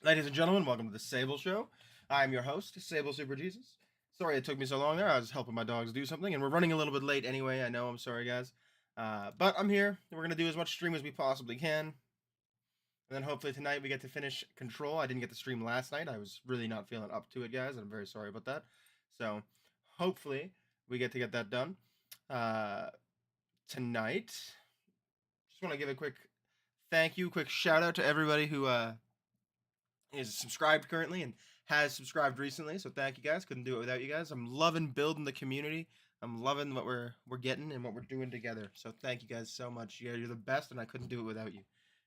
Ladies and gentlemen, welcome to the Sable Show. I'm your host, Sable Super Jesus. Sorry it took me so long there. I was helping my dogs do something, and we're running a little bit late anyway. I know. I'm sorry, guys. But I'm here. We're gonna do as much stream as we possibly can, and then hopefully tonight we get to finish Control. I didn't get to stream last night. I was really not feeling up to it, guys, and I'm very sorry about that. So hopefully we get that done uh, tonight. Just want to give a quick thank you, quick shout out to everybody who is subscribed currently and has subscribed recently. So thank you guys. Couldn't do it without you guys. I'm loving building the community. I'm loving what we're getting and what we're doing together. So thank you guys so much. You're the best, and I couldn't do it without you.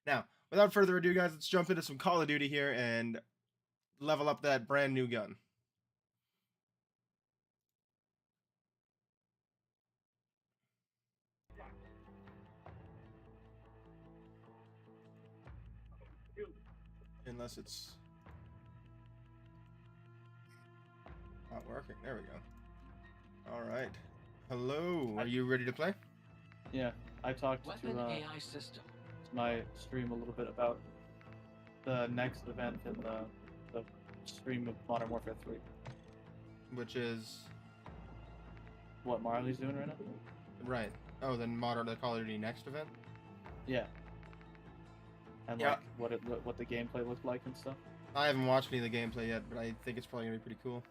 Now, without further ado, guys, let's jump into some Call of Duty here and level up that brand new gun. Unless it's not working. There we go. All right. Hello. Are you ready to play? Yeah, I talked Weapon to AI system. my stream a little bit about the next event in the stream of Modern Warfare 3. Which is What Marley's doing right now? right. Oh, then the Call of Duty next event. Yeah. And Yeah. like what the gameplay looked like and stuff. I haven't watched any of the gameplay yet, but I think it's probably gonna be pretty cool.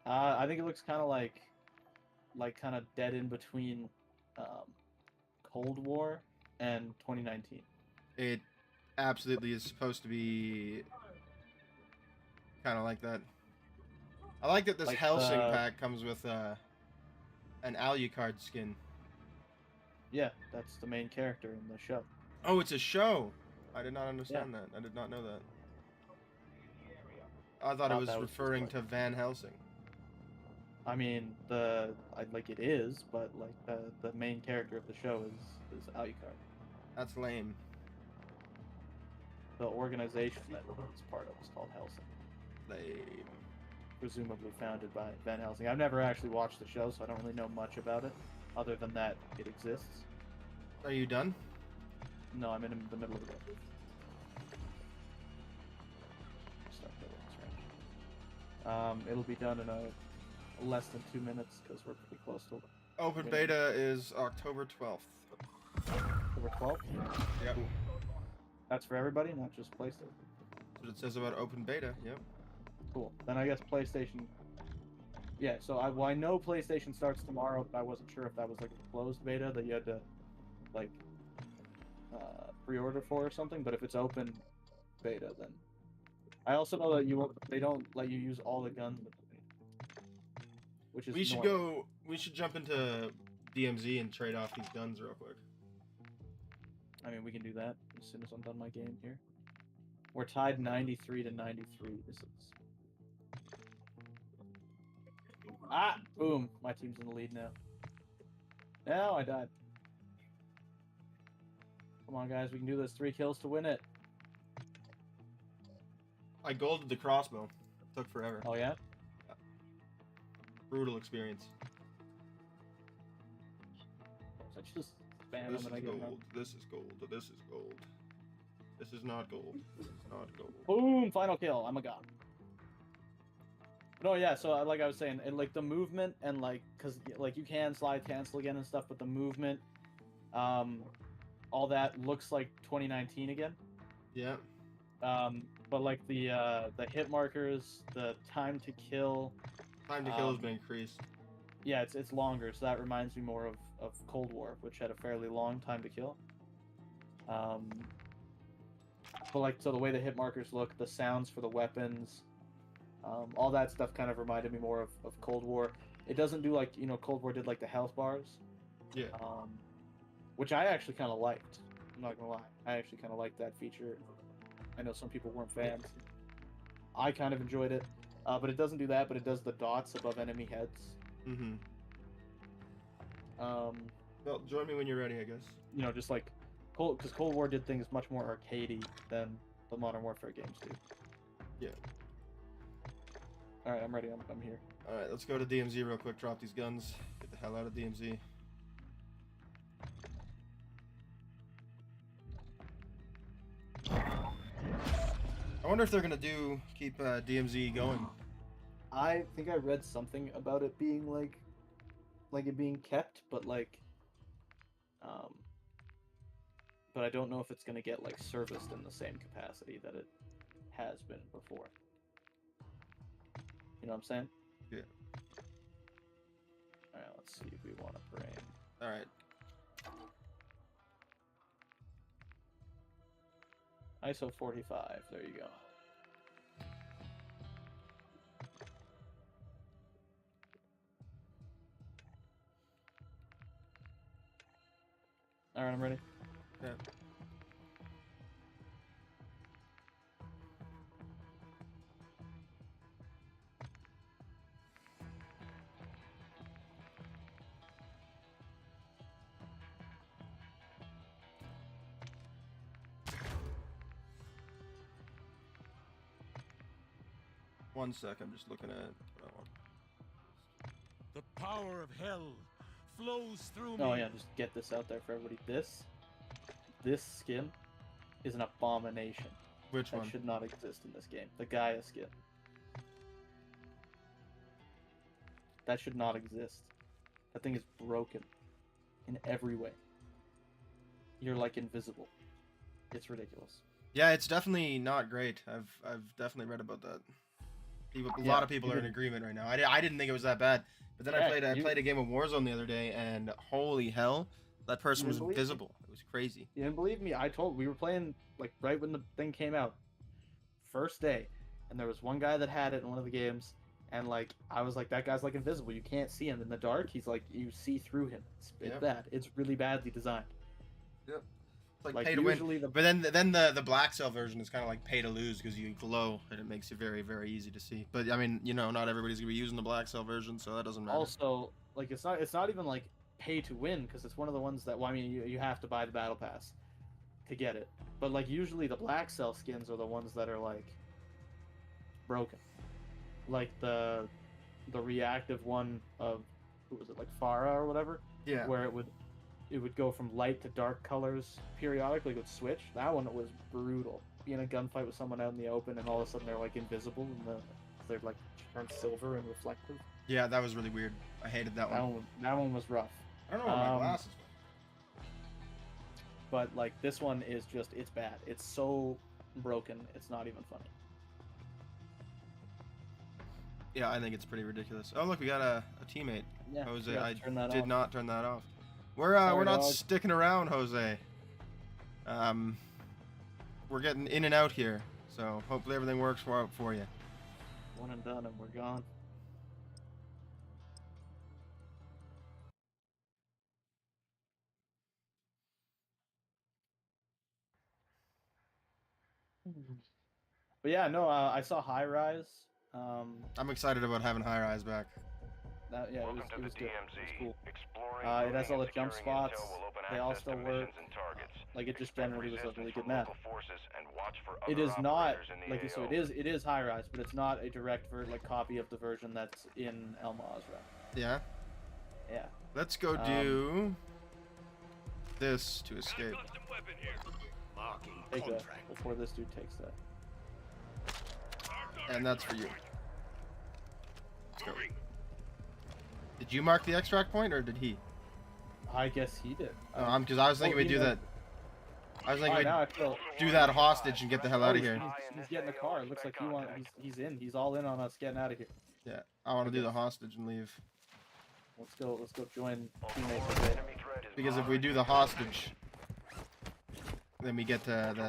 I think it looks kind of like kind of dead in between Cold War and 2019. It absolutely is supposed to be kind of like that. I like that this Like Helsing the- pack comes with an Alucard skin. Yeah, that's the main character in the show. Oh, it's a show. I did not understand that. I did not know that. I thought it Thought was that was just referring like- to Van Helsing. I mean, like it is, but like the main character of the show is Alucard. That's lame. The organization that it's part of is called Helsing, Lame. presumably founded by Van Helsing. I've never actually watched the show, so I don't really know much about it, other than that it exists. Are you done? No, I'm in the middle of it. Start building this range. It'll be done in less than 2 minutes because we're pretty close to Open Yeah. beta is October 12th. October 12th. Yep. That's for everybody, not just PlayStation. That's what it says about open beta. Yep. Cool. Then I guess PlayStation. Yeah, so I know PlayStation starts tomorrow, but I wasn't sure if that was like a closed beta that you had to like pre-order for or something. But if it's open beta, then I also know that they don't let you use all the guns, which is We should normal. go. We should jump into DMZ and trade off these guns real quick. I mean, we can do that as soon as I'm done my game here. We're tied 93 to 93. This is boom! My team's in the lead now. Now I died. Come on, guys, we can do this. 3 kills to win it. I golded the crossbow. Took forever. Oh yeah. Brutal experience. So I just spam This them is and I get gold. them. This is gold. This is gold. This is not gold. This is not gold. Boom! Final kill. I'm a god. No, yeah. So like I was saying, and like the movement and like, cause like you can slide cancel again and stuff, but the movement, all that looks like 2019 again. Yeah. But like the hit markers, the time to kill, Time to kill has been increased. yeah, it's longer. So that reminds me more of Cold War, which had a fairly long time to kill. But like, so the way the hit markers look, the sounds for the weapons, all that stuff kind of reminded me more of Cold War. It doesn't do like, Cold War did like the health bars, Yeah. which I actually kind of liked. I'm not gonna lie, I actually kind of liked that feature. I know some people weren't fans. I kind of enjoyed it, but it doesn't do that. But it does the dots above enemy heads. Mm-hmm. Um, Well, join me when you're ready, I guess. Just like because Cold War did things much more arcadey than the Modern Warfare games do. Yeah. All right, I'm ready. I'm here. All right, let's go to DMZ real quick. Drop these guns. Get the hell out of DMZ. wonder if they're gonna keep DMZ going. I think I read something about it being like it being kept, but but I don't know if it's gonna get like serviced in the same capacity that it has been before. You know what I'm saying? Yeah. All right, let's see if we want to bring. All right. ISO 45. There you go. All right, I'm ready. Yeah. One sec, I'm just looking at what I want. The power of hell flows through me. Oh yeah, just get this out there for everybody. This skin is an abomination. Which That one? should not exist in this game. The Gaia skin. That should not exist. That thing is broken in every way. You're like invisible. It's ridiculous. Yeah, it's definitely not great. I've definitely read about that. A lot of people are in agreement right now. I didn't think it was that bad, but then I played a game of Warzone the other day, and holy hell, that person was invisible. It was crazy. You didn't believe me? We were playing like right when the thing came out, first day, and there was one guy that had it in one of the games, and like I was like, that guy's like invisible. You can't see him in the dark. He's like, you see through him. It's bad. It's really badly designed. Yep. It's like pay to win. But then the black cell version is kind of like pay to lose because you glow and it makes it very, very easy to see. But I mean, you know, not everybody's gonna be using the black cell version, so that doesn't matter. Also, like it's not even like pay to win because it's one of the ones that, well, I mean, you have to buy the battle pass to get it. But like usually the black cell skins are the ones that are like broken. Like the reactive one of, who was it, like Farah or whatever? Yeah. Where it would go from light to dark colors periodically. It would switch. That one was brutal. Be in a gunfight with someone out in the open, and all of a sudden they're like invisible, and they're like turned silver and reflective. Yeah, that was really weird. I hated that one. That one was rough. I don't know where my glasses went. But like this one is just, it's bad. It's so broken. It's not even funny. Yeah, I think it's pretty ridiculous. Oh look, we got a teammate. Yeah, Jose, I did did not turn that off. We're not dog. sticking around, Jose. We're getting in and out here, so hopefully everything works for you. One and done, and we're gone. But yeah, no, I saw High Rise. I'm excited about having High Rise back. It was good. It was cool. It has all the jump spots. They all still work. Like it just generally was a really good map. It is not like so. It is High Rise, but it's not a direct copy of the version that's in El Mazrah. Yeah. Yeah. Let's go do this to escape. Take that before this dude takes that. And that's for you. Let's go. Did you mark the extract point, or did he? I guess he did. Because I was thinking we'd do that. I was thinking we'd do that hostage and get the hell out of here. He's getting the car. It looks like he's in. He's all in on us getting out of here. Yeah, I want to do the hostage and leave. Let's go join teammates a bit. Because if we do the hostage, then we get honking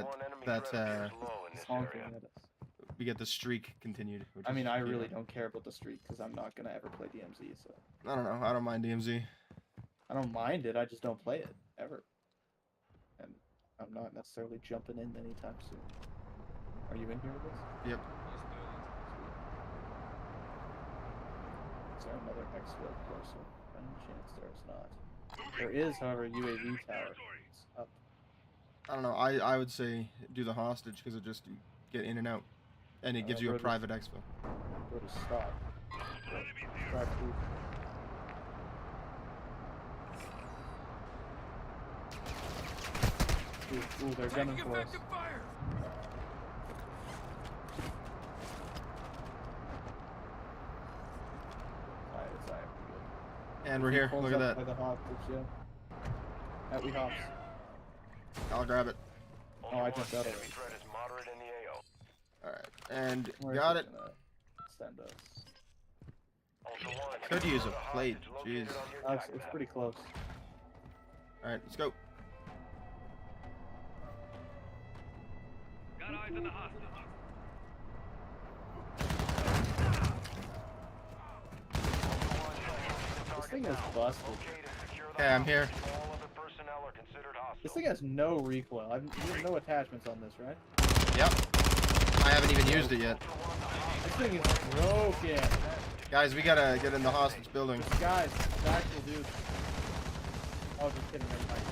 at us. We get the streak continued. I mean, I really don't care about the streak because I'm not gonna ever play DMZ. So I don't know. I don't mind DMZ. I don't mind it. I just don't play it ever. And I'm not necessarily jumping in anytime soon. Are you in here with us? Yep. Is there another exfil closer? Any chance there's not. There is, however, UAV tower. It's up. I don't know. I would say do the hostage because it just, you get in and out, and it gives you a private exfil. Go to stop. Drive through. Ooh, they're gunning for us. And we're here. Pulls Look at up that. By the hostage, yeah. Out we hops. I'll grab it. Oh, I jumped out of it. Alright, and Where's got it. gonna Send us. Could use a plate. Jeez. It's pretty close. Alright, let's go. Got eyes on the hostage. This thing is busted. Okay, I'm here. This thing has no recoil. You have no attachments on this, right? Yep. I haven't even used it yet. This thing is broken. Guys, we gotta get in the hostage building. Guys, the actual dude. Oh, just kidding. Never mind. I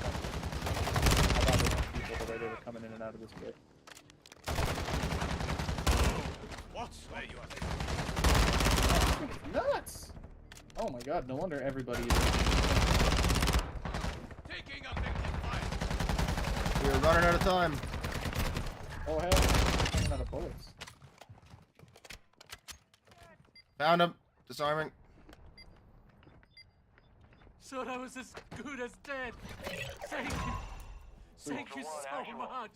thought there were people the way they were coming in and out of this bit. What? Where you are? This thing is nuts! Oh my god, no wonder everybody is. Taking effective fire. We're running out of time. Oh hell, I'm running out of bullets. Found him. Disarming. So I was as good as dead. Thank you. Thank you so much.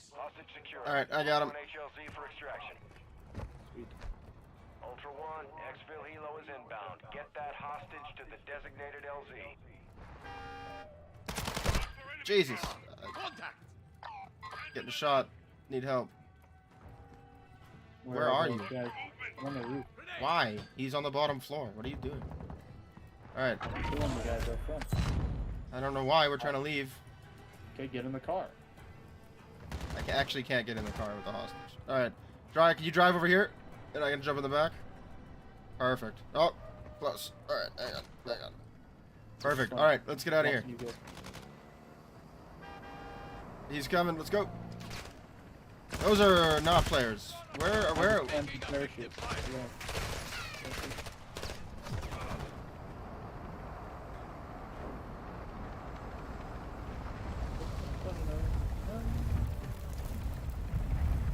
Alright, I got him. Sweet. Ultra One, exfil helo is inbound. Get that hostage to the designated LZ. Jesus. Contact. Getting shot. Need help. Where are you? Guys? I'm on the roof. Why? He's on the bottom floor. What are you doing? Alright. I'm killing the guys up front. I don't know why we're trying to leave. Okay, get in the car. I actually can't get in the car with the hostage. Alright. Drive. Can you drive over here? And I can jump in the back? Perfect. Oh, close. Alright, hang on. Perfect. Alright, let's get out of here. You go. He's coming. Let's go. Those are not players. Where? And parachute. Yeah.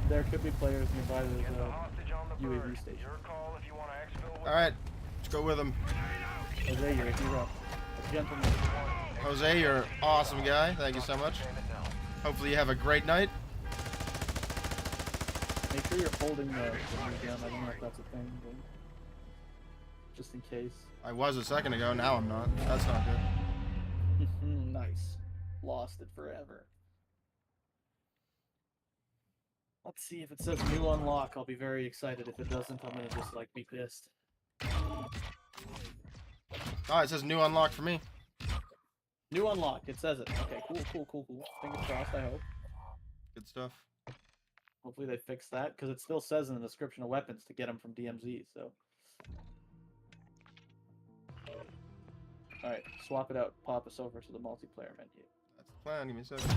There could be players nearby the UAV station. Alright, let's go with him. Jose, you're a hero. A gentleman. Jose, you're an awesome guy. Thank you so much. Hopefully you have a great night. Make sure you're holding the gun. I don't know if that's a thing, but just in case. I was a second ago, now I'm not. That's not good. Nice. Lost it forever. Let's see if it says new unlock. I'll be very excited. If it doesn't, I'm gonna just like be pissed. Oh, it says new unlock for me. New unlock. It says it. Okay, cool. Fingers crossed, I hope. Good stuff. Hopefully they fix that, because it still says in the description of weapons to get them from DMZ, so. Alright, swap it out. Pop us over to the multiplayer menu. That's the plan. Give me a second.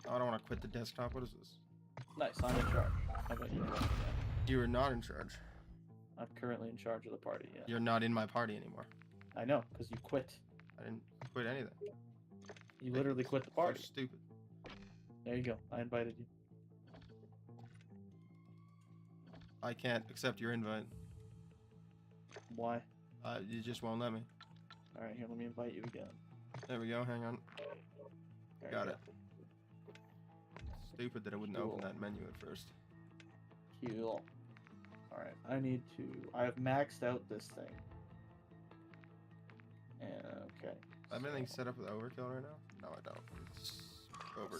Oh, I don't want to quit the desktop. What is this? Nice, I'm in charge. How about you? You are not in charge. I'm currently in charge of the party, yeah. You're not in my party anymore. I know, because you quit. I didn't quit anything. You literally quit the party. So stupid. There you go. I invited you. I can't accept your invite. Why? You just won't let me. Alright, here, let me invite you again. There we go. Hang on. There Got you it. Stupid that I wouldn't open that menu at first. Cool. Alright, I have maxed out this thing. And, okay. Everything's set up with overkill right now? No, I don't. It's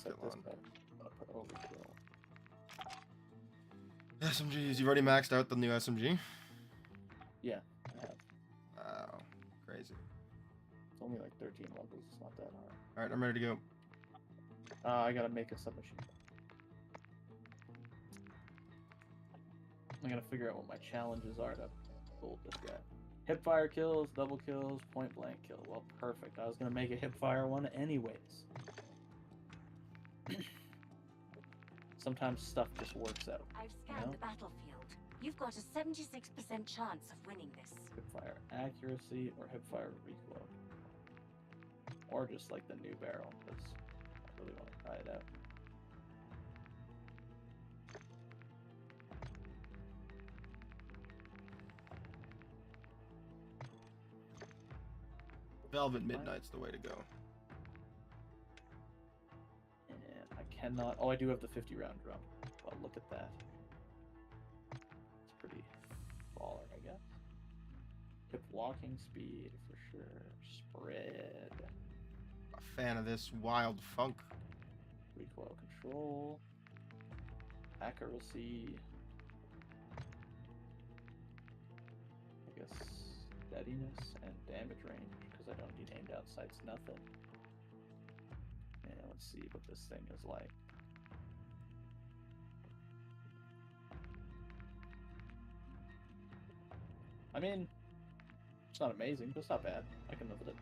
Set overkill this on. back. I'm gonna put overkill. SMGs. You've already maxed out the new SMG? Yeah, I have. Wow. Crazy. It's only like 13 levels. It's not that hard. Alright, I'm ready to go. I gotta make a submachine gun. I gotta figure out what my challenges are to hold this guy. Hipfire kills, double kills, point blank kill. Well, perfect. I was gonna make a hipfire one anyways. Sometimes stuff just works out. I've scanned the battlefield. You've got a 76% chance of winning this. Hipfire accuracy or hipfire recoil. Or just like the new barrel, because I really want to try it out. Velvet Midnight's the way to go. And I cannot. Oh, I do have the 50 round drum. Well, look at that. It's pretty baller, I guess. Hip walking speed for sure. Spread. A fan of this wild funk. Recoil control. Accuracy. I guess steadiness and damage range, because I don't need aim down sights, nothing. And let's see what this thing is like. I mean, it's not amazing, but it's not bad. I can live with it.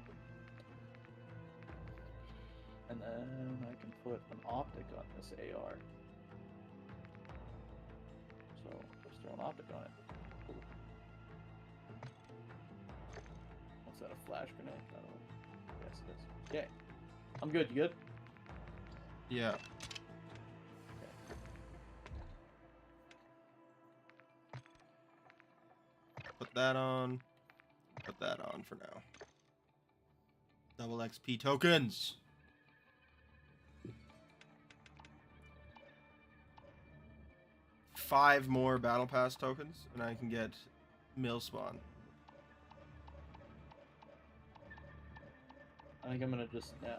And then I can put an optic on this AR. So let's throw an optic on it. Cool. What's that, a flash grenade? I don't know. Yes, it is. Okay. I'm good. You good? Yeah. Put that on. Put that on for now. Double XP tokens. Five more battle pass tokens, and I can get mill spawn. I think I'm gonna just now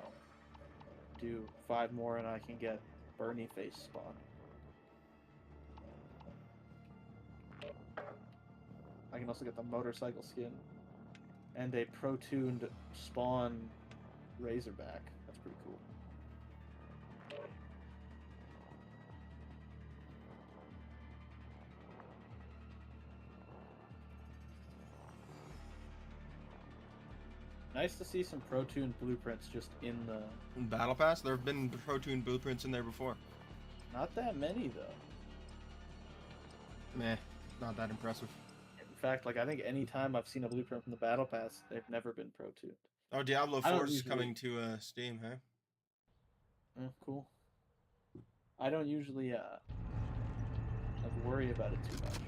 do 5 more and I can get Bernie face spawn. I can also get the motorcycle skin and a pro-tuned spawn Razorback. That's pretty cool. Nice to see some pro-tuned blueprints just in the... In battle pass, there have been pro-tuned blueprints in there before. Not that many, though. Meh, not that impressive. In fact, like, I think any time I've seen a blueprint from the battle pass, they've never been pro-tuned. Oh, Diablo I don't 4 is usually- coming to Steam, huh? Cool. I don't usually, like, worry about it too much.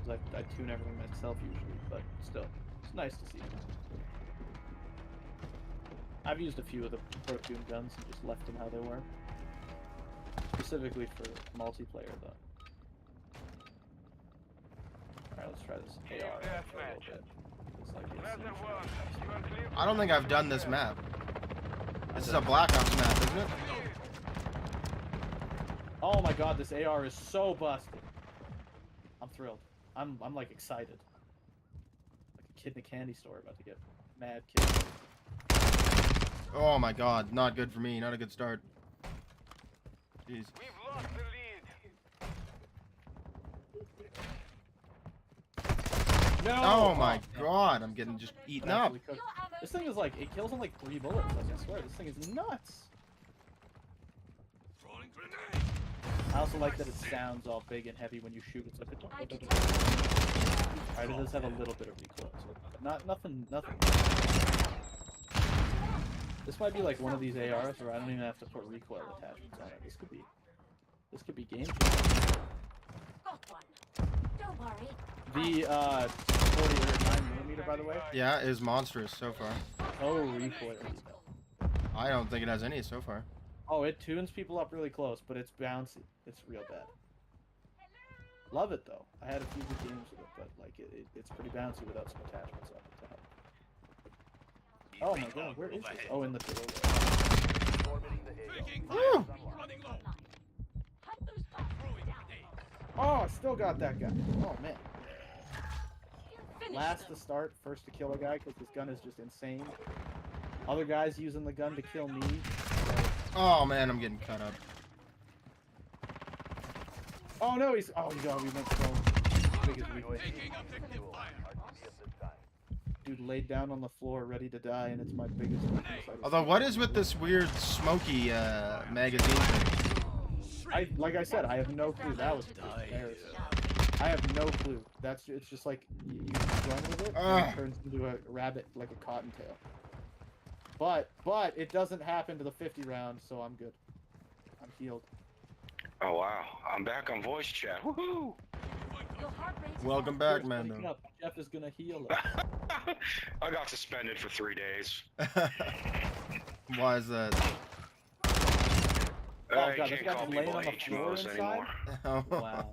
Because I tune everything myself usually, but still, it's nice to see. I've used a few of the pro-tuned guns and just left them how they were. Specifically for multiplayer, though. Alright, let's try this AR for a little bit. It's like I don't think I've done this map. This is a Black Ops map, isn't it? Oh my god, this AR is so busted. I'm thrilled. I'm like excited. Like a kid in a candy store about to get mad kid. Oh my god, not good for me. Not a good start. Jeez. We've lost the lead. No! Oh my god, I'm getting just eaten up. Actually cooked. This thing is like, it kills in like 3 bullets, like, I swear. This thing is nuts. Throwing grenade. I also like that it sounds all big and heavy when you shoot. It's like Alright, it does have a little bit of recoil, so nothing. This might be like one of these ARs where I don't even have to put recoil attachments on it. This could be game changing. Got one. Don't worry. The 40 or 9mm, by the way. Yeah, it is monstrous so far. Oh, recoil. I don't think it has any so far. Oh, it tunes people up really close, but it's bouncy. It's real bad. Love it though. I had a few good games with it, but like it's pretty bouncy without some attachments on the top. Oh my god, where is this? Oh, in the doorway. Woo! Running low. Hunt those bastards down. Oh, I still got that guy. Oh man. Finish Last them. to start, first to kill a guy because this gun is just insane. Other guys using the gun to kill me. Oh man, I'm getting cut up. Oh no, he's. Oh god, we went so big as we went. Taking objective fire. Dude laid down on the floor, ready to die, and it's my biggest weakness. Although, what is with this weird smoky magazine thing? Like I said, I have no clue. That was embarrassing. I have no clue. It's just like you run with it, and it turns into a rabbit, like a cottontail. But it doesn't happen to the 50 round, so I'm good. I'm healed. Oh wow, I'm back on voice chat. Woohoo! Your heart rate is Welcome up. back, Mando. Jeff is gonna heal us. I got suspended for 3 days. Why is that? Oh, You God, this can't guy's call laying people on the floor HMOs inside? anymore. Wow.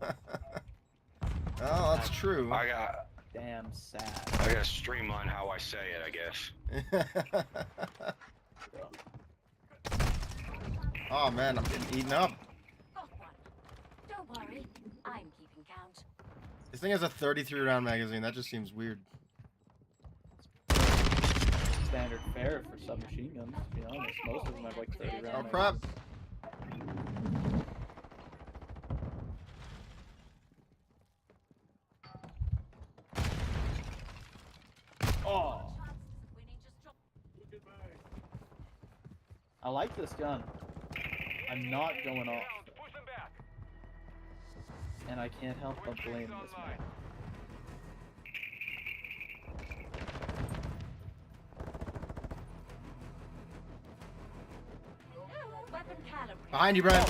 Oh, that's true. I got Damn sad. I gotta streamline how I say it, I guess. Bro. Oh man, I'm getting eaten up. Got one. Don't worry, I'm keeping count. This thing has a 33 round magazine. That just seems weird. Standard fare for submachine guns, to be honest. Most of them have like 30 round. Oh crap! Oh, Chances of winning just dropped. I like this gun. I'm not going off, Push them back. and I can't help but blame this man. Weapon caliber. Behind you, Brent.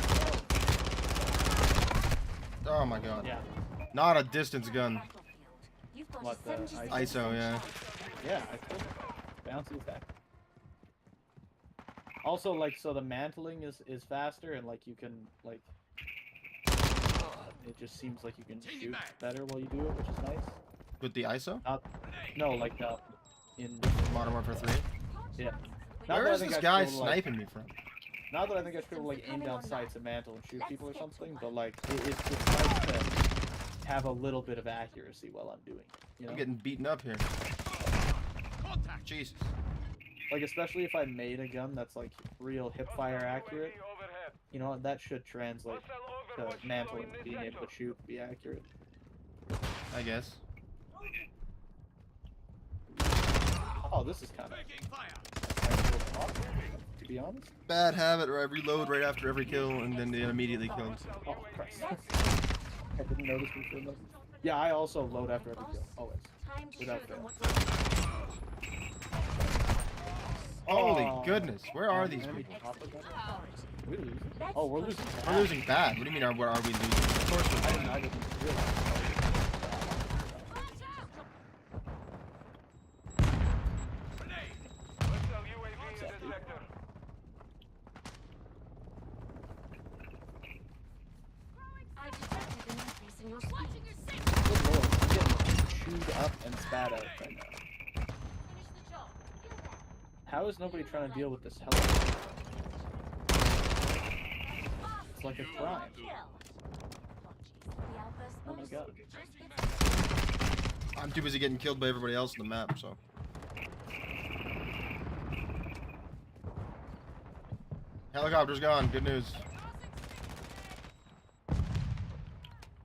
Oh my god. Yeah, Not a distance gun. Battlefield. You've got What, a the 76% ISO, yeah. chance. yeah, I told you. Bouncy attack. Also, like, so the mantling is faster, and like you can like, it just seems like you can shoot better while you do it, which is nice. With the ISO? No, like in Modern Warfare 3? yeah. Not Where that I is think this I guy should, like, sniping me from? Not that I think I should like aim down sights and mantle and shoot people or something, but like it's nice to have a little bit of accuracy while I'm doing it. You know, I'm getting beaten up here. Jesus. like especially if I made a gun that's like real hip fire accurate, Overhead. you know, that should translate Hostile to overwatch mantling, in this being able sector. to shoot, be accurate. I guess. Oh, this is kind of to be honest. Bad habit where I reload right after every kill and then get immediately killed. Oh Christ! I didn't notice before that. Yeah, I also load after every kill, always. Time to Without show them fail. what's Holy Oh. goodness, where are these Enemy people? top of that? authority. We're losing. Oh, we're losing. We're losing bad. What do you mean, where are we losing? Of course we're losing. I didn't realize. Hostile UAV in this sector. I detected an increase in your speed. Good lord, I'm getting chewed up and spat out right now. Finish the job. Get there. How is nobody trying to deal with this helicopter? It's like a crime. Kill. Apologies. The outburst Oh my bonus god. just gets I'm too busy getting killed by everybody else on the map, so. Helicopter's gone. Good news.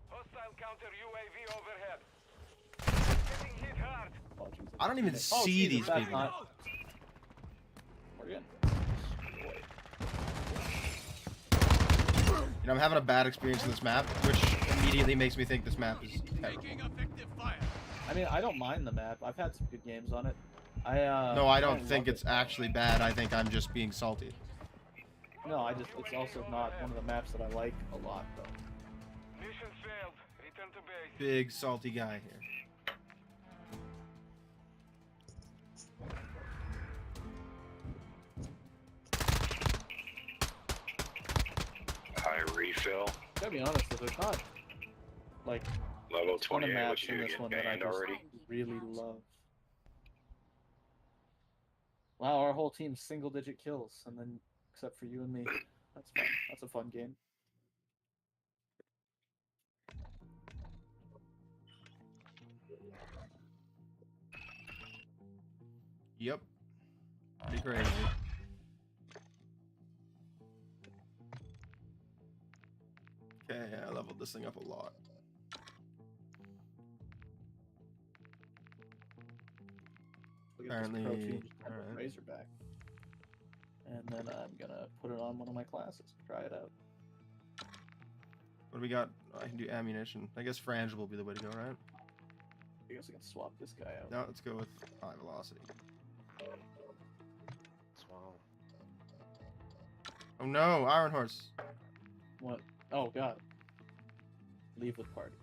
Hostile counter UAV overhead. Getting hit hard. Apologies. I don't even Oh, see Jesus, these that's people. not- We're in. You know, I'm having a bad experience in this map, which immediately makes me think this map is terrible. I mean, I don't mind the map. I've had some good games on it. No, I don't think love it's it. actually bad. I think I'm just being salty. No, it's also not one of the maps that I like a lot, though. Mission failed. Return to base. Big salty guy here. I refill. Gotta be honest, though, there's not like Level a ton of 28, maps what you in do, this get one that I banned just already? really love. Wow, our whole team's single-digit kills, and then except for you and me. That's fun. That's a fun game. Yep. Pretty crazy. Okay, I leveled this thing up a lot. Look at this pro Apparently- team just have a alright. Razorback. And then I'm gonna put it on one of my classes. Try it out. What do we got? I can do ammunition. I guess frangible will be the way to go, right? I guess I can swap this guy out. No, let's go with high velocity. Oh no, IronHorse. What? Oh god. Leave with party.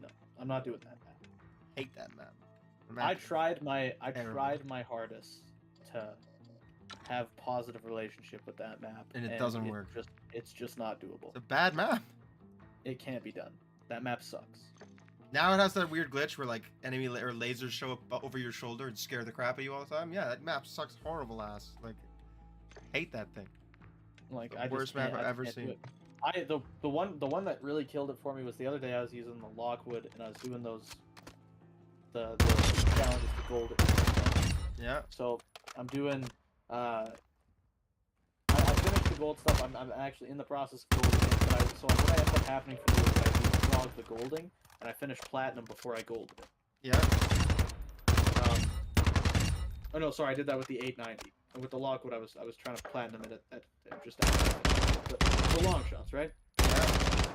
No, I'm not doing that. Hate that map. I tried my Terrible. hardest to have positive relationship with that map, And it doesn't it's work. It's just not doable. It's a bad map. It can't be done. That map sucks. Now it has that weird glitch where like enemy or lasers show up over your shoulder and scare the crap out of you all the time. Yeah, that map sucks horrible ass. Like, hate that thing. Like The I worst just map can't, I've I ever just can't do seen. it. The one that really killed it for me was the other day. I was using the Lockwood and I was doing the challenges for gold. Yeah. So I'm doing I finished the gold stuff. I'm actually in the process of golding it, but what ended up happening for me was I deflogged the golding and I finished platinum before I golded it. Yeah. Oh no, sorry, I did that with the 890. And with the Lockwood, I was trying to platinum it at just the long shots, right? Yeah.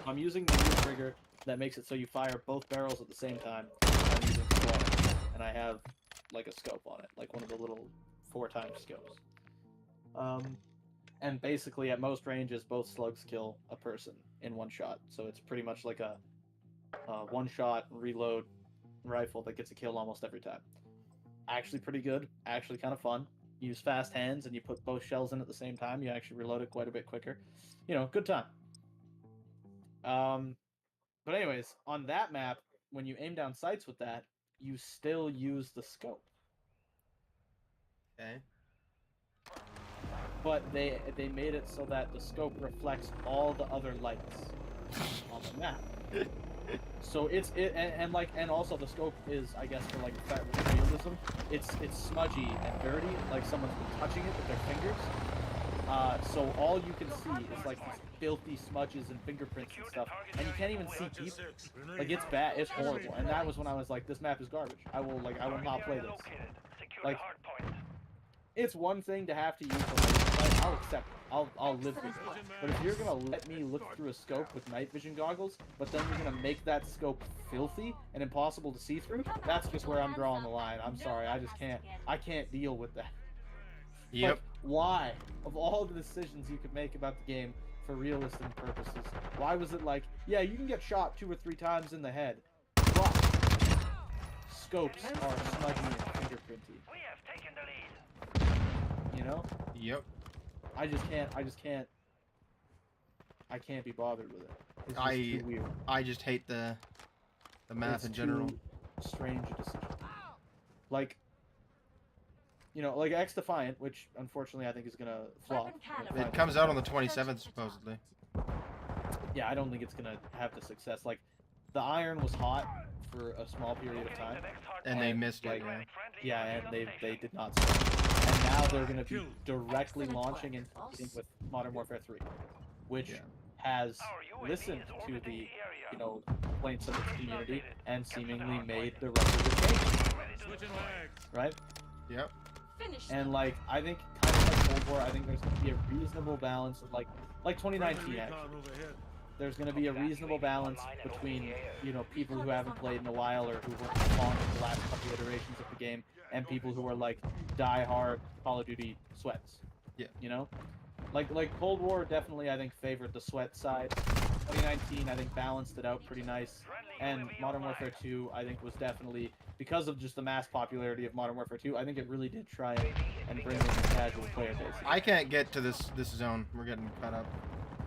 I'm using the new trigger that makes it so you fire both barrels at the same time. I'm using squad, and I have like a scope on it, like one of the little 4x scopes. And basically at most ranges, both slugs kill a person in one shot. So it's pretty much like a one-shot reload rifle that gets a kill almost every time. Actually pretty good, actually kind of fun. You use fast hands and you put both shells in at the same time. You actually reload it quite a bit quicker. You know, good time. But anyways, on that map, when you aim down sights with that, you still use the scope. Okay. But they made it so that the scope reflects all the other lights on the map. So and also the scope is, I guess, for like realism. It's smudgy and dirty, like someone's been touching it with their fingers. So all you can see is like these filthy smudges and fingerprints and stuff, and you can't even see deep. Like it's bad, it's horrible. And that was when I was like, this map is garbage. I will not play this. Like, it's one thing to have to use the light. I'll accept it. I'll live with it. But if you're gonna let me look through a scope with night vision goggles, but then you're gonna make that scope filthy and impossible to see through, that's just where I'm drawing the line. I'm sorry, I just can't. I can't deal with that. Yep. Like, why? Of all the decisions you could make about the game for realistic purposes, why was it like, yeah, you can get shot 2 or 3 times in the head, but scopes are smudgy and fingerprinty? We have taken the lead. You know? Yep. I can't be bothered with it. It's just too weird. I just hate the map It's in general. too strange a decision. Like, you know, like X Defiant, which unfortunately I think is gonna flop. It comes out on the 27th supposedly. Yeah, I don't think it's gonna have the success. Like, the Iron was hot for a small period of time, And they missed it, like, yeah. yeah, and they did not succeed. And now they're gonna be directly launching and competing with Modern Warfare 3, which has listened to the, you know, complaints of its community and seemingly made the requisite changes. Right? Yep. And like, I think kind of like Cold War, I think there's gonna be a reasonable balance of like 2019 actually. There's gonna be a reasonable balance between, you know, people who haven't played in a while or who weren't fond of the last couple iterations of the game, and people who are like die-hard Call of Duty sweats. Yeah. You know? Like Cold War definitely, I think, favored the sweat side. 2019, I think, balanced it out pretty nice. And Modern Warfare 2, I think, was definitely, because of just the mass popularity of Modern Warfare 2, I think it really did try and bring in the casual player base. I can't get to this zone. We're getting cut up.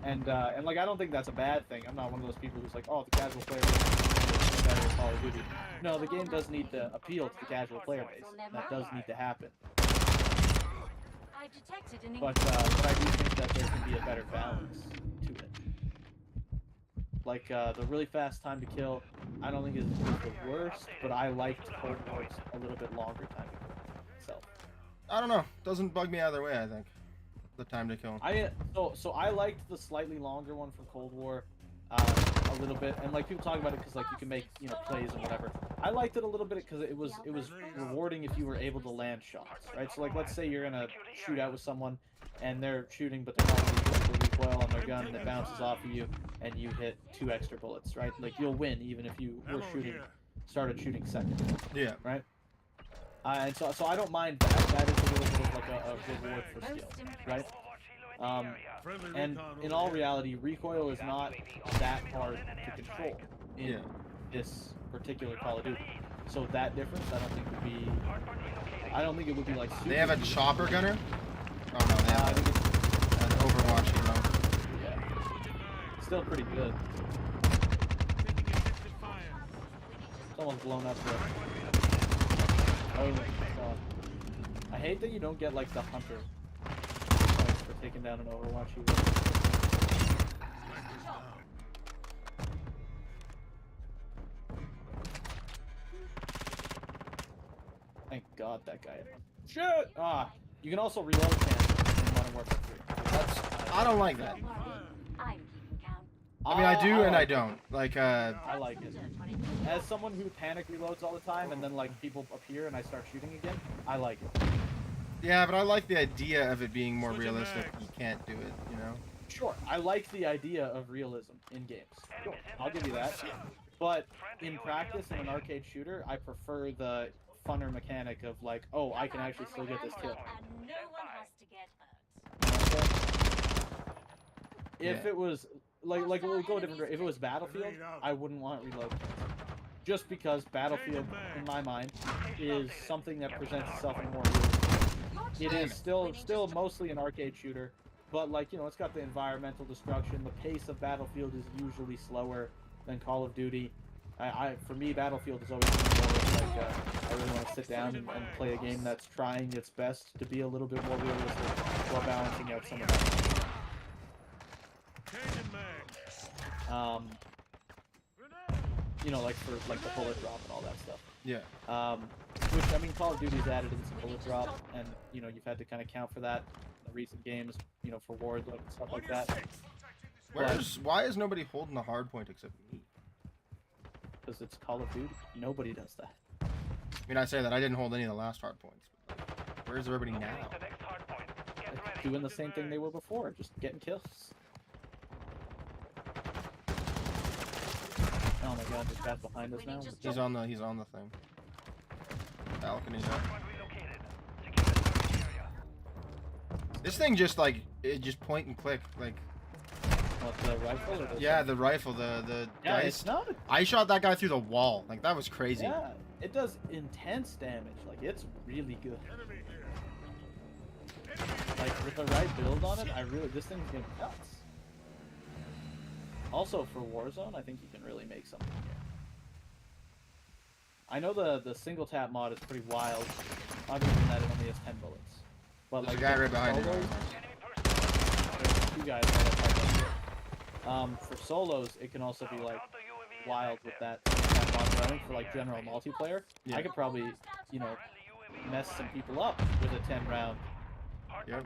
And like, I don't think that's a bad thing. I'm not one of those people who's like, oh, the casual player base is better than Call of Duty. No, the game does need to appeal to the casual player base. That does need to happen. I detected an But I do think that there can be a better balance to it. Like, the really fast time to kill, I don't think is the worst, but I liked Cold War's a little bit longer time to kill itself. I don't know. Doesn't bug me either way, I think. The time to kill. So I liked the slightly longer one from Cold War a little bit, and like people talk about it because like you can make, you know, plays and whatever. I liked it a little bit because it was rewarding if you were able to land shots, right? So like, let's say you're gonna shoot out with someone and they're shooting, but they're not really hitting the recoil on their gun and it bounces off of you and you hit 2 extra bullets, right? Like, you'll win even if you were started shooting second. Yeah. Right. And so I don't mind that. That is a little bit of like a reward for skill, right? And in all reality, recoil is not that hard to control in this particular Call of Duty. So that difference, I don't think would be. I don't think it would be like. Super They have a huge. chopper gunner? Oh no, they I have think it's an Overwatch hero. yeah. Still pretty good. Someone's blown up there. Oh, God. I hate that you don't get like the hunter points for taking down an Overwatch hero. Thank God that guy. Shit! Ah, you can also reload cans in Modern Warfare 3. I don't like that. Don't worry. I'm keeping count. I mean, I do and I like it. don't. Like, I like it. As someone who panic reloads all the time and then like people appear and I start shooting again, I like it. yeah, but I like the idea of it being more realistic. You can't do it, you know? Sure, I like the idea of realism in games. Sure, I'll give you that. But in practice, in an arcade shooter, I prefer the funner mechanic of like, oh, I can actually still get this kill. And no one has to get hurt. If Yeah. it was like we'll go a different. If it was Battlefield, I wouldn't want reload. Just because Battlefield, in my mind, is something that presents itself in more realism. It is still mostly an arcade shooter, but like it's got the environmental destruction. The pace of Battlefield is usually slower than Call of Duty. For me, Battlefield is always been more of like I really want to sit down and play a game that's trying its best to be a little bit more realistic while balancing out some of that. Like for like the bullet drop and all that stuff. Yeah. Which I mean, Call of Duty's added in some bullet drop, and you've had to kind of count for that in the recent games, for Warzone and stuff like that. Why is nobody holding the hard point except me? Because it's Call of Duty. Nobody does that. I mean, I say that I didn't hold any of the last hard points. But like, where's everybody now? Like, doing the same thing they were before, just getting kills. Oh my God, this guy's behind us now. He's on the thing. Balcony's up. This thing just just point and click like. What, the rifle? Or the Yeah, the rifle, the yeah, dice. it's not. I shot that guy through the wall. Like that was crazy. Yeah, it does intense damage. Like it's really good. Like with the right build on it, this thing's gonna be nuts. Also for Warzone, I think you can really make something here. I know the single tap mod is pretty wild. Other than that, it only has 10 bullets. But There's like a guy right behind you. There's two guys right up here. For solos, it can also be like wild with that mod. I think for like general multiplayer, Yeah. I could probably mess some people up with a 10-round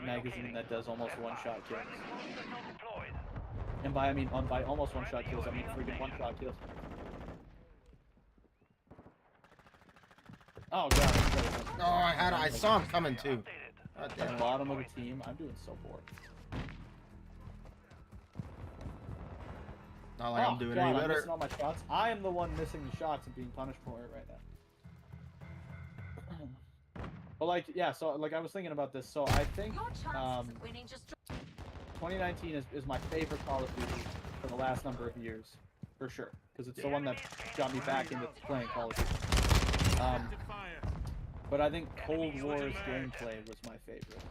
magazine that does almost one-shot kills. And by almost one-shot kills, I mean freaking one-shot kills. Oh God! Oh, I saw him coming too. God At damn the it. bottom of the team, I'm doing so bored. Not like I'm doing God, any I'm better. missing all my shots. I am the one missing the shots and being punished for it right now. But so I was thinking about this. So I think Your chances of winning just 2019 is my favorite Call of Duty for the last number of years, for sure, because it's the one that got me back into playing Call of Duty. But I think Cold War's gameplay was my favorite.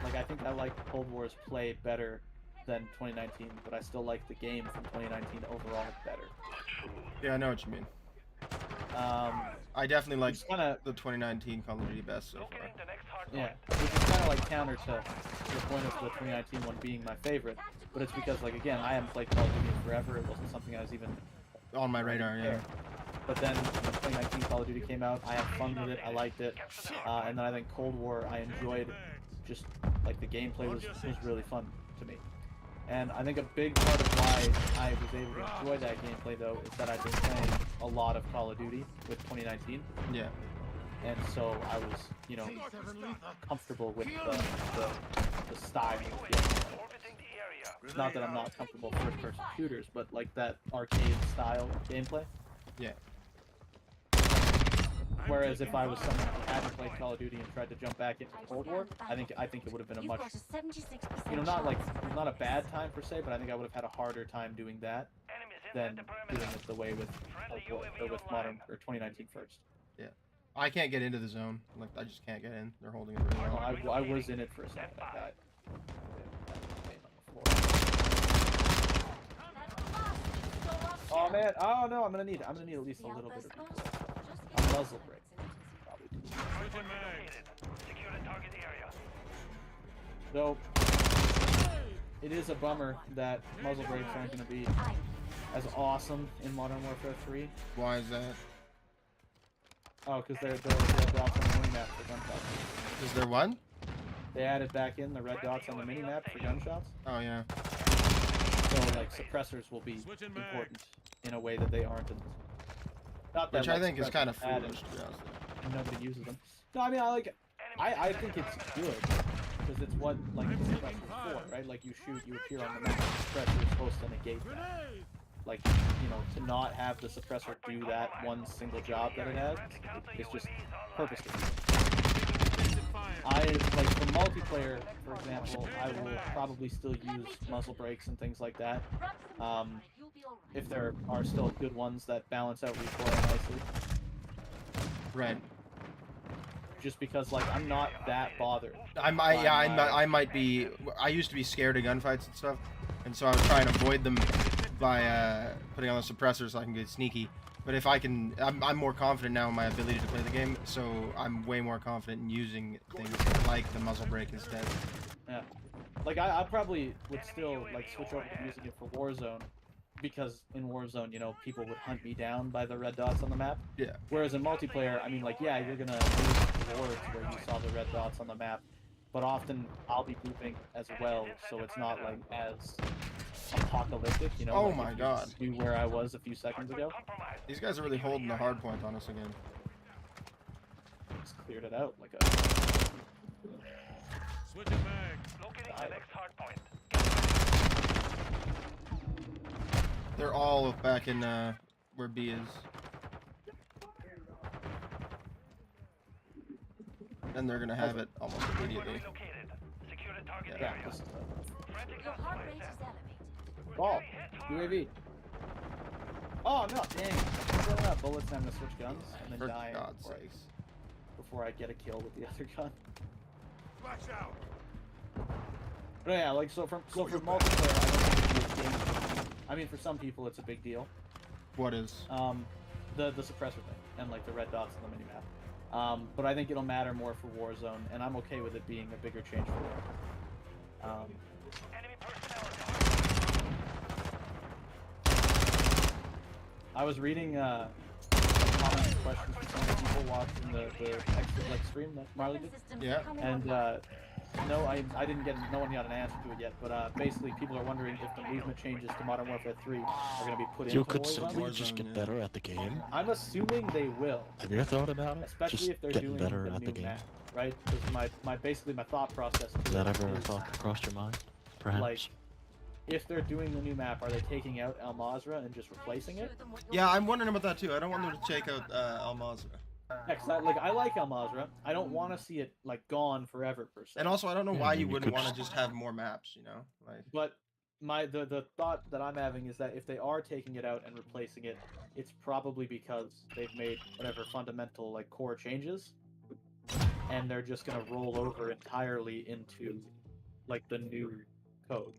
Like, I think I like Cold War's play better than 2019, but I still like the game from 2019 overall better. Yeah, I know what you mean. I definitely like It's kinda, the 2019 Call of Duty best so far. yeah, which is kind of like counter to the point of the 2019 one being my favorite, but it's because, like, again, I haven't played Call of Duty in forever. It wasn't something I was even On my radar, yeah. But then when 2019 Call of Duty came out, I had fun with it, I liked it, and then I think Cold War I enjoyed. Just like the gameplay was really fun to me. And I think a big part of why I was able to enjoy that gameplay though is that I've been playing a lot of Call of Duty with 2019. Yeah. And so I was, comfortable with the style of gameplay. Not that I'm not comfortable with first-person shooters, but like that arcade style gameplay. Yeah. Whereas if I was someone who hadn't played Call of Duty and tried to jump back into Cold War, I think it would have been a You've much, got a 76% not a bad time per se, but I think I would have had a harder time doing that than doing it the way with modern or 2019 first. I can't get into the zone. Like, I just can't get in. They're holding it really Well, well. I was in it for a second. I died. Oh man! Oh no! I'm gonna need at least a little bit of a muzzle break. Probably. Switching mags. Secure the target area. Though it is a bummer that muzzle breaks aren't gonna be as awesome in Modern Warfare 3. Why is that? Oh, because they're red dots on the minimap for gunshots. Is there one? They added back in the red dots on the minimap for gunshots. Oh, yeah. So, like, suppressors will be important in a way that they aren't in this. Not that, Which I like, think is kind of suppressors added foolish, to be honest. and nobody uses them. No, I mean, I think it's good. Because it's what, like, the suppressor's for, right? Like, you shoot, you appear on the map, the suppressor is supposed to negate that. Like, you know, to not have the suppressor do that one single job that it has, it's just purposeful. Like, for multiplayer, for example, I will probably still use muzzle brakes and things like that. If there are still good ones that balance out recoil nicely. Right. Just because, like, I'm not that bothered. I might be. I used to be scared of gunfights and stuff, and so I was trying to avoid them by putting on the suppressor so I can get sneaky. But if I can, I'm more confident now in my ability to play the game, so I'm way more confident in using things like the muzzle brake instead. Yeah. Like, I probably would still, like, switch over to using it for Warzone, because in Warzone, you know, people would hunt me down by the red dots on the map. Yeah. Whereas in multiplayer, I mean, like, yeah, you're gonna move towards where you saw the red dots on the map, but often I'll be moving as well, so it's not, like, as apocalyptic, you know? Oh like my if God. you see where I was a few seconds ago. These guys are really holding the hard point on us again. Just cleared it out like a... Switching mags. Locating the next hard point. They're all back in where B is. And they're gonna have it almost immediately. Located. Secure the target Yeah, area. just... Your heart rate is elevated. Ball! UAV! Oh, no, dang. I'm running out of bullets and I'm gonna switch guns, and then For die God's sakes. before I get a kill with the other gun. Flash out. But yeah, like, so for multiplayer, I don't think it's a big game. I mean, for some people, it's a big deal. What is? The suppressor thing, and, like, the red dots on the minimap. But I think it'll matter more for Warzone, and I'm okay with it being a bigger change for it. Enemy personnel. I was reading comments and questions from some of the people watching the extra like stream that Marley did, Yeah. and no, I didn't get no one got an answer to it yet. But basically, people are wondering if the movement changes to Modern Warfare 3 are going to be put into You could Warzone. simply just get better at the game. I'm assuming they will, Have you ever thought about it? especially Just if they're getting doing better the at new the game. map, right? Because my thought process. Has that ever crossed your mind? Perhaps. Like, if they're doing the new map, are they taking out Al Mazrah and just replacing it? Yeah, I'm wondering about that too. I don't want them to take out Al Mazrah. Yeah, 'cause I like Al Mazrah. I don't want to see it like gone forever per se. And also, I don't know Yeah, why I mean, you you wouldn't could want to just have more maps, you know? Like, But the thought that I'm having is that if they are taking it out and replacing it, it's probably because they've made whatever fundamental like core changes, and they're just gonna roll over entirely into like the new code.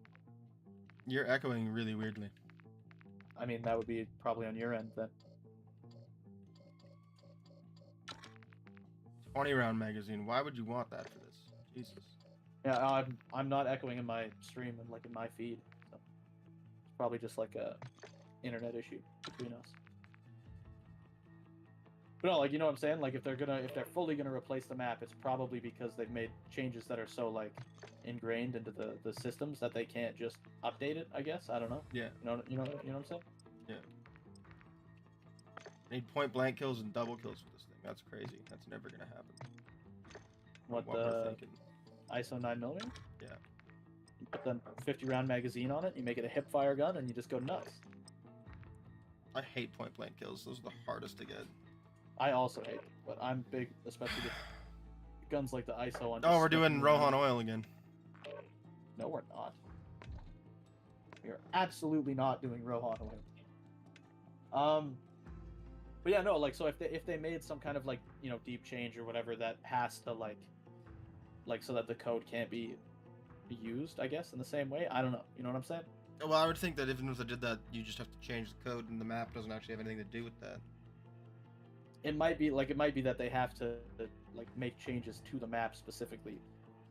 you're echoing really weirdly. I mean, that would be probably on your end then. 20-round magazine. Why would you want that for this? Jesus. Yeah, I'm not echoing in my stream and like in my feed. So it's probably just like a internet issue between us. But no, like, you know what I'm saying? Like, if they're fully gonna replace the map, it's probably because they've made changes that are so like ingrained into the systems that they can't just update it. I guess, I don't know. Yeah. You know what I'm saying? Need point blank kills and double kills for this thing. That's crazy. That's never gonna happen. What we're the thinking. ISO 9mm? Yeah. You put the 50-round magazine on it. You make it a hip fire gun, and you just go nuts. I hate point blank kills. Those are the hardest to get. I also hate it, but I'm big, especially with guns like the ISO one. Oh, we're doing Rohan oil again. No, we're not. We are absolutely not doing Rohan oil. But yeah, no, like so if they made some kind of like deep change or whatever that has to like so that the code can't be used, I guess in the same way. I don't know. You know what I'm saying? Well, I would think that even if they did that, you just have to change the code, and the map doesn't actually have anything to do with that. It might be that they have to like make changes to the map specifically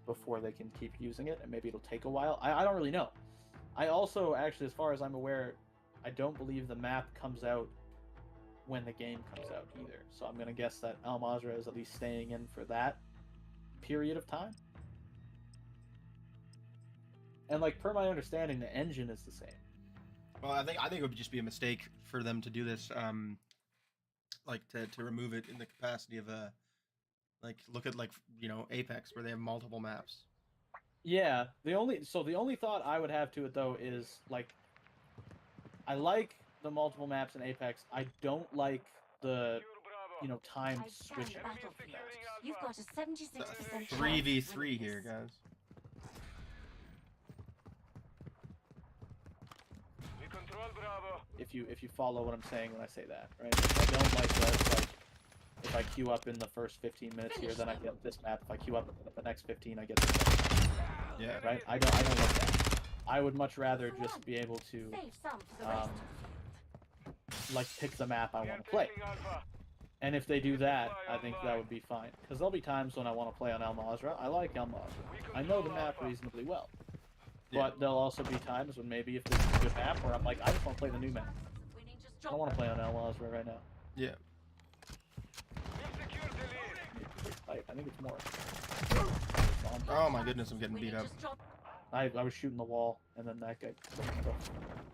before they can keep using it, and maybe it'll take a while. I don't really know. I also actually, as far as I'm aware, I don't believe the map comes out when the game comes out either. So I'm gonna guess that Al Mazrah is at least staying in for that period of time. And like per my understanding, the engine is the same. Well, I think it would just be a mistake for them to do this, like to remove it in the capacity of a, like look at like Apex where they have multiple maps. Yeah, the only thought I would have to it though is like, I like the multiple maps in Apex. I don't like the time I've scanned switching. the battlefield. You've got a 76% chance. 3v3 here, guys. We control Bravo. If you follow what I'm saying when I say that, right? I don't like that. Like, if I queue up in the first 15 minutes here, then I get this map. If I queue up in the next 15, I get this map. Yeah. Right? I don't like that. I would much rather just be able to Save some for the rest of the field. like pick the map I want to play. And if they do that, I think that would be fine. Because there'll be times when I want to play on Al Mazrah. I like Al Mazrah. I know the map reasonably well. But there'll also be times when maybe if this is a good map where I'm like, I just want to play the new map. Winning just I don't want to play on Al Mazrah right now. Yeah. I think it's more. Oh my goodness, I'm getting beat Winning up. just dropped. I was shooting the wall, and then that guy.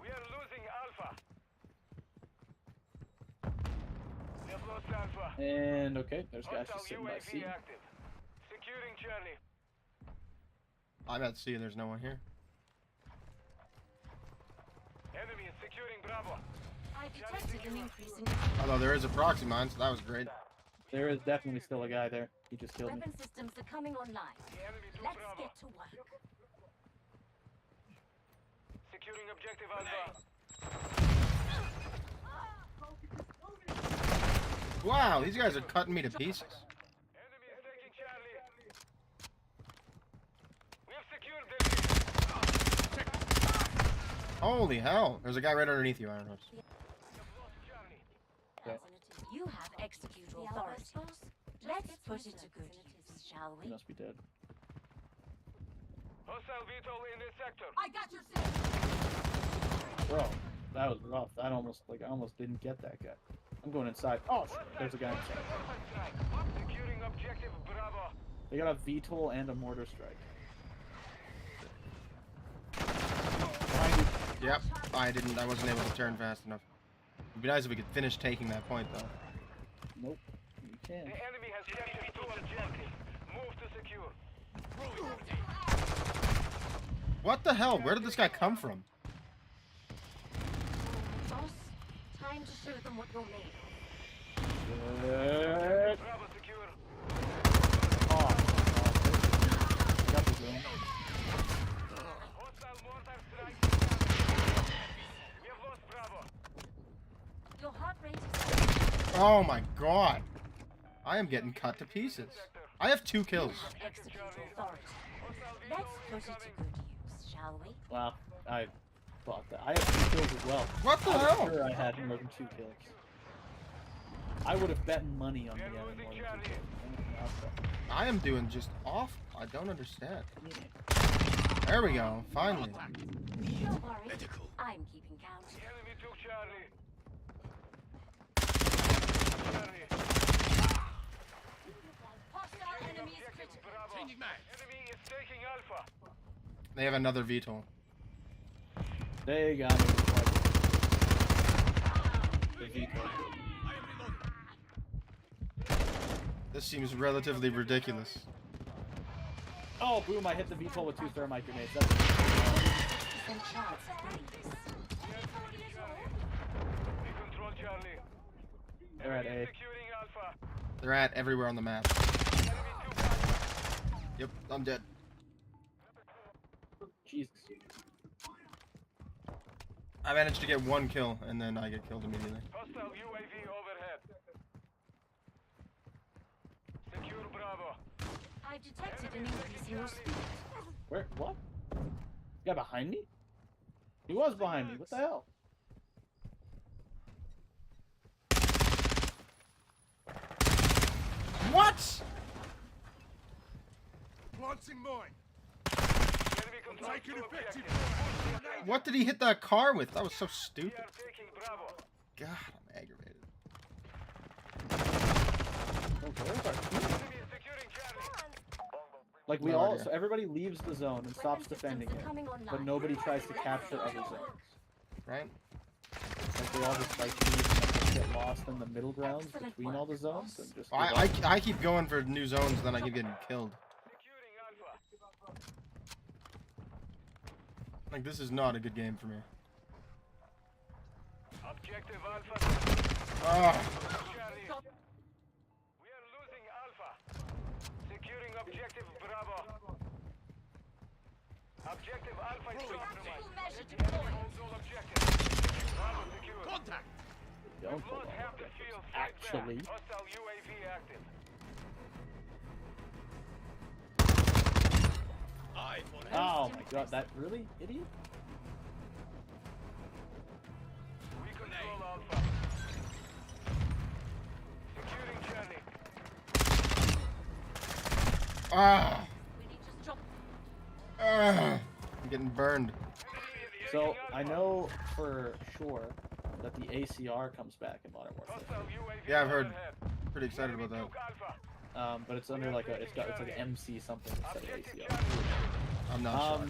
We are losing Alpha. We have lost Alpha. And okay, there's guys Hostile just sitting by C. UAV active. Securing Charlie. I'm at C and there's no one here. Enemy is securing Bravo. I detected an increase in Although there is a proxy mine, so that was great. There is definitely still a guy there. He just killed me. weapon systems are coming online. The enemy took Let's Bravo. get to work. Securing objective Alpha. Wow, these guys are cutting me to pieces. Enemy is taking Charlie. We have secured the lead. Holy hell, there's a guy right underneath you, IronHorse. We have lost Charlie. Okay. You have executor authority. Let's put it to good use, shall He we? must be dead. Hostile VTOL in this sector. I got your six. Bro, that was rough. I almost didn't get that guy. I'm going inside. Oh, shit, there's a guy inside. Securing objective Bravo. They got a VTOL and a mortar strike. Behind you. Yep, I wasn't able to turn fast enough. It'd be nice if we could finish taking that point, though. Nope, you The can't. enemy has captured two objectives. Move to secure. What the hell? Where did this guy come from? Boss, time to show them what you're made Bravo secure. Oh, got the zoom. Hostile mortar strike. We have lost Bravo. of. Your heart rate is Oh my god. I am getting cut to pieces. I have 2 kills. executor authority. Let's put it to good use, shall we? Wow, I thought that. I have 2 kills as well. What the I'm hell? sure I had more than 2 kills. I would have bet money on me having more than 2 kills. Anything else, though. I am doing just off. I don't understand. Yeah. There we go. Finally. Don't worry. I'm keeping count. The enemy took Charlie. Charlie. Hostile enemy is Objective critical. Bravo. Enemy is taking Alpha. They have another VTOL. They got me. The VTOL. This seems relatively ridiculous. Oh, boom, I hit the VTOL with 2 thermite grenades. That's And chance of threes. We control Charlie. They're at Enemy A. securing Alpha. They're at everywhere on the map. Enemy took Alpha. Yep, I'm dead. Jesus. I managed to get one kill, and then I get killed immediately. Hostile UAV overhead. Secure Bravo. I've detected an increase in your speed. Where? What? Guy behind me? He was behind me. What the hell? What? Launching mine. Enemy control Taking to effective objective. What did he hit that car with? That was so We stupid. are taking Bravo. God, I'm aggravated. Oh, where's our team? Enemy is securing Charlie. Like we No all, idea. so everybody leaves the zone and stops defending it, but nobody tries to capture other zones. Right? Like they all just like leave and then just get lost in the middle grounds between all the zones and just. give up. I keep going for new zones, then I keep getting killed. Securing Alpha. Like, this is not a good game for me. Objective Alpha. Oh, Charlie. We are losing Alpha. Securing objective Bravo. Objective Alpha is compromised. Holds all objectives. Bravo secure. Contact. Don't Lost hold on. half the field. Fight back. Actually. Hostile UAV active. Oh my god, that really idiot? We control Alpha. Securing Charlie. ah, We need to stop. ah. I'm getting burned. So I know for sure that the ACR comes back in Modern Warfare, Hostile UAV Yeah, I've heard. overhead. Pretty excited about that. Enemy took Alpha. but it's under like a it's like an MC something instead of Objective ACR. Charlie. I'm not sure. Enemy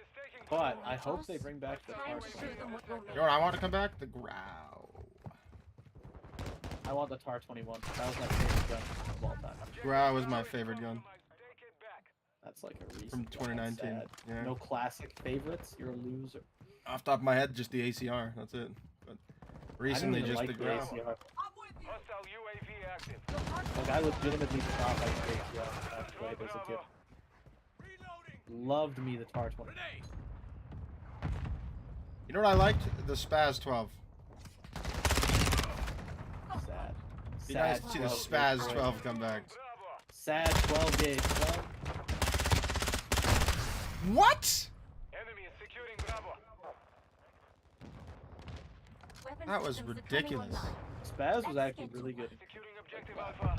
is taking But Bravo. I hope they bring back the Time TAR. to show them what you're You know what I want to come back? The Growl. I want the TAR 21. That was my favorite gun of all time. Growl was my favorite gun Take it back. That's like a recent from gun. That's 2019. sad. Yeah. No classic favorites. You're a loser. Off the top of my head, just the ACR. That's it. But recently, I didn't just even the like Growl. ACR. Hostile UAV active. Like I legitimately did not like the ACR when I played as a kid. Reloading. Loved me the TAR 20. Grenade. You know what I liked? The Spaz 12. Sad. Be nice to see the 12 Spaz gauge. 12 come back. Bravo. Sad 12 gauge. Son. What? Enemy is securing Bravo. Weapon That was systems are coming ridiculous. online. Spaz was actually really good. Securing objective Alpha.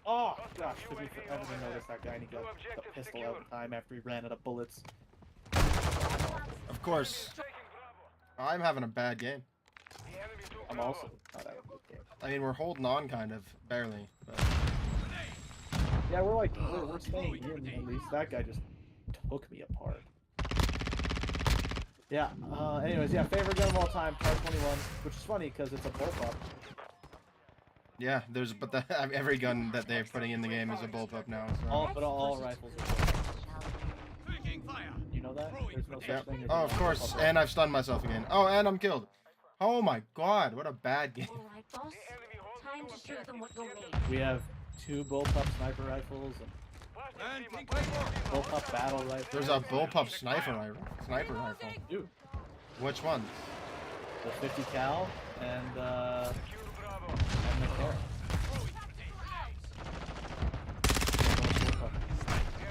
Oh gosh, did we ever notice that guy and he got the pistol out of time after he ran out of bullets? Of course. Taking Bravo. I'm having a bad game. The enemy took I'm Bravo. also not out of good game. I mean, we're holding on kind of, barely. But Yeah, we're staying in at least. That guy just took me apart. Yeah. Anyways, yeah, favorite gun of all time, TAR 21, which is funny because it's a bullpup. yeah, every gun that they're putting in the game is a bullpup now. So. But all rifles are bullpups. Taking fire. You know that? There's no such Yep. thing as Oh, a of course. bullpup. And I've stunned myself again. Oh, and I'm killed. Oh my god, what a bad game. All right, boss. The enemy holds Time two to show them what you're objectives. made. We have 2 bullpup sniper rifles and And Plastic think team more. bullpup battle rifles. There's a bullpup sniper rifle. Dude, Which one? the 50 cal and secure Bravo. the Carrot.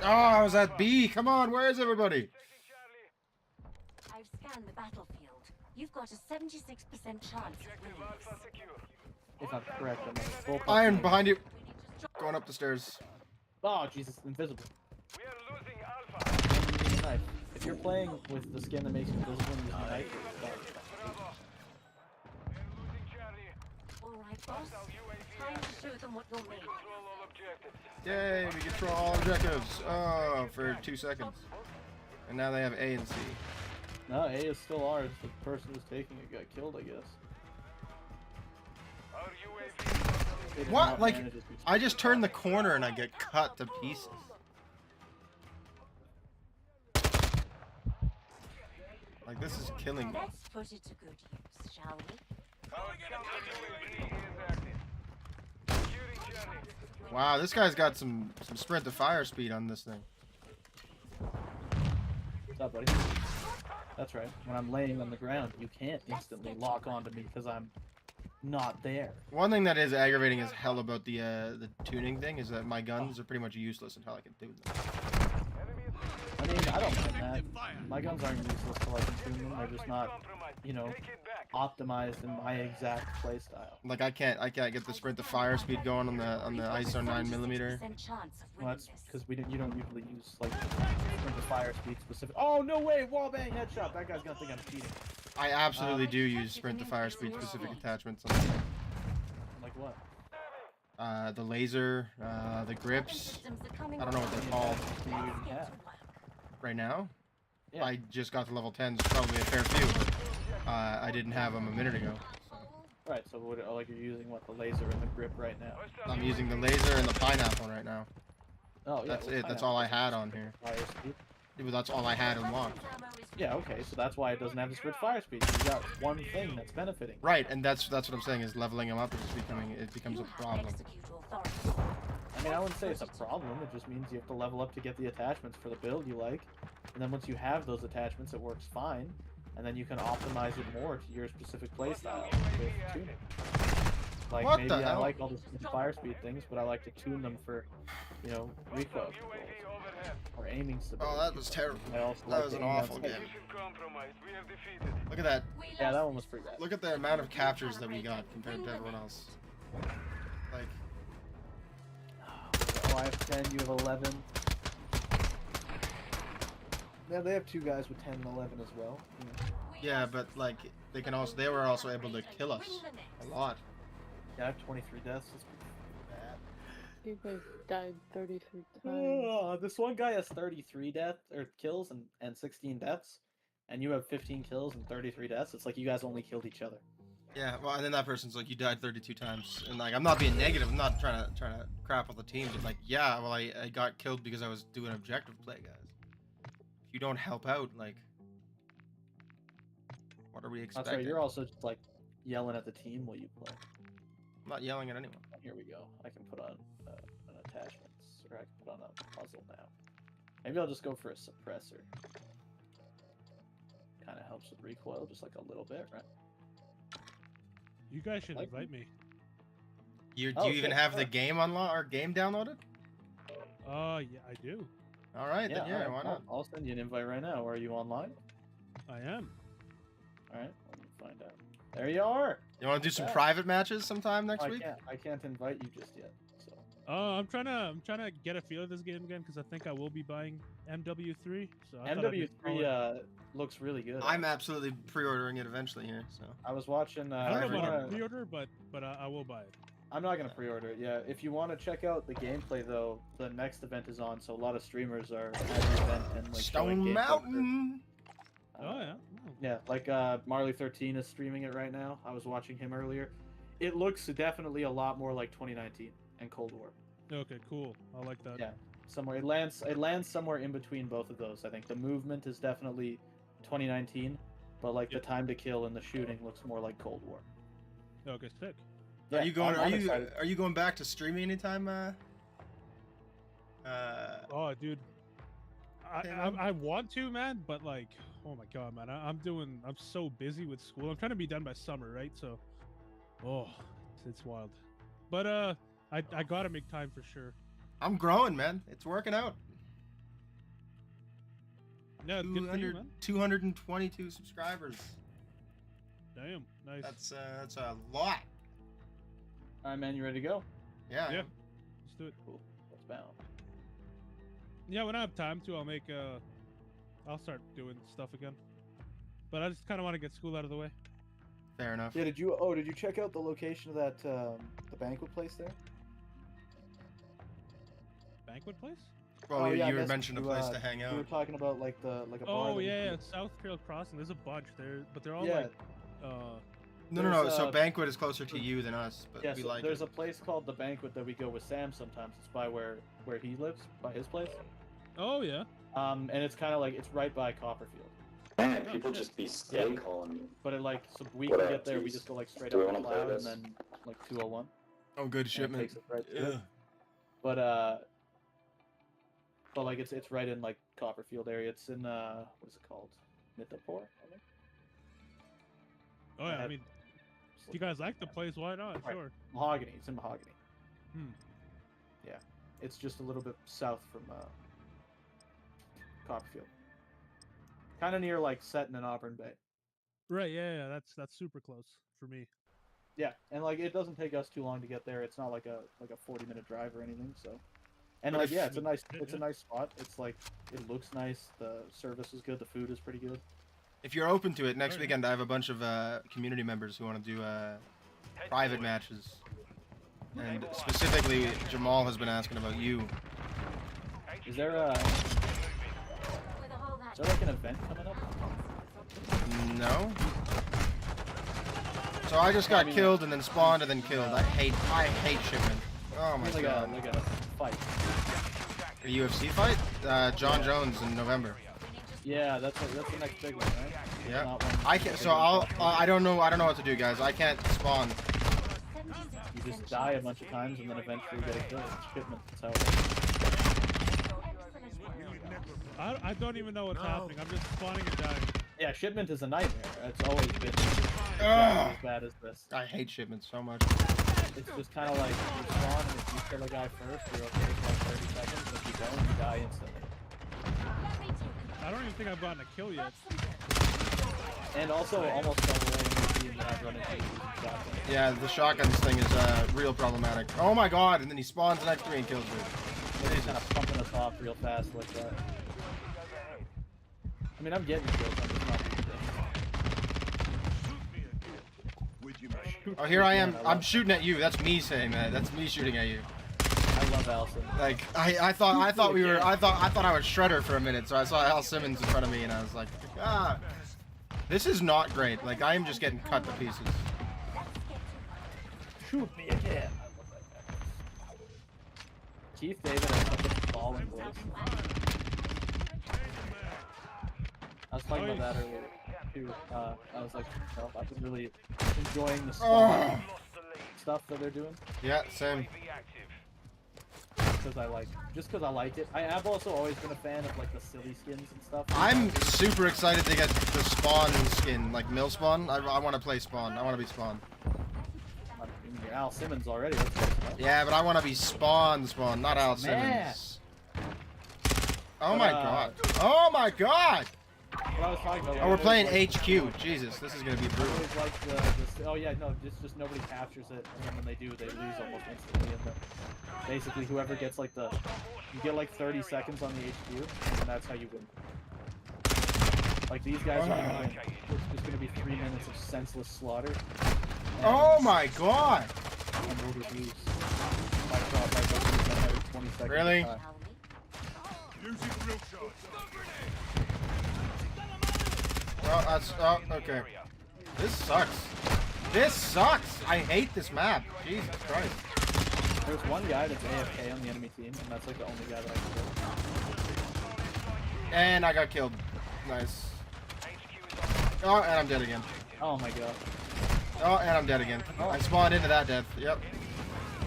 Oh, I was at B. Come on, where is everybody? Taking Charlie. I've scanned the battlefield. You've got a 76% chance of Objective winning. Alpha secure. If I'm correct, I'm a bullpup. Iron behind you. We need to stop. Going up the stairs. Oh, Jesus, invisible. We are losing Alpha. I'm using a knife. If you're playing with the skin that makes you invisible and using a knife, you're done. Bravo. We are losing Charlie. All right, boss. Hostile UAV Time active. to show them what you're made. Control all objectives. Yay, we control all objectives. Oh, for 2 seconds. And now they have A and C. No, A is still ours. The person who's taking it got killed, I guess. Our UAV. They did What? not Like, manage it. I just turn the corner and I get cut to pieces. Like, this is killing me. Let's put it to good use, shall we? Our counter UAV is active. Securing Charlie. Wow, this guy's got some sprint to fire speed on this thing. up, buddy? That's right. When I'm laying on the ground, you can't instantly lock onto me because I'm not there. One thing that is aggravating as hell about the tuning thing is that my guns are pretty much useless until I can tune them. I mean, I don't mind that. My guns aren't useless till I can tune them. They're just not, you know, optimized in my exact playstyle. Like I can't get the sprint to fire speed going on the ISO 9mm. Well, that's because you don't usually use like sprint to fire speed specific. Oh no way! Wallbang headshot. That guy's gonna think I'm cheating. I absolutely do use sprint to fire speed specific attachments. On Like what? the laser, the grips. I don't know what they're called Do you even have? right now. Yeah. I just got to level 10, so probably a fair few. I didn't have them a minute ago. Right. So what? Like you're using what? The laser and the grip right now. I'm using the laser and the pineapple right now. Oh yeah. That's well, it. That's all I pineapple had on here. fire speed. That's all I had unlocked. Yeah, okay, so that's why it doesn't have the sprint fire speed. You got one thing that's benefiting. Right, and that's what I'm saying is leveling them up is becomes a problem. I mean, I wouldn't say it's a problem. It just means you have to level up to get the attachments for the build you like. And then once you have those attachments, it works fine. And then you can optimize it more to your specific playstyle with tuning. Like, What maybe the I hell? like all the sprint fire speed things, but I like to tune them for, you know, recoil controls or aiming stability. Oh, that was terrible. I also That like was to an aim on awful sight. game. Look at that. Yeah, that one was pretty bad. Look at the amount of captures that we got compared to everyone else. Like, Oh, I have 10, you have 11. Yeah, they have two guys with 10 and 11 as well. You know. yeah, but like they were also able to kill us a lot. Yeah, I have 23 deaths. That's pretty bad. You guys died 33 times. Oh, this one guy has 33 kills and 16 deaths, and you have 15 kills and 33 deaths. It's like you guys only killed each other. Yeah, well, and then that person's like, you died 32 times, and like, I'm not being negative. I'm not trying to crap on the team, but like, yeah, well, I got killed because I was doing objective play, guys. If you don't help out, like, what are we expecting? That's right. You're also just like yelling at the team while you play. I'm not yelling at anyone. Here we go. I can put on an attachments, or I can put on a muzzle now. Maybe I'll just go for a suppressor. Kind of helps with recoil, just like a little bit, right? You guys should Like- invite me. Do you Oh, even okay, have the sure. game or game downloaded? Yeah, I do. All right, then yeah, alright, why not? I'll send you an invite right now. Are you online? I am. Alright, let me find out. There you are! You want to do some Yeah. private matches sometime next I week? can't invite you just yet. So I'm trying to get a feel of this game again because I think I will be buying MW3. So I thought I'd be calling- MW3 looks really good. I'm absolutely pre-ordering it eventually here. So I was watching. I don't know Every about a game. pre-order, but I will buy it. I'm not gonna pre-order it. Yeah, if you want to check out the gameplay though, the next event is on, so a lot of streamers are at the event and like showing Stone gameplay Mountain. Oh yeah. Oh. Yeah, like Marley13 is streaming it right now. I was watching him earlier. It looks definitely a lot more like 2019 and Cold War. Okay, cool. I like that. Yeah, somewhere it lands somewhere in between both of those. I think the movement is definitely 2019, but like Yep. the time to kill and the shooting looks more like Cold War. Okay, sick. Yeah, Are you going? I'm excited. Are you going back to streaming anytime? Oh, dude. Hey, man. I want to, man, but like, oh my god, man, I'm so busy with school. I'm trying to be done by summer, right? So, oh, it's wild. But I gotta make time for sure. I'm growing, man. It's working out. Yeah, it's good for you, 200, man. 222 subscribers. Damn, nice. That's a lot. All right, man, you ready to go? Yeah. Yeah. Let's do it. Cool. Let's bound. Yeah, when I have time to, I'll start doing stuff again. But I just kind of want to get school out of the way. Fair enough. Yeah, did you check out the location of that the banquet place there? Banquet place? Well, Oh, you, yeah, I you missed mentioned a you, place to hang We were out. talking about like a bar. Oh that yeah, includes- South Trail Crossing. There's a bunch there, but they're all Yeah. like, No. there's, So Banquet is closer to you than us, but Yeah, we so like there's it. a place called the Banquet that we go with Sam sometimes. It's by where he lives, by his place. oh yeah. And it's kind of like it's right by Copperfield. Man, people just be stay calling me. But it like so we What can up, get there. We Jeez? just go like straight Do we up wanna play McLeod and this? then like 201. Oh, good and it shipment. takes us right to Yeah. it. But but like it's right in like Copperfield area. It's in what is it called? Mythopor, I think. Oh yeah, I mean, if you guys like the place, why not? Right. Sure. Mahogany. It's in Mahogany. Hmm. Yeah, it's just a little bit south from Copperfield. Kind of near like Seton and Auburn Bay. Right. Yeah. That's super close for me. Yeah, and like it doesn't take us too long to get there. It's not like a 40-minute drive or anything. So, and But like if- yeah, it's a Yeah. nice spot. It's like it looks nice. The service is good. The food is pretty good. If you're open to it, next Alright. weekend I have a bunch of community members who want to do private matches. And specifically, Jamal has been asking about you. Is there like an event coming up? No? So I just got killed and then spawned and then killed. I hate shipment. Oh my like god. a fight. A UFC fight? John Jones in November. Yeah, that's the next big one, right? Yeah. Not one- I can't. So I don't know what to do, guys. I can't spawn. You just die a bunch of times and then eventually get a kill. Shipment. That's how it works. I don't even know what's happening. I'm just spawning and dying. Yeah, shipment is a nightmare. It's always been Ugh. as bad as this. I hate shipment so much. It's just kind of like you spawn and if you kill a guy first, you're okay for like 30 seconds. If you don't, you die instantly. I don't even think I've gotten a kill yet. And also almost double A in the team that I've run into using shotgun. Yeah, the shotguns thing is real problematic. Oh my god! And then he spawns next to me and kills me. They're just kind of pumping us off real fast like that. I mean, I'm getting kills. I'm just not doing Oh, here I am. I'm shooting at you. That's me saying that. That's me shooting at you. I love Allison. Like I thought I thought I was Shredder for a minute, so I saw Al Simmons in front of me and I was like, ah, this is not great. Like I am just getting cut to pieces. Shoot me again. Keith David has such a falling voice. I was talking about that earlier too. I was like, oh, I've been really enjoying the spawn stuff that they're doing. Yeah, same. Because I like, just because I like it. I've also always been a fan of like the silly skins and stuff. I'm super excited to get the spawn skin, like mill spawn. I want to play spawn. I want to be spawn. I mean, you're Al Simmons already. Let's go. Yeah, but I want to be spawn, not Al Simmons. Oh my god. Oh my god! What I was talking about. Oh, we're playing HQ. Jesus, this is gonna be I brutal. always like the oh yeah, no, just nobody captures it, and then when they do, they lose almost instantly. And then basically, whoever gets like you get like 30 seconds on the HQ, and that's how you win. Like these guys are gonna win. It's just gonna be 3 minutes of senseless slaughter. Oh my god! And we'll just lose. By 20 seconds. Really? Oh, oh, okay. This sucks. This sucks! I hate this map. Jesus Christ. There's one guy that's AFK on the enemy team, and that's like the only guy that I can kill. And I got killed. Nice. Oh, and I'm dead again. Oh my god. Oh, and I'm dead again. I spawned into that death. Yep.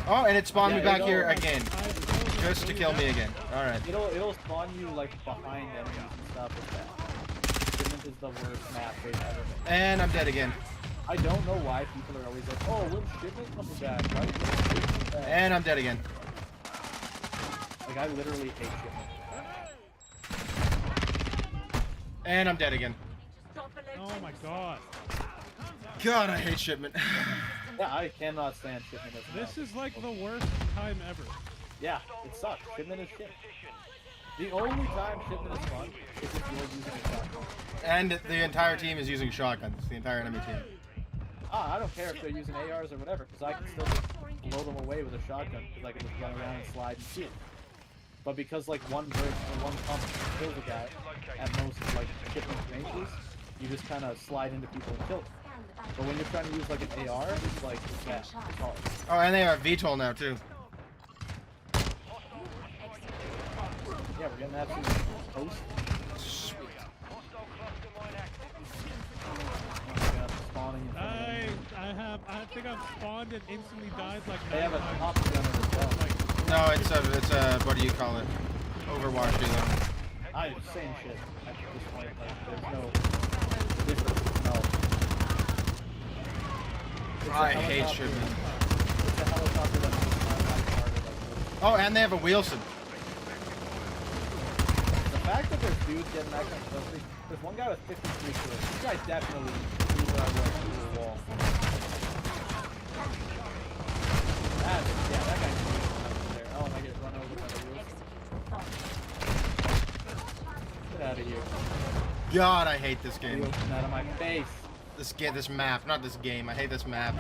Oh, and it spawned me back here again. Just to kill me again. Alright. It'll spawn you like behind enemies and stuff like that. Shipment is the worst map they've ever made. And I'm dead again. I don't know why people are always like, oh, when's Shipment coming back? Right? When's Shipment back? And I'm dead again. Like, I literally hate Shipment. And I'm dead again. Oh my god. God, I hate shipment. Yeah, I cannot stand Shipment as a This map. is like the worst time ever. Yeah, it sucks. Shipment is shit. The only time Shipment is fun is if you're using a shotgun. And the entire team is using shotguns. The entire enemy team. I don't care if they're using ARs or whatever, because I can still just blow them away with a shotgun, because I can just run around and slide and shoot. But because like one burst or one pump kills a guy at most like Shipment ranges, you just kind of slide into people and kill them. But when you're trying to use like an AR, it's like it's bad. It's hard. Oh, and they have VTOL now too. Yeah, we're getting absolutely toast. Sweet. Spawning in front of them. I think I've spawned and instantly died like They have a 9 top gunner as well. No, it's a what do you call it? Overwatch, Halo. Same shit at this point. Like, there's no difference. No. It's a I hate helicopter. shipment. It's a helicopter that's Oh, and they have a Wheelson. the fact that there's dudes getting that kind of stuff. There's one guy with 53 kills. This guy definitely blew that right through the wall. That guy's there. Oh, and I get run over by the wheels. Get out of here. God, I hate this game. Wheels out of my face. This map, not this game. I hate this map.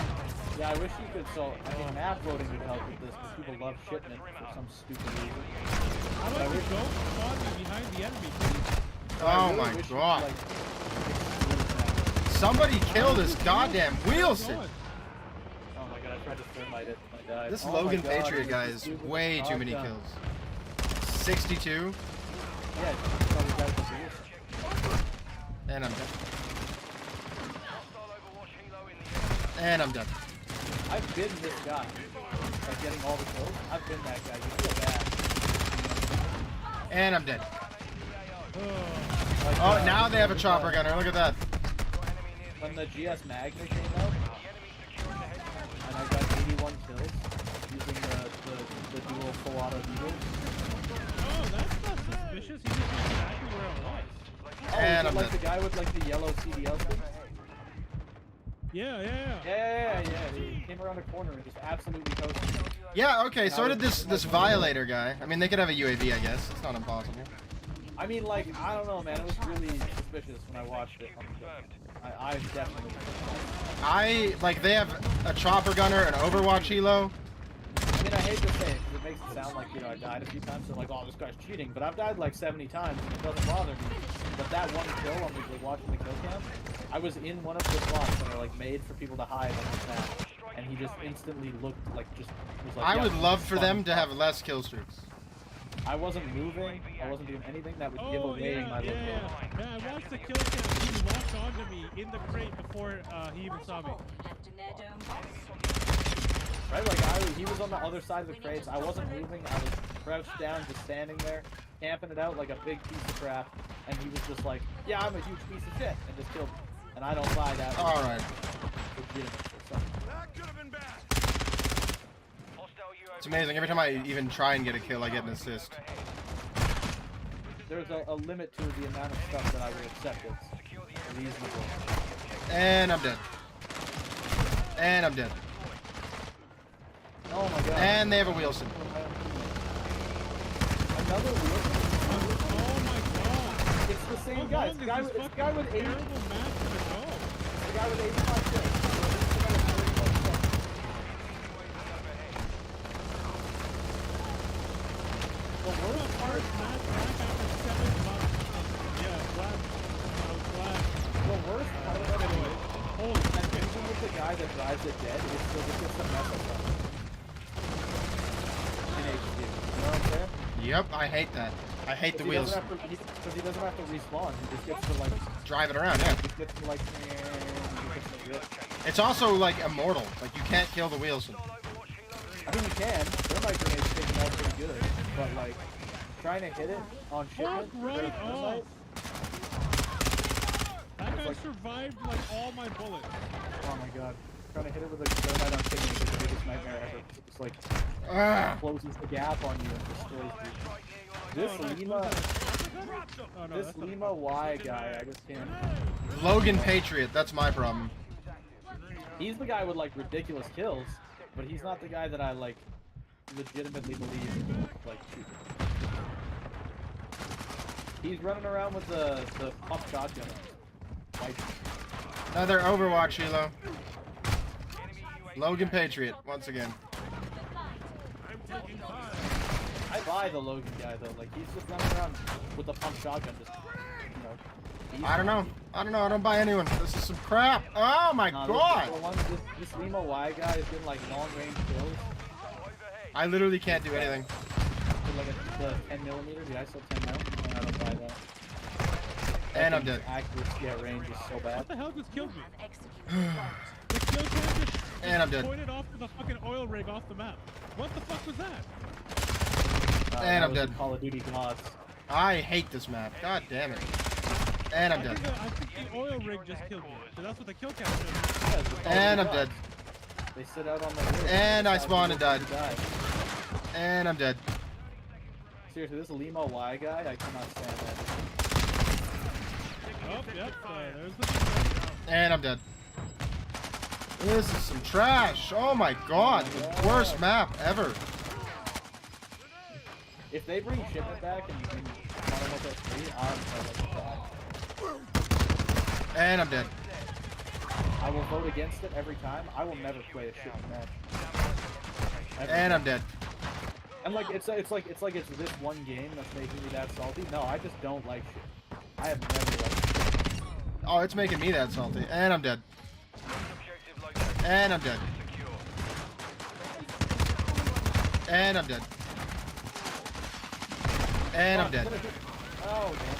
Yeah, I wish you could. So, I mean, map voting would help with this because people love shipment for some stupid reason. How about we go spawn behind the enemy, please? Oh my god. Somebody kill this goddamn Wheelson. Oh my god, I tried to thermite it. I died. This Oh Logan my God, Patriot this guy is is stupid way too many shotgun. kills. 62. Yeah, it's probably better than Wheelson. And I'm dead. And I'm dead. I've been this guy. Like getting all the kills. I've been that guy. You feel bad. And I'm dead. Like, Oh, now they have a chopper gunner. Look at that. When the GS Magna came out, and I got 81 kills using the dual full auto needles. Oh, that's not suspicious. He just knew exactly where it was. Oh, And is it I'm like dead. the guy with like the yellow CDL thing? Yeah. Yeah. He came around a corner and just absolutely toasted. Yeah, okay, so did this Violator guy. I mean, they could have a UAV, I guess. It's not impossible. I mean, like, I don't know, man. It was really suspicious when I watched it. I definitely. They have a chopper gunner, an Overwatch helo. I mean, I hate to say it because it makes it sound like, you know, I died a few times. They're like, oh, this guy's cheating. But I've died like 70 times and it doesn't bother me. But that one kill on watching the kill cam, I was in one of the spots that are like made for people to hide on the map. And he just instantly looked like was like, I yeah, would this love is for fun. them to have less kill streaks. I wasn't moving. I wasn't doing anything that would give away my location. Yeah, I watched the kill cam. He locked onto me in the crate before he even saw me. Right, like he was on the other side of the crates. I wasn't moving. I was crouched down, just standing there, camping it out like a big piece of crap. And he was just like, "Yeah, I'm a huge piece of shit," and just killed me. And I don't buy that. All right. It's amazing. Every time I even try and get a kill, I get an assist. There's a limit to the amount of stuff that I would accept as reasonable. And I'm dead. And I'm dead. Oh my god. And they have a Wheelson. Another Wheelson? Oh my god. It's the same guy. It's the guy with 80. Terrible match gonna go. The guy with 85 kills. The worst part. Match back after 7 months. Yeah, glad. I was glad. The worst part of it is, Holy and even with the guy that drives it dead, it still just gets a mess up. In HD. You know what I'm saying? Yep, I hate that. I hate the wheels. Because he doesn't have to respawn. He just gets to like. Drive it around, yeah. He gets to like. It's also like immortal. Like you can't kill the Wheelson. I mean, you can. Thermite grenades take them out pretty good, but like trying to hit it on shipment. Right off. That guy like, survived like all my bullets. oh my god. Trying to hit it with a thermite on shipment is the biggest nightmare ever. It's like closes the gap on you and destroys you. This Lima Y guy, I just can't. Logan Patriot, that's my problem. He's the guy with like ridiculous kills, but he's not the guy that I like legitimately believe like shoot. He's running around with the pump shotgun. Like, Another Overwatch helo. Logan Patriot, once again. I buy the Logan guy though. Like he's just running around with the pump shotgun, just you know. I don't know. I don't buy anyone. This is some crap. Oh my god! This Lima Y guy has been like long range kills. I literally can't do anything. With like the 10mm. Dude, I still 10 now. I don't buy that. And I'm dead. Accuracy at range is so bad. What the hell just killed me? The kill cam just And I'm dead. pointed off to the fucking oil rig off the map. What the fuck was that? And I'm was the dead. Call of Duty gods. I hate this map. God damn it. And I'm dead. I think the oil rig just killed me. So that's what the kill count shows. Yeah, it's the Call of And Duty I'm dead. gods. They sit out on the rig. And I decide spawned who and wants to die. And I'm dead. Seriously, this Limo Y guy, I cannot stand that. Oh, yep. There's the And I'm dead. This is some trash. Oh my god. The worst map ever. If they bring shipment back and you can Modern Warfare 3, I'm like that. And I'm dead. I will vote against it every time. I will never play a shipment match. Ever. And I'm dead. And like it's like it's this one game that's making me that salty. No, I just don't like shit. I have never liked shit. Oh, it's making me that salty. And I'm dead. And I'm dead. And I'm dead. And I'm dead. Oh, damn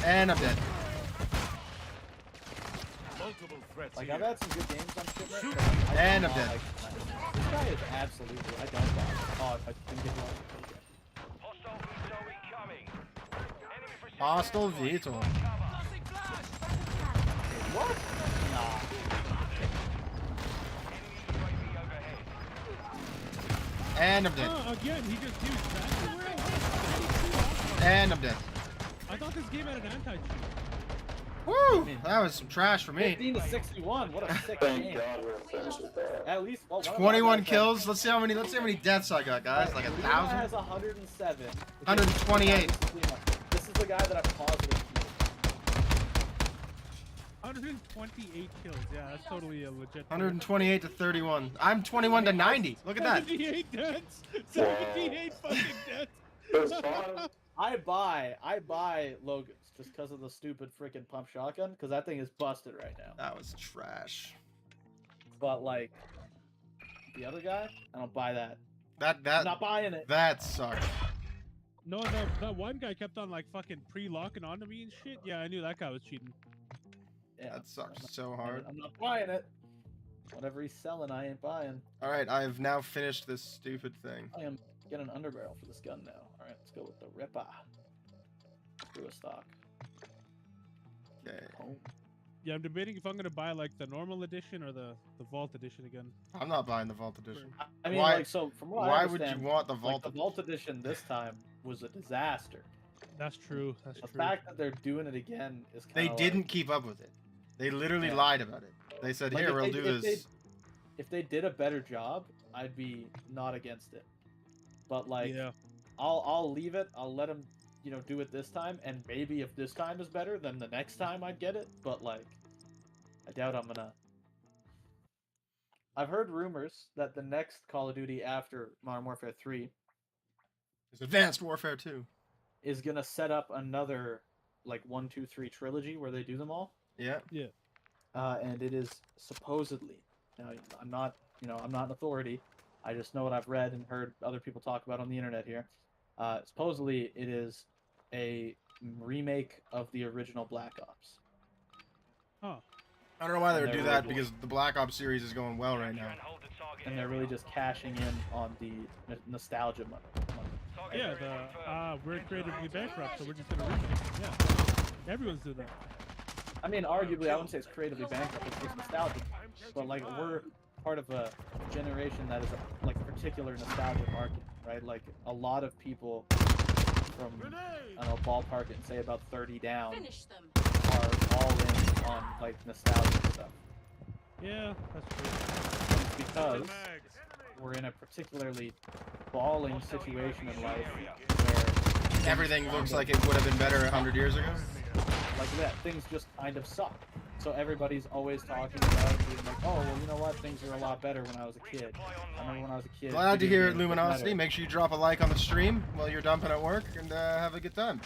it. And I'm dead. Like I've had some good games on shipment. And I'm dead. This guy is absolutely. I don't buy it. Oh, if I didn't get one. Hostile vehicle. What? Nah. And I'm dead. Oh, again, he just used that. And I'm dead. I thought this game had an anti-cheat. Woo! That was some trash for me. 15 to 61. What a sick Thank game. God we're finished with that. At least 21 kills. Let's see how many deaths I got, guys. Like 1,000. has 107. 128. This is the guy that I'm positive. 128 kills. Yeah, that's totally a legit. 128 to 31. I'm 21 to 90. Look at that. 78 deaths. 78 fucking deaths. It was fun. I buy Logan's just because of the stupid freaking pump shotgun, because that thing is busted right now. That was trash. But like the other guy, I don't buy that. I'm That not buying it. that sucked. No, that one guy kept on like fucking pre-locking onto me and shit. Yeah, I knew that guy was cheating. Yeah, That sucked so hard. I'm not buying it. Whatever he's selling, I ain't buying. All right, I've now finished this stupid thing. I am getting an underbarrel for this gun now. All right, let's go with the Ripper. Do a stock. Okay. Oh. Yeah, I'm debating if I'm gonna buy like the normal edition or the Vault edition again. I'm not buying the Vault Edition. I mean, Why- like, so from what I Why would understand, you want the like, Vault? the Vault Edition this time was a disaster. That's true. That's The true. fact that they're doing it again is kind They of didn't keep up with it. They literally Yeah. lied about it. They said, Like, "Here, if we'll they- do if this." if they did a better job, I'd be not against it. But like, Yeah. I'll leave it. I'll let them, do it this time. And maybe if this time is better, then the next time I'd get it. But like, I doubt I'm gonna. I've heard rumors that the next Call of Duty after Modern Warfare 3 It's Advanced Warfare 2. is gonna set up another like 1, 2, 3 trilogy where they do them all. Yeah. And it is supposedly. Now, I'm not an authority. I just know what I've read and heard other people talk about on the internet here. Supposedly, it is a remake of the original Black Ops. Huh. I don't know why they And would do they're that really- because the Black Ops series is going well right now. And they're really just cashing in on the nostalgia money. Yeah, we're creatively bankrupt, so we're just gonna remake it. Yeah. Everyone's doing that. I mean, arguably, I wouldn't say it's creatively bankrupt. It's just nostalgic. But like, we're part of a generation that is like a particular nostalgia market, right? Like, a lot of people from, I don't know, ballpark it and say about 30 down Finish them. are all in on like nostalgia stuff. Yeah, that's true. And it's because we're in a particularly balling situation in life where Everything looks like it would have been better 100 years ago. like that, things just kind of suck. So everybody's always talking about it, being like, oh, well, you know what? Things were a lot better when I was a kid. I remember when I was a kid. Glad to video hear it, games were Luminosity. better. Make sure you drop a like on the stream while you're dumping at work and have a good time.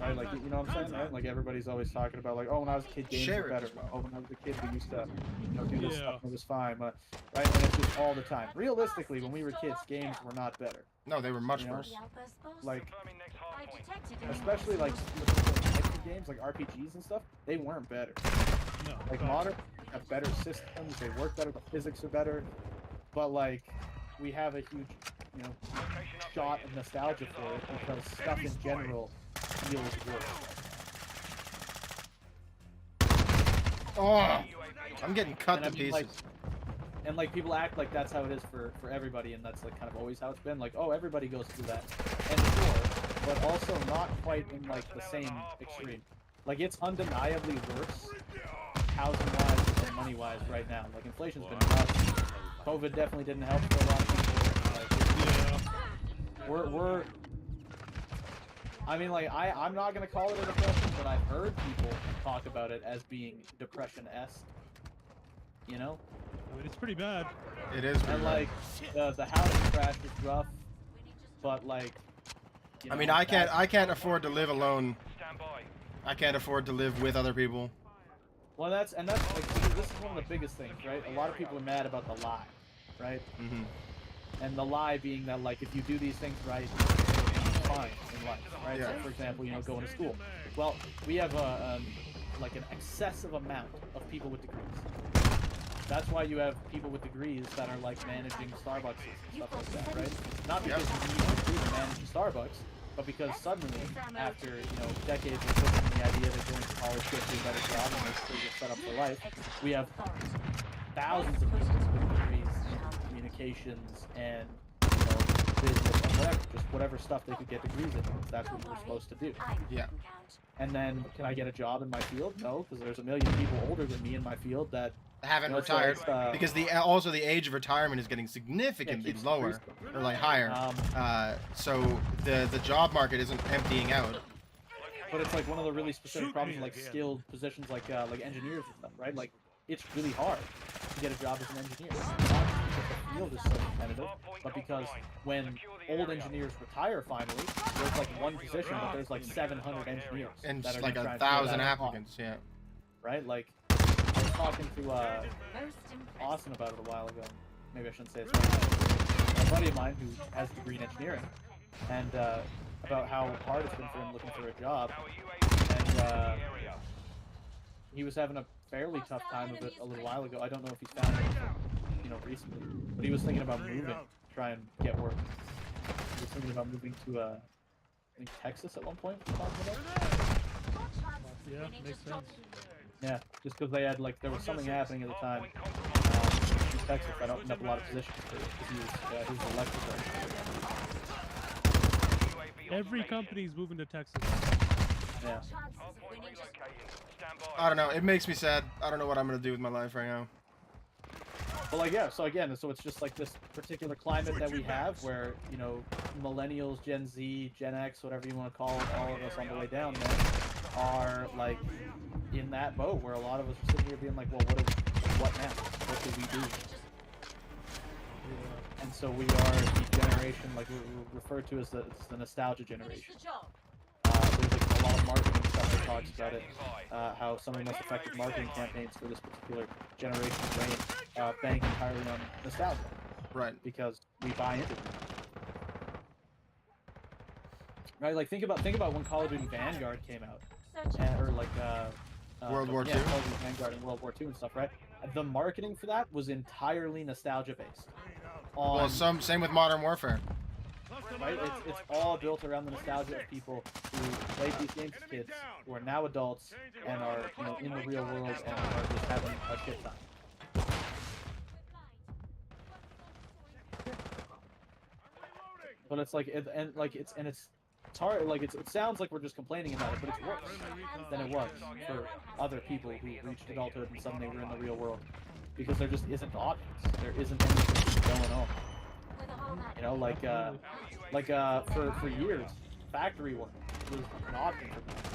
Right? Like, you know what I'm saying, right? Like, everybody's always talking about, like, oh, when I was a kid, games Share were it better. as well. Oh, when I was a kid, we used to, do this Yeah. stuff, and it was fine. But, right? And it's just all the time. Realistically, when we were kids, games were not better. No, they were much You know? worse. The outburst boss? Like, I detected an especially, like, explosive. action games, like RPGs and stuff, they weren't better. No. Like, God. modern have better systems, they work better, the physics are better. But, like, we have a huge you know, shot of nostalgia for it because stuff in general feels worse. Oh, I'm getting cut And to I mean, pieces. like, and like people act like that's how it is for everybody, and that's like kind of always how it's been. Like, oh, everybody goes through that, and sure, but also not quite in like the same extreme. Like, it's undeniably worse, housing-wise and money-wise right now. Like, inflation's been nuts. COVID definitely didn't help for a lot of people. Like, we're. I mean, like, I'm not gonna call it a depression, but I've heard people talk about it as being depression-esque. You know? I mean, it's pretty bad. It is. And like the housing crash is rough, but like, you know, I mean, I can't afford to live alone. I can't afford to live with other people. Well, that's like, this is one of the biggest things, right? A lot of people are mad about the lie, right? Mm-hmm. And the lie being that, like, if you do these things right, you'll be fine in life, right? Yeah. So, for example, you know, going to school. Well, we have like an excessive amount of people with degrees. That's why you have people with degrees that are like managing Starbucks and stuff like that, right? Not because you need a degree to manage a Starbucks, but because suddenly, after, you know, decades of pushing the idea that going to college gives you a better job and makes sure you're set up for life, we have thousands of people with degrees in communications and, you know, business and whatever, just whatever stuff they could get degrees in, because that's what we're supposed to do. Yeah. And then, can I get a job in my field? No, because there's a million people older than me in my field that Haven't you know, so retired it's, because also the age of retirement is getting significantly keeps lower increasing. or like higher. So the job market isn't emptying out. But it's like one of the really specific problems, like skilled positions, like engineers and stuff, right? Like, it's really hard to get a job as an engineer. Not because the field is so competitive, but because when old engineers retire finally, there's like one position, but there's like 700 engineers. And that are like gonna try 1,000 fill that spot, applicants. Yeah. right? Like, I was talking to Austin about it a while ago. Maybe I shouldn't say his name. A buddy of mine who has a degree in engineering, and about how hard it's been for him looking for a job, and he was having a fairly tough time of it a little while ago. I don't know if he's found anything, you know, recently, but he was thinking about moving to try and get work. He was thinking about moving to I think Texas at one point. Yeah, makes sense. Yeah, just because they had, like, there was something happening at the time in Texas that opened up a lot of positions for it, because he was an electrical engineer. Every company's moving to Texas. Yeah. I don't know. It makes me sad. I don't know what I'm gonna do with my life right now. But, like, yeah, so again, so it's just like this particular climate that we have where, you know, millennials, Gen Z, Gen X, whatever you want to call it, all of us on the way down there, are, like, in that boat where a lot of us are sitting here being like, well, what now? What do we do? And so we are the generation, like, we're referred to as the nostalgia generation. There's like a lot of marketing stuff that talks about it, how some of the most effective marketing campaigns for this particular generation bank entirely on nostalgia. Right. Because we buy into it. Right, like think about when Call of Duty Vanguard came out, or like World War II? Call of Duty Vanguard and World War II and stuff, right? The marketing for that was entirely nostalgia based. Well, same with Modern Warfare. Right, it's all built around the nostalgia of people who played these games as kids, who are now adults and are, you know, in the real world and are just having a shit time. But it's like it's hard. Like it sounds like we're just complaining about it, but it's worse than it was for other people who reached adulthood and suddenly were in the real world, because there just isn't options. There isn't anything going on. You know, for years, factory work was an option for people.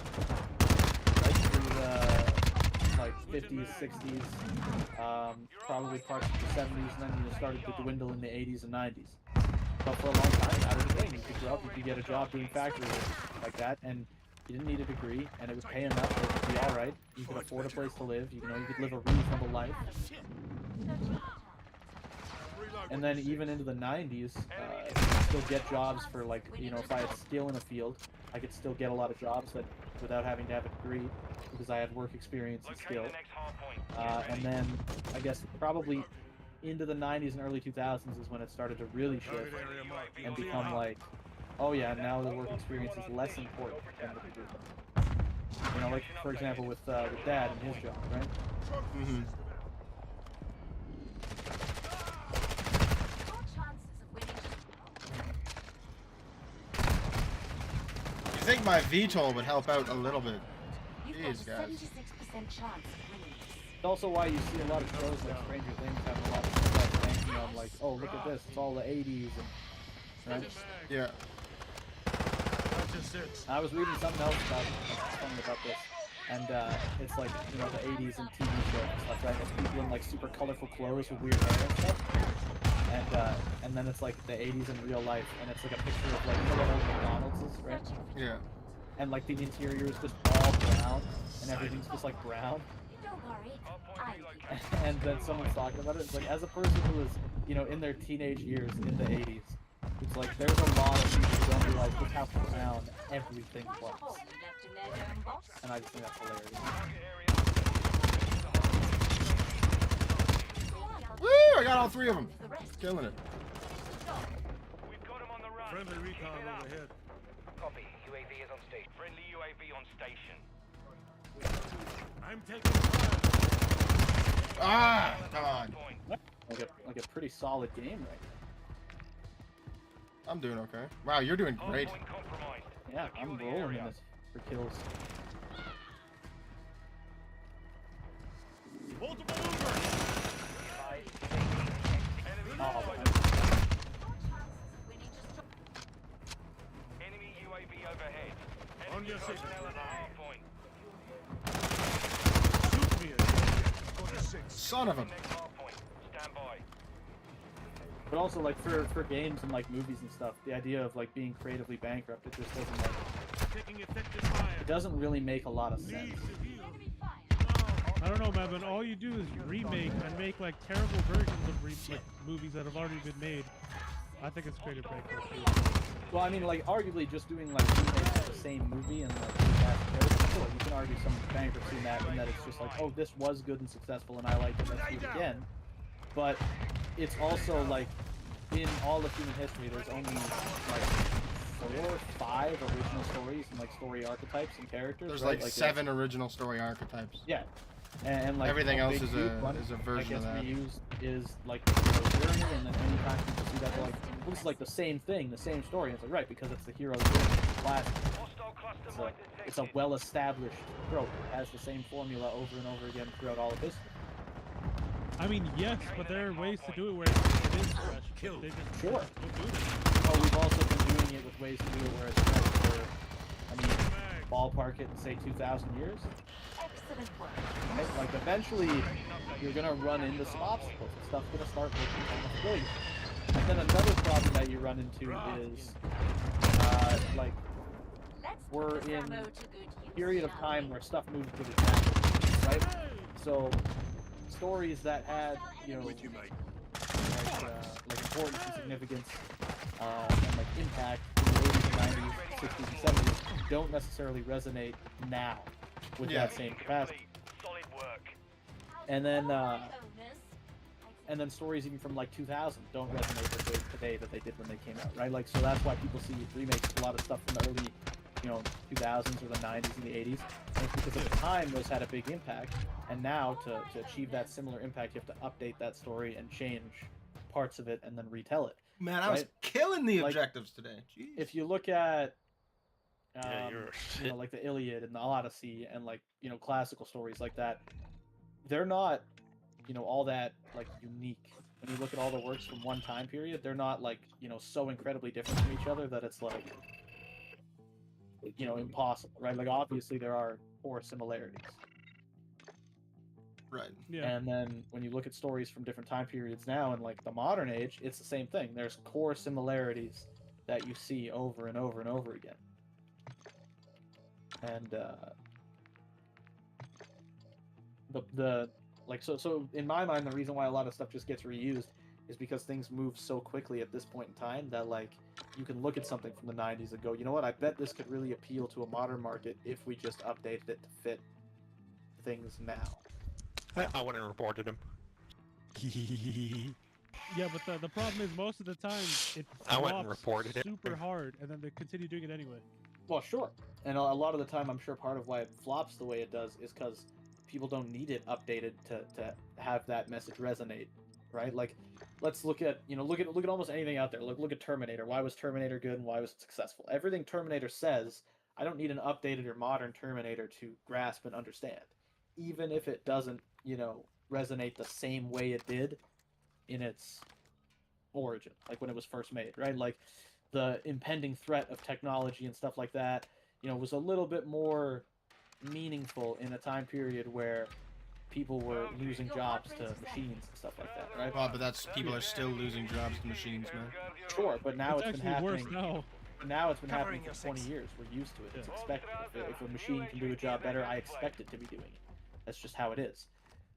Right through the like 50s, 60s, probably parts of the 70s, and then it started to dwindle in the 80s and 90s. But for a long time, that was the thing. You could grow up, you could get a job doing factory work like that, and you didn't need a degree, and it was paying enough that it would be all right. You could afford a place to live. You know, you could live a reasonable life. And then even into the 90s, you could still get jobs for, like, you know, if I had skill in a field, I could still get a lot of jobs that without having to have a degree, because I had work experience and skill. And then I guess probably into the 90s and early 2000s is when it started to really shift and become like, oh yeah, now the work experience is less important than the beginning. You know, like for example with Dad and his job, right? Mm-hmm. Your chances of winning You think my VTOL would help out a little bit? You've Jeez, got a guys. 76% chance of winning this. It's also why you see a lot of shows like Stranger Things having a lot of success banking on like, oh look at this, it's all the 80s and right? Yeah. I was reading something else about this, and it's like, you know, the 80s and TV shows and stuff, right? It's people in like super colorful clothes with weird hair and stuff, and then it's like the 80s in real life, and it's like a picture of like old McDonald's, right? Yeah. And like the interior is just all brown, and everything's just like brown. Don't worry, I And then someone's talking about it. It's like, as a person who was, you know, in their teenage years in the 80s, it's like there's a lot of people who don't realize just how brown everything was. left in their dome box. And I just think that's hilarious. Woo! I got all 3 of them. Killing it. We've got him on the run. Friendly recon overhead. Copy. UAV is on station. Friendly UAV on station. I'm taking fire. Ah! Come on. Like a pretty solid game right now. I'm doing okay. Wow, you're doing great. Hardpoint compromised. Yeah, I'm Secure the rolling in area. this for kills. Multiple movers. Oh, Enemy UAV overhead. On your signal. Personnel at the hard point. Shoot me again. 46. Son of a. Next hard point. Stand by. but also like for games and like movies and stuff, the idea of like being creatively bankrupt, it just doesn't like, Taking effective fire. it doesn't really make a lot of sense. Need to heal. I don't know, man, but all you do is remake and make like terrible versions of like, movies that have already been made. I think it's creative bankruptcy. Well, I mean, like arguably just doing like remakes of the same movie and like recast, sure, you can argue some bankruptcy in that, and that it's just like, oh, this was good and successful, and I like it, let's do it again. But it's also like, in all of human history, there's only like 4 or 5 original stories and like story archetypes and characters. There's right? like 7 original story archetypes. Yeah, and like Everything a else big is huge a one version of that that. gets reused is like the hero's journey, and then anytime people see that, they're like, well, this is like the same thing, the same story. And it's like, right, because it's the hero's journey, it's classic. Hostile cluster It's mine a detected. well-established trope. It has the same formula over and over again throughout all of history. I mean, yes, but there are ways to do it where it is fresh. Kill. They just Sure. don't do it. Well, we've also been doing it with ways to do it where it's fresh for, I mean, ballpark it and say 2,000 years. Excellent work. Right? Like, eventually, you're gonna run into some obstacles. And stuff's gonna start looking kind of familiar. And then another problem that you run into is, like, Let's we're put this in ammo to good use, a period of shall time we? where stuff moves really fast, right? So, stories that had, you know, like importance and significance, and like impact in the 80s, 90s, 60s, and 70s don't necessarily resonate now with Yeah. that same capacity. Solid work. And then, Owners, and then stories even from like 2000 don't resonate the way today that they did when they came out, right? Like, so that's why people see remakes of a lot of stuff from the early, you know, 2000s or the 90s and the 80s. And it's because at the time those had a big impact, and now to achieve that similar impact, you have to update that story and change parts of it and then retell it. Man, I was Right? killing the Like, objectives today. Jeez. If you look at, Yeah, you're you know, like the Iliad and the Odyssey and like, you know, classical stories like that, they're not, you know, all that like unique. When you look at all the works from one time period, they're not like, you know, so incredibly different from each other that it's like, you know, impossible, right? Like, obviously there are core similarities. Right. Yeah. And then when you look at stories from different time periods now in like the modern age, it's the same thing. There's core similarities that you see over and over and over again. And the like so in my mind, the reason why a lot of stuff just gets reused is because things move so quickly at this point in time that like you can look at something from the 90s and go, you know what, I bet this could really appeal to a modern market if we just updated it to fit things now. I went and reported him. Yeah, but the problem is most of the time it I went and flops reported it. super hard, and then they continue doing it anyway. Well, sure. And a lot of the time, I'm sure part of why it flops the way it does is because people don't need it updated to have that message resonate, right? Like, let's look at look at almost anything out there. Look at Terminator. Why was Terminator good and why was it successful? Everything Terminator says, I don't need an updated or modern Terminator to grasp and understand, even if it doesn't resonate the same way it did in its origin, like when it was first made, right? Like the impending threat of technology and stuff like that, was a little bit more meaningful in a time period where people were losing jobs to machines and stuff like that, right? Well, but people are still losing jobs to machines, man. Sure, but now It's it's been actually worse happening. now. But now it's been happening Covering for your 20 six. years. We're used to it. It's expected. If a machine can do a job better, I expect it to be doing it. That's just how it is.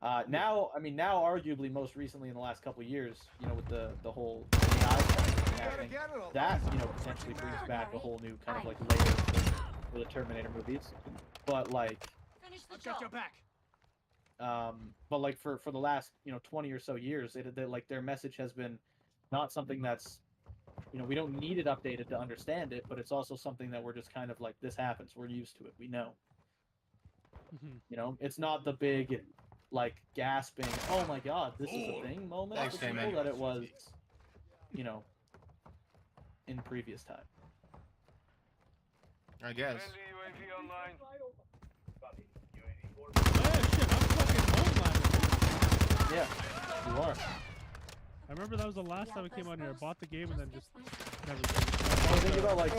Now, arguably, most recently in the last couple of years, with the whole AI stuff happening, that potentially brings back a whole new kind of like layer for the Terminator movies. But like, Finish the I've got your job. back. but like for the last 20 or so years, like their message has been not something that's we don't need it updated to understand it, but it's also something that we're just kind of like, this happens, we're used to it, we know. It's not the big like gasping, oh my god, this is a thing moment Thanks, for people Damon. that it was in previous time. I guess. Yeah, shit, I'm fucking home last. Yeah, you are. I remember that was the last time I came on here. I bought the game and then just never. I was thinking about like,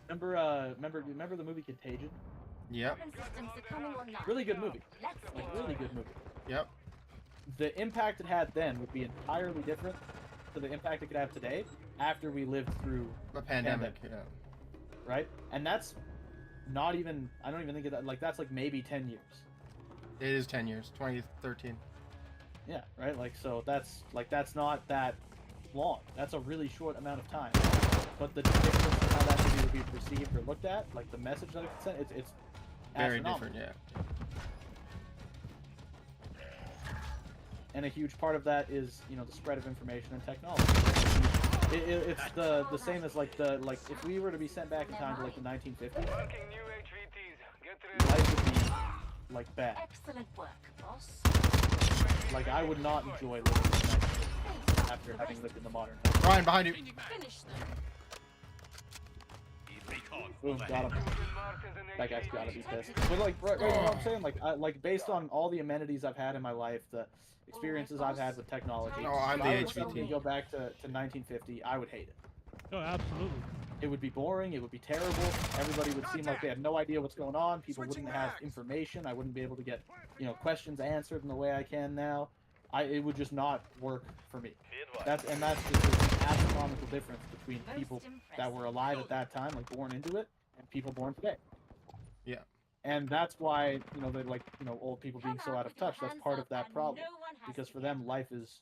remember the movie Contagion? Yep. Systems are coming online. Really good movie. Let's Like, get really to good it. movie. Yep. The impact it had then would be entirely different to the impact it could have today after we lived through A pandemic. Yeah. right? And that's not even, I don't even think of that, like that's like maybe 10 years. It is 10 years. 2013. Yeah, right? Like, so that's not that long. That's a really short amount of time. But the difference in how that movie would be perceived or looked at, like the message that it sent, it's Very astronomical. different. Yeah. And a huge part of that is, the spread of information and technology. It's the same as like if we were to be sent back in time to like the 1950s, life would be like bad. Excellent work, boss. Like I would not enjoy living in the 1950s after having lived in the modern time. Ryan, behind you. Finish them. Boom, got him. That guy's gotta be pissed. But like, right, you know what I'm saying? Like based on all the amenities I've had in my life, the experiences I've had with technology, Oh, I'm if the I was suddenly HVT. go back to 1950, I would hate it. Oh, absolutely. It would be boring. It would be terrible. Everybody would seem like they had no idea what's going on. People wouldn't have information. I wouldn't be able to get, questions answered in the way I can now. It would just not work for me. That's just an astronomical difference between people that were alive at that time, like born into it, and people born today. Yeah. And that's why, they're like, old people being so out of touch. That's part of that problem. Because for them, life is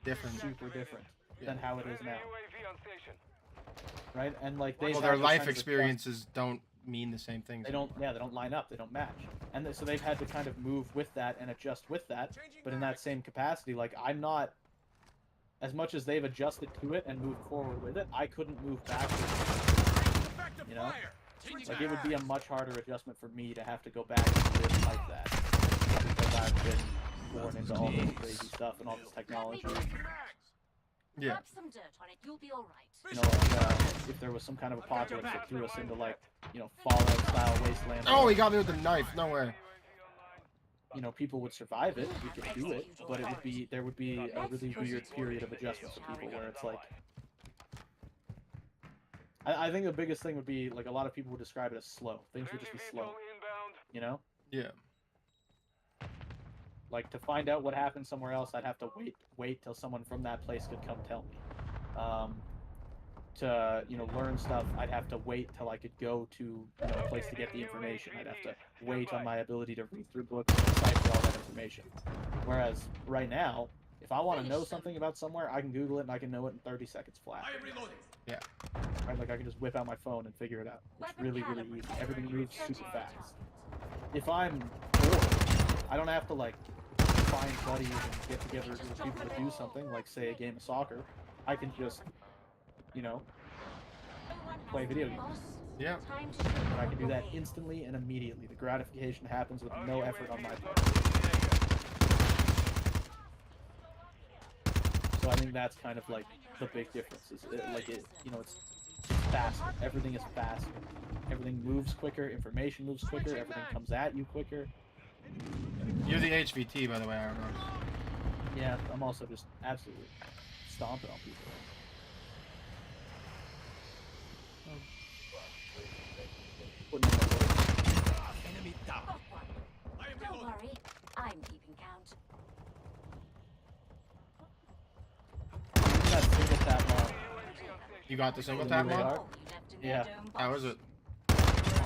Different. super different Yeah. than how it is now. Right? And like they Well, their life experiences don't mean the same things. they don't line up, they don't match, and so they've had to kind of move with that and adjust with that. But in that same capacity, like I'm not, as much as they've adjusted to it and moved forward with it, I couldn't move backwards. Like it would be a much harder adjustment for me to have to go back and live like that, because I've been born into all this crazy stuff and all this technology. Yeah. Rub some dirt on it. You'll be all right. Like if there was some kind of apocalypse that threw us into like Fallout style wasteland. Oh, he got me with the knife. No way. People would survive it. We could do it, but there would be a really weird period of adjustment for people where it's like. I think the biggest thing would be like a lot of people would describe it as slow. Things would just be slow. Yeah. Like to find out what happened somewhere else, I'd have to wait till someone from that place could come tell me. To learn stuff, I'd have to wait till I could go to a place to get the information. I'd have to wait on my ability to read through books and decipher all that information. Whereas right now, if I want to know something about somewhere, I can Google it and I can know it in 30 seconds flat. Yeah. Right, like I can just whip out my phone and figure it out. It's really, really easy. Everything moves super fast. If I'm bored, I don't have to like find buddies and get together with people to do something, like say a game of soccer, I can just, you know, play video games. Yeah. And I can do that instantly and immediately. The gratification happens with no effort on my part. So I think that's kind of like the big difference. Is you know, it's faster. Everything is faster. Everything moves quicker. Information moves quicker. Everything comes at you quicker. You're the HVT, by the way, IronHorse. Yeah, I'm also just absolutely stomping on people. Putting in my voice. Enemy down. Don't worry, I'm keeping count. That single tap mod. You got the single The tap new mod? radar? Oh, you left in Yeah. their dome How box. is it?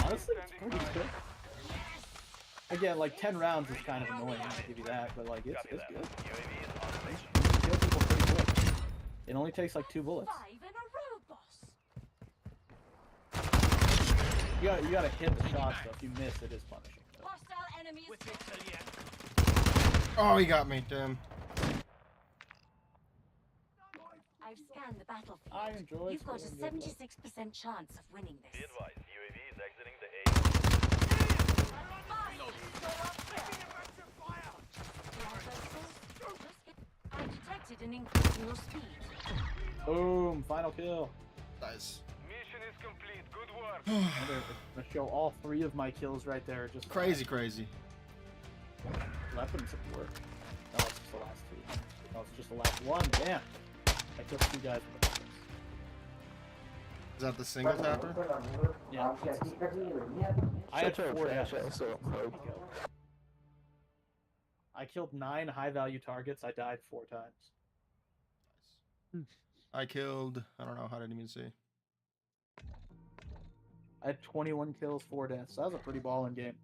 Honestly, it's pretty good. Again, like 10 rounds is kind of annoying, I'll give you that, but like it's good. You can kill people pretty quick. It only takes like 2 bullets. 5 in a row, boss. You gotta hit the shot though. If you miss, it is punishing. But Hostile enemy is With victory. Oh, he got me. Damn. I've scanned the battlefield. I enjoy You've got a scoring good 76% chance of winning this. I detected an increase in your speed. boom, final kill. Nice. Mission is complete. Good work. I'm gonna show all 3 of my kills right there. Just Crazy, crazy. weapons at work. No, it's just the last 2. No, it's just the last 1. Damn. I killed 2 guys with the weapons. Is that the single tapper? Yeah. I had 4 deaths. I killed 9 high-value targets. I died 4 times. I killed, I don't know, how did I even see? I had 21 kills, 4 deaths. That was a pretty ballin' game.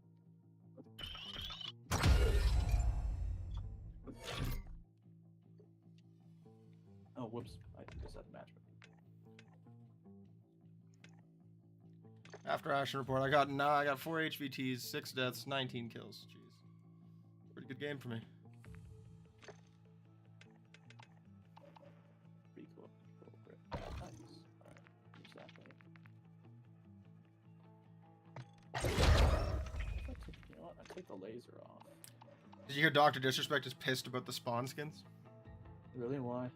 Oh, whoops. I just had a match. After action report, I got 4 HVTs, 6 deaths, 19 kills. Jeez. Pretty good game for me. Pretty cool. Nice. Alright. Use that You know what? I take the laser off. Did you hear Dr. Disrespect is pissed about the spawn skins? Really? Why?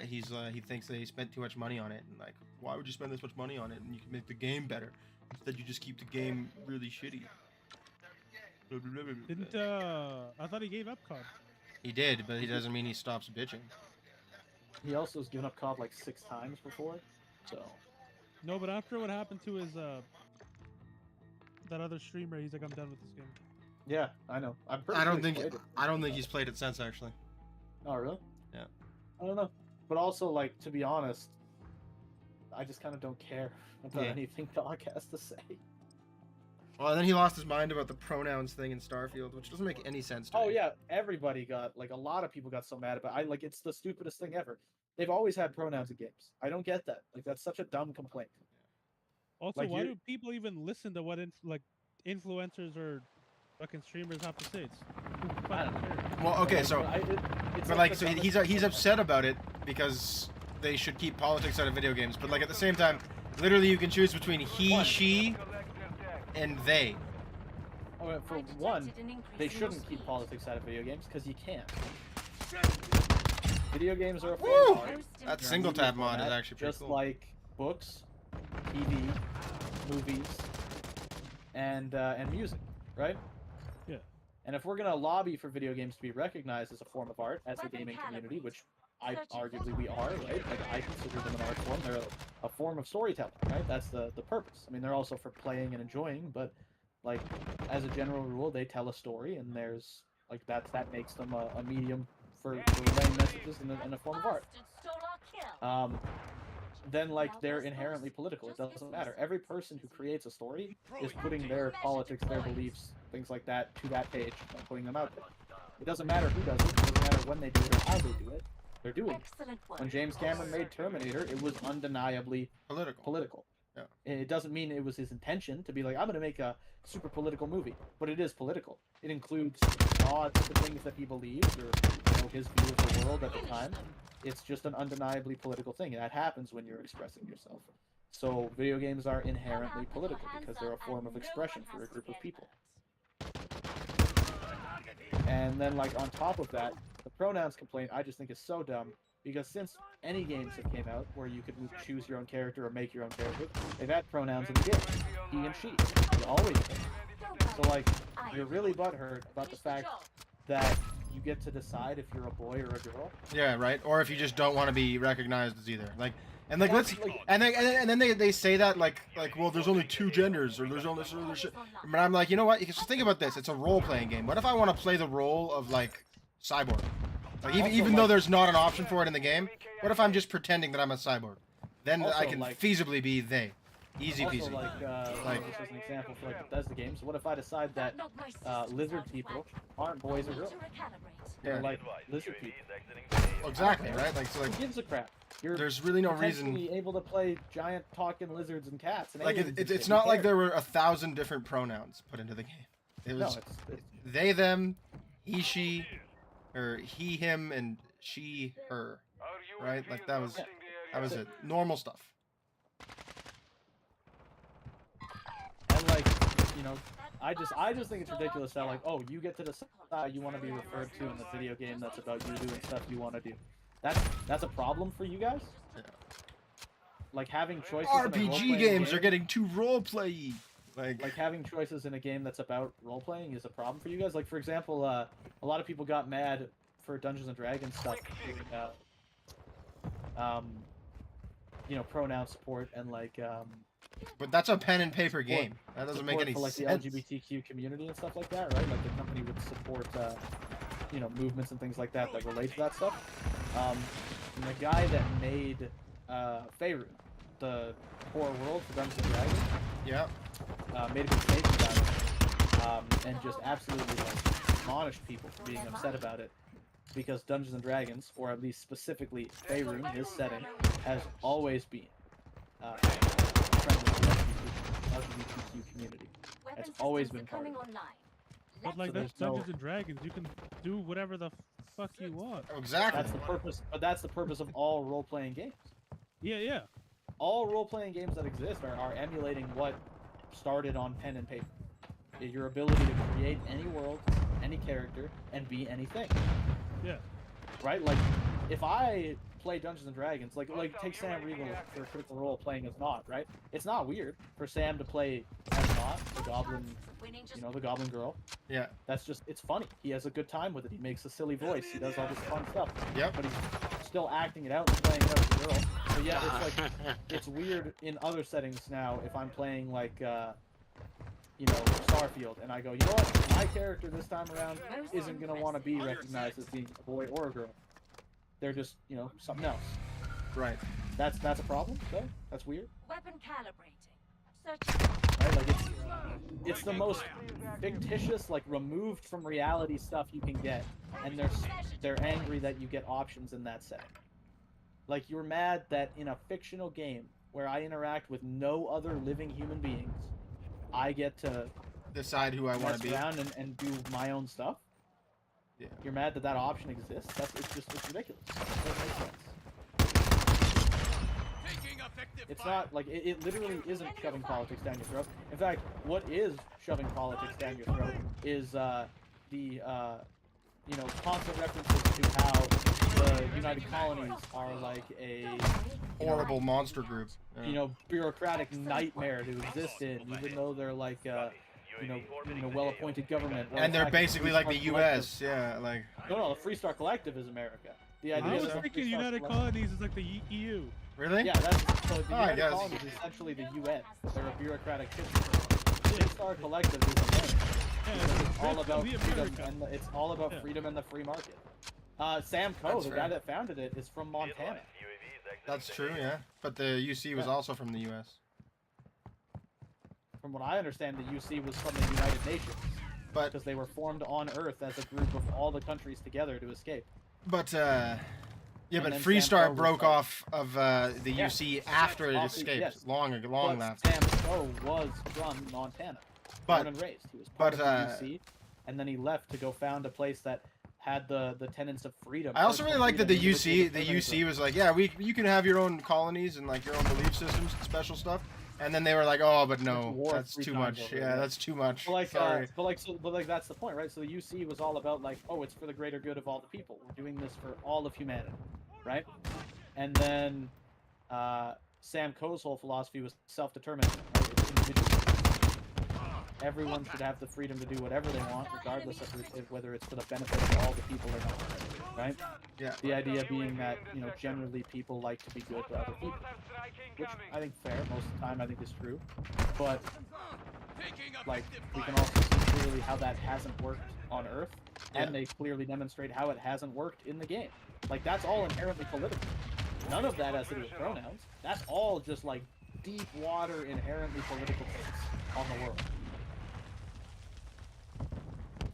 He thinks they spent too much money on it, and like, why would you spend this much money on it and you can make the game better? Instead, you just keep the game really shitty. Didn't I thought he gave up COD. He did, but he doesn't mean he stops bitching. He also has given up COD like 6 times before, so. No, but after what happened to his that other streamer, he's like, I'm done with this game. Yeah, I know. I'm pretty I sure don't he's think played it. I don't think he's played it since actually. Oh, really? Yeah. I don't know. But also, like, to be honest, I just kind of don't care about anything Doc has to say. Well, and then he lost his mind about the pronouns thing in Starfield, which doesn't make any sense to me. Oh yeah, everybody got, like, a lot of people got so mad about it. It's the stupidest thing ever. They've always had pronouns in games. I don't get that. Like, that's such a dumb complaint. Also, Like, why you- do people even listen to what influencers or fucking streamers have to say? It's I don't know. Well, okay, Like, so it's but like the so dumbest- he's upset about it because they should keep politics out of video games, but like at the same time, literally you can choose between he, What? she, and they. Oh, for I detected one, an increase they in your shouldn't keep speed. politics out of video games because you can't. Video games are a Woo! form of art. Most That They're a single media tab mod is format, actually pretty just cool. like books, TV, movies, and music, right? Yeah. And if we're gonna lobby for video games to be recognized as a form of art, as a Weapon gaming community, calibrate. which I 30 arguably we are, right? Like I consider them an art form. They're a form of storytelling, right? That's the purpose. I mean, they're also for playing and enjoying, but like as a general rule, they tell a story, and there's like that makes them a medium for relaying messages in a form of art. Bastard stole our kill. Then like they're inherently political. It doesn't matter. Every person who creates a story is putting their politics, their beliefs, things like that to that page and putting them out there. It doesn't matter who does it. It doesn't matter when they do it or how they do it. They're doing it. Excellent work. When James Cameron made Terminator, it was undeniably Political. political. Yeah. It doesn't mean it was his intention to be like, I'm going to make a super political movie, but it is political. It includes nods to things that he believed or his view of the world at the time. It's just an undeniably political thing, and that happens when you're expressing yourself. So video games are inherently political because they're a form of expression for a group of people. And then, like, on top of that, the pronouns complaint I just think is so dumb, because since any games have came out where you could choose your own character or make your own character, they've had pronouns in the game. He and she. They always do. So, like, you're really butthurt about the fact that you get to decide if you're a boy or a girl. Yeah, right. Or if you just don't want to be recognized as either. Like, and like let's and then they say that like well, there's only 2 genders or there's only this other shit. But I'm like, you know what? You can just think about this. It's a role-playing game. What if I want to play the role of like cyborg? Like even though there's not an option for it in the game, what if I'm just pretending that I'm a cyborg? Then I can feasibly be they. Easy peasy. Like just as an example for like Bethesda games, what if I decide that lizard people aren't boys or girls? They're like lizard people. Exactly, right? Like, so like, who gives a crap? There's really no reason. Able to play giant talking lizards and cats. And like it's not like there were 1,000 different pronouns put into the game. It was it's they, them, he, she, or he, him, and she, her. Right? Like that was it. Normal stuff. And like, I just think it's ridiculous that like, oh, you get to decide how you want to be referred to in the video game that's about you doing stuff you want to do. That's a problem for you guys? Yeah. Like having choices RPG games are getting too role-play-y. Like having choices in a game that's about role-playing is a problem for you guys? Like, for example, a lot of people got mad for Dungeons & Dragons stuff. Pronoun support and like... But that's a pen and paper game. That doesn't make any for, like, sense. the LGBTQ community and stuff like that, right? Like the company would support, movements and things like that relate to that stuff. And the guy that made Faerun, the core world for Dungeons & Dragons, made a big statement about it, and just absolutely admonished people for being upset about it, because Dungeons & Dragons, or at least specifically Faerun, his setting, has always been friendly to the LGBTQ community. It's always been part of it. But like that's Dungeons and Dragons, you can do whatever the fuck you want. Exactly. That's the purpose. But that's the purpose of all role-playing games. Yeah. All role-playing games that exist are emulating what started on pen and paper. Your ability to create any world, any character, and be anything. Yeah. Right? Like, if I play Dungeons and Dragons, like take Sam Riegel for Critical Role playing as Nott, right? It's not weird for Sam to play as Nott, the goblin, the goblin girl. Yeah. That's just, it's funny. He has a good time with it. He makes a silly voice. He does all this fun stuff. Yep. But he's still acting it out and playing it out as a girl. So yeah, it's like, it's weird in other settings now if I'm playing like, Starfield, and I go, you know what? My character this time around isn't going to want to be recognized as being a boy or a girl. They're just, something else. Right. That's a problem, though? That's weird? Weapon calibrating. Right, like, it's the most fictitious, like, removed from reality stuff you can get, and they're angry that you get options in that setting. Like, you're mad that in a fictional game, where I interact with no other living human beings, I get to decide who I want to be around and do my own stuff. Yeah. You're mad that option exists. It's ridiculous. It doesn't make sense. It's not like it literally isn't shoving politics down your throat. In fact, what is shoving politics down your throat is the constant references to how the United Colonies are like a horrible monster group. Yeah. Bureaucratic nightmare to exist in, even though they're like well-appointed government. And they're basically like the U.S. Yeah, like. No, the Free Star Collective is America. The idea I was thinking United Colonies is like the EU. Really? Yeah, so the United Colonies is essentially the UN. They're a bureaucratic system. Free Star Collective is America. Yeah, it's all about freedom, and it's all about freedom and the free market. Sam Coe, the guy that founded it, is from Montana. That's true, yeah. But the UC was also from the U.S. From what I understand, the UC was from the United Nations. Because they were formed on Earth as a group of all the countries together to escape. But, Yeah, and but then Freestar Sam Coe broke was like- off of the Yeah, UC after it off the- escaped. yes. Long But left. Sam Coe was from Montana, But- born and raised. He was part but, of the UC, and then he left to go found a place that had the tenets of freedom. I also really personal like that the freedom, UC individual determinism. was like, yeah, you can have your own colonies and like your own belief systems and special stuff. And then they were like, oh, but no, war that's 3 too times much. over, Yeah, yeah. that's too much. But like, Sorry. but that's the point, right? So the UC was all about like, oh, it's for the greater good of all the people. We're doing this for all of humanity, right? And then Sam Coe's whole philosophy was self-determinism. Right? It's individual. Everyone should have the freedom to do whatever they want, regardless of whether it's for the benefit of all the people or not, right? Yeah. The idea being that, you know, generally people like to be good to other people, which I think fair most of the time I think is true, but like we can also see clearly how that hasn't worked on Earth, and they clearly demonstrate how it hasn't worked in the game. Like that's all inherently political. None of that has to do with pronouns. That's all just like deep water, inherently political things on the world.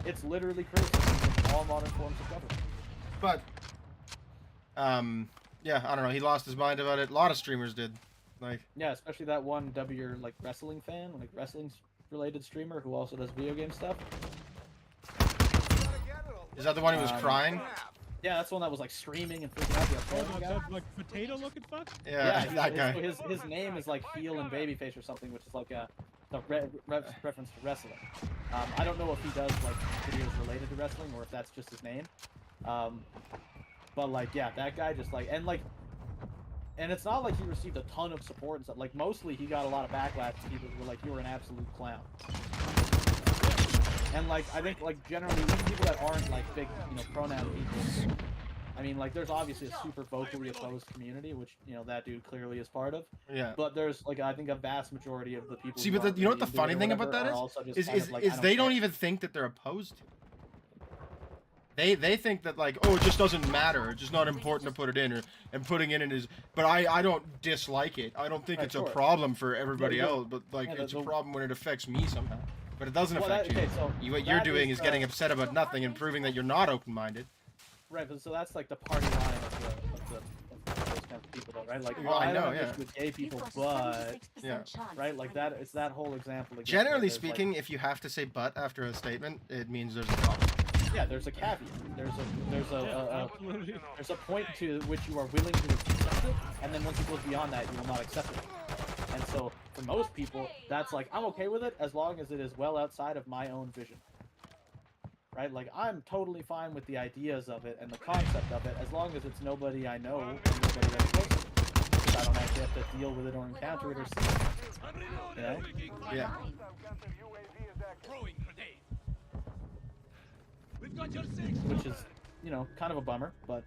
It's literally criticism of all modern forms of government. But, yeah, I don't know. He lost his mind about it. A lot of streamers did. Like, yeah, especially that one like wrestling fan, like wrestling related streamer who also does video game stuff. is that the one who was crying? Yeah, that's the one that was like screaming and freaking out. The Australian guy. Like potato looking fuck? Yeah, that guy. His name is like heel and babyface or something, which is like a reference to wrestling. I don't know if he does like videos related to wrestling or if that's just his name. But like, yeah, that guy just like, and it's not like he received a ton of support and stuff. Like mostly he got a lot of backlash from people who were like, you were an absolute clown. And like, I think like generally even people that aren't like big, you know, pronoun people, I mean, like, there's obviously a super vocally opposed community, which, you know, that dude clearly is part of. Yeah. But there's, like, I think a vast majority of the people. See, who but aren't you know what really the into it funny or thing about whatever that are also just is? kind Is of like, they don't care. even think that they're opposed to it. They think that like, oh, it just doesn't matter. It's just not important to put it in, and putting it in is. But I don't dislike it. I don't think Right, it's sure. a problem for everybody Yeah, else. But like, yeah, it's a problem when it affects me somehow. But it doesn't Well, affect that- you. okay, so What you're that doing is, is getting upset about nothing and proving that you're not open-minded. Right, but so that's like the party line of those kinds of people, though, right? Like, Well, I I know, don't yeah. have issues with gay people, You've got a but 76% yeah. chance right, of like winning. that. It's that whole example. Again, where Generally there's, like- speaking, if you have to say "but" after a statement, it means there's a problem. yeah, there's a caveat. There's Yeah, a absolutely. there's a point to which you are willing to accept it, and then once it goes beyond that, you will not accept it. And so, for most people, that's like, I'm okay with it as long as it is well outside of my own vision. Right? Like, I'm totally fine with the ideas of it and the concept of it as long as it's nobody I know and nobody that's close to me. Because I don't actually have to deal with it or encounter it or see it. You know? Yeah. Which is, you know, kind of a bummer, but...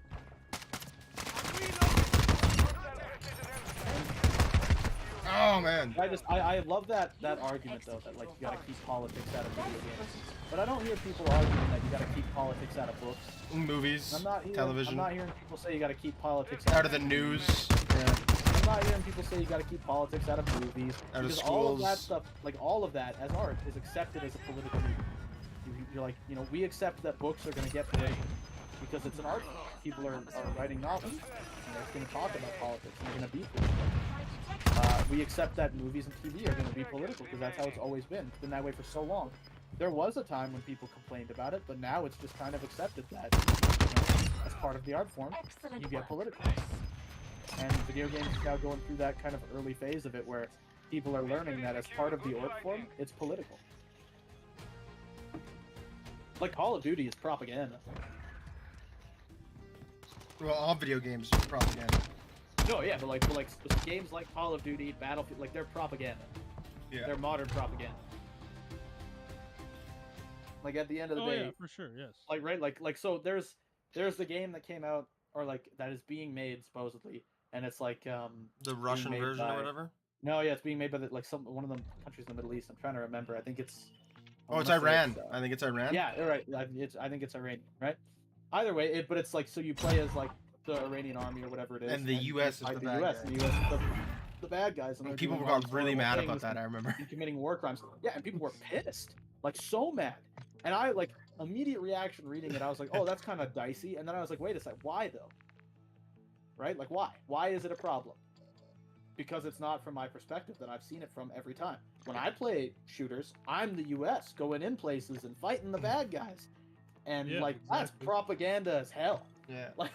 Oh man. I love that argument though, that like you gotta keep politics out of video games. But I don't hear people arguing that you gotta keep politics out of books. Movies, I'm not hearing, television, I'm not hearing people say you gotta keep politics out of the news. Yeah. I'm not hearing people say you gotta keep politics out of movies. Out of because all of that schools. stuff, like all of that as art, is accepted as a political movement. You're like, you know, we accept that books are gonna get political because it's an art form. People are writing novels, and they're gonna talk about politics, and they're gonna be political. We accept that movies and TV are going to be political because that's how it's always been. It's been that way for so long. There was a time when people complained about it, but now it's just kind of accepted that, you know, as part of the art form, Excellent you get work. political. And video games is now going through that kind of early phase of it where people are learning that as part of the art form, it's political. Like Call of Duty is propaganda. Well, all video games are propaganda. No, yeah, but like games like Call of Duty, Battlefield, like they're propaganda. Yeah. They're modern propaganda. Like at the end of the Oh day, yeah, for sure. Yes. like right, like so there's the game that came out or like that is being made supposedly, and it's like The Russian made version by- or whatever. no, yeah, it's being made by like one of the countries in the Middle East. I'm trying to remember. I think it's. I Oh, it's wanna say Iran. I think it's Iran. Yeah, you're right. I think it's Iranian, right? Either way, but it's like so you play as like the Iranian army or whatever it is, And the you US is fight the the bad US. guy. The US is the bad guys, and they're People doing all got these really horrible mad about things that. I remember. and committing war crimes. Yeah, and people were pissed, like so mad. And I like immediate reaction reading it. I was like, oh, that's kind of dicey. And then I was like, wait a sec, why though? right? Like, why? Why is it a problem? Because it's not from my perspective that I've seen it from every time. When I play shooters, I'm the U.S. going in places and fighting the bad guys, and Yeah, like that's exactly. propaganda as hell. Yeah. Like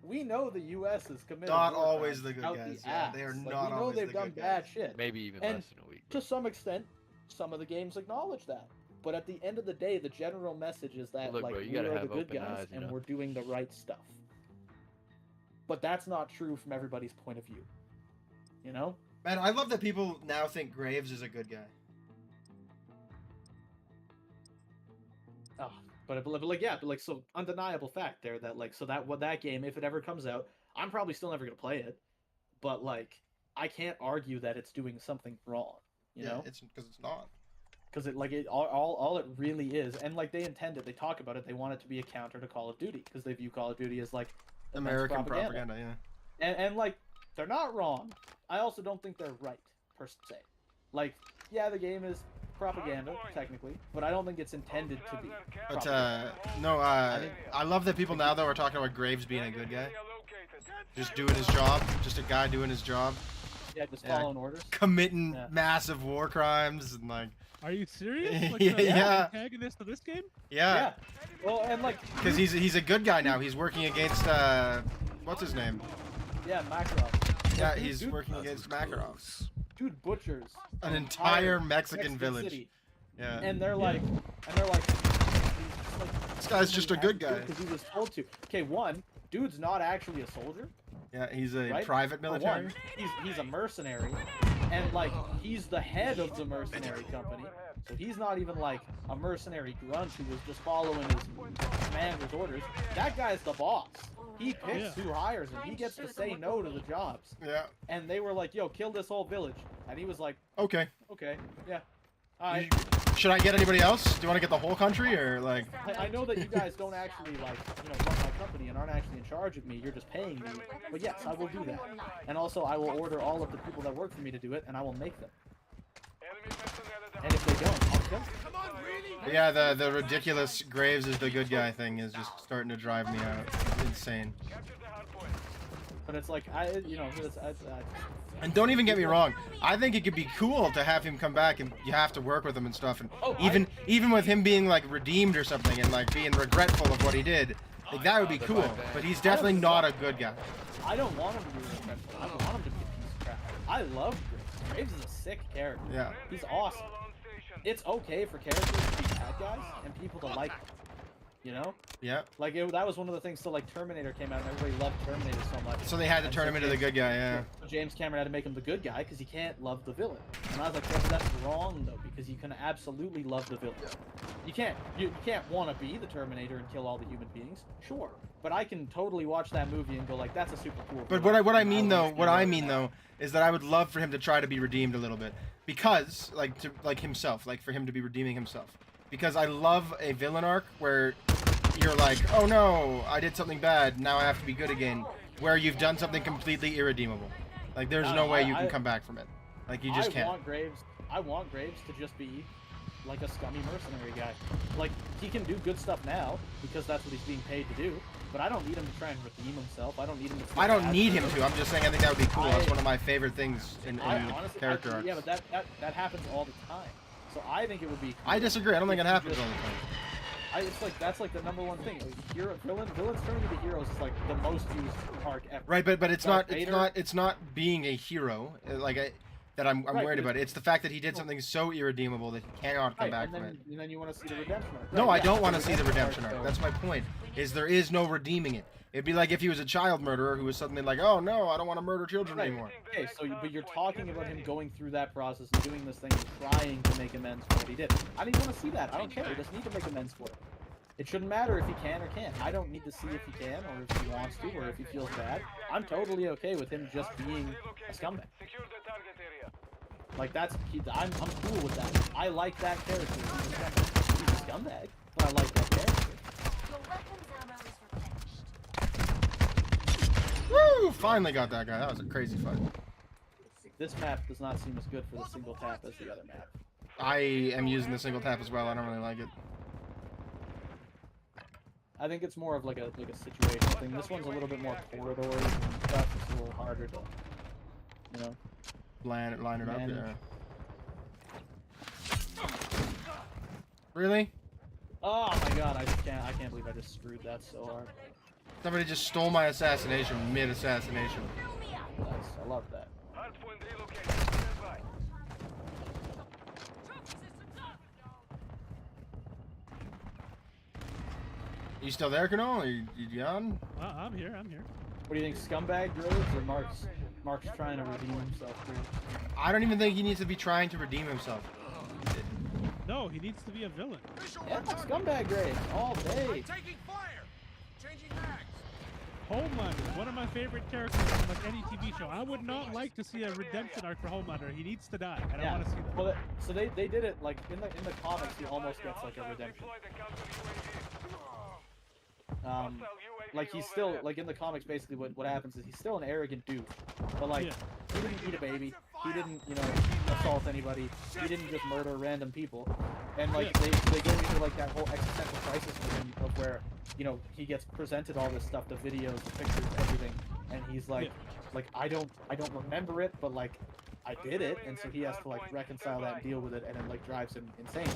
we know the U.S. is committed. Not war always crimes the good out guys, the yeah, they are ass. not We know always they've the done good bad guys. shit. Maybe even And less than a week. to some extent, some of the games acknowledge that. But at the end of the day, the general message is that Look, like bro, you we gotta are the have good open guys eyes, you and know? we're doing the right stuff. But that's not true from everybody's point of view. You know? Man, I love that people now think Graves is a good guy. Oh, but like yeah, but like so undeniable fact there that like so that what that game, if it ever comes out, I'm probably still never gonna play it. But like I can't argue that it's doing something wrong. You know? It's because it's not. Because it like it all it really is, and like they intended, they talk about it, they want it to be a counter to Call of Duty because they view Call of Duty as like immense American propaganda, yeah. and like they're not wrong. I also don't think they're right per se. Like yeah, the game is propaganda technically, but I don't think it's intended to be. But propaganda. no, I love that people now though are talking about Graves being a good guy, just doing his job, just a guy doing his job, Yeah, just following orders. committing massive war crimes and like. Are you serious? Like Yeah, the yeah. antagonist of this game? Yeah. Well, and like Because he's a good guy now. He's working against what's his name? yeah, Makarov. Yeah, Dude, he's dude, working against Makarov. Dude butchers An entire Mexican village. city. Yeah. And they're like, This guy's just a good guy. because he was told to. Okay, one, dude's not actually a soldier. Yeah, he's a Right? private For military. one, he's a mercenary, and like he's the head of the mercenary company. So he's not even like a mercenary grunt who was just following his commander's orders. That guy's the boss. He picks who hires him. He gets to say no to the jobs. Yeah. And they were like, "Yo, kill this whole village," and he was like, Okay. "Okay, yeah." I Should I get anybody else? Do you want to get the whole country or like? I know that you guys don't actually like run my company and aren't actually in charge of me. You're just paying me. But yes, I will do that. And also, I will order all of the people that work for me to do it, and I will make them. And if they don't, I'll kill them. Yeah, the ridiculous Graves is the good guy thing is just starting to drive me out. Insane. But it's like And don't even get me wrong, I think it could be cool to have him come back and you have to work with him and stuff, and even with him being like redeemed or something and like being regretful of what he did, like that would be cool. But he's definitely not a good guy. I don't want him to be regretful. I don't want him to be a piece of crap. I love Graves. Graves is a sick character. Yeah. He's awesome. It's okay for characters to be bad guys and people to like them. You know? Yeah. Like that was one of the things. So like Terminator came out and everybody loved Terminator so much. So they had to turn him into the good guy, yeah. So James Cameron had to make him the good guy because he can't love the villain. And I was like, yeah, but that's wrong though, because you can absolutely love the villain. You can't. You can't want to be the Terminator and kill all the human beings. Sure, but I can totally watch that movie and go like, that's a super cool. But villain. what I mean though is that I would love for him to try to be redeemed a little bit, because like himself, like for him to be redeeming himself, because I love a villain arc where you're like, oh no, I did something bad, now I have to be good again, where you've done something completely irredeemable. Like there's no way you can come back from it. Like you just can't. I want Graves to just be like a scummy mercenary guy. Like he can do good stuff now because that's what he's being paid to do. But I don't need him to try and redeem himself. I don't need him to. I don't need him to. I'm just saying I think that would be cool. That's one of my favorite things in honestly, character arcs. Yeah, but that happens all the time. So I think it would be. Cool I disagree. I don't think it happens all the time. It's like that's like the #1 thing. Villains turning into heroes is like the most used arc ever. Right, but it's Darth not Vader, it's not being a hero that I'm Right, worried but about. It's the fact that he did something so irredeemable that he cannot come back from it. And then you want to see the redemption arc. No, Right, I yeah, don't want to see the redemption arc, arc. though. That's my point. Is there is no redeeming it. It'd be like if he was a child murderer who was suddenly like, oh no, I don't want to murder children Right. anymore. Okay, so but you're talking about him going through that process and doing this thing and trying to make amends for what he did. I don't even want to see that. I don't care. He doesn't need to make amends for it. It shouldn't matter if he can or can't. I don't need to see if he can or if he wants to or if he feels bad. I'm totally okay with him just being a scumbag. Like I'm cool with that. I like that character. He's a scumbag, but I like that character. Your weapons ammo is replenished. Woo! Finally got that guy. That was a crazy fight. This map does not seem as good for the single tap as the other map. I am using the single tap as well. I don't really like it. I think it's more of like a situational thing. This one's a little bit more corridors and stuff. It's a little harder to, you know, line it up. manage. Yeah. Really? Oh my god, I can't believe I just screwed that so hard. Somebody just stole my assassination mid-assassination. Nice, I love that. Hardpoint relocated. Stand by. You still there, Canol? Are you gone? I'm here. I'm here. What do you think, scumbag Graves or Mark's trying to redeem himself here? I don't even think he needs to be trying to redeem himself. No, he needs to be a villain. Yeah, scumbag Graves all day. Taking fire. Changing mags. Homelander, one of my favorite characters from like any TV show. I would not like to see a redemption arc for Homelander. He needs to die. I don't want to see that. Well, so they did it like in the comics. He almost gets like a redemption. Like he's still like in the comics. Basically, what happens is he's still an arrogant dude, but like he didn't eat a baby. He didn't, you know, assault anybody. He didn't just murder random people. And like they go into like that whole existential crisis with him of where, you know, he gets presented all this stuff, the videos, the pictures, everything, and he's like, I don't remember it, but like I did it, and so he has to like reconcile that and deal with it, and it like drives him insane.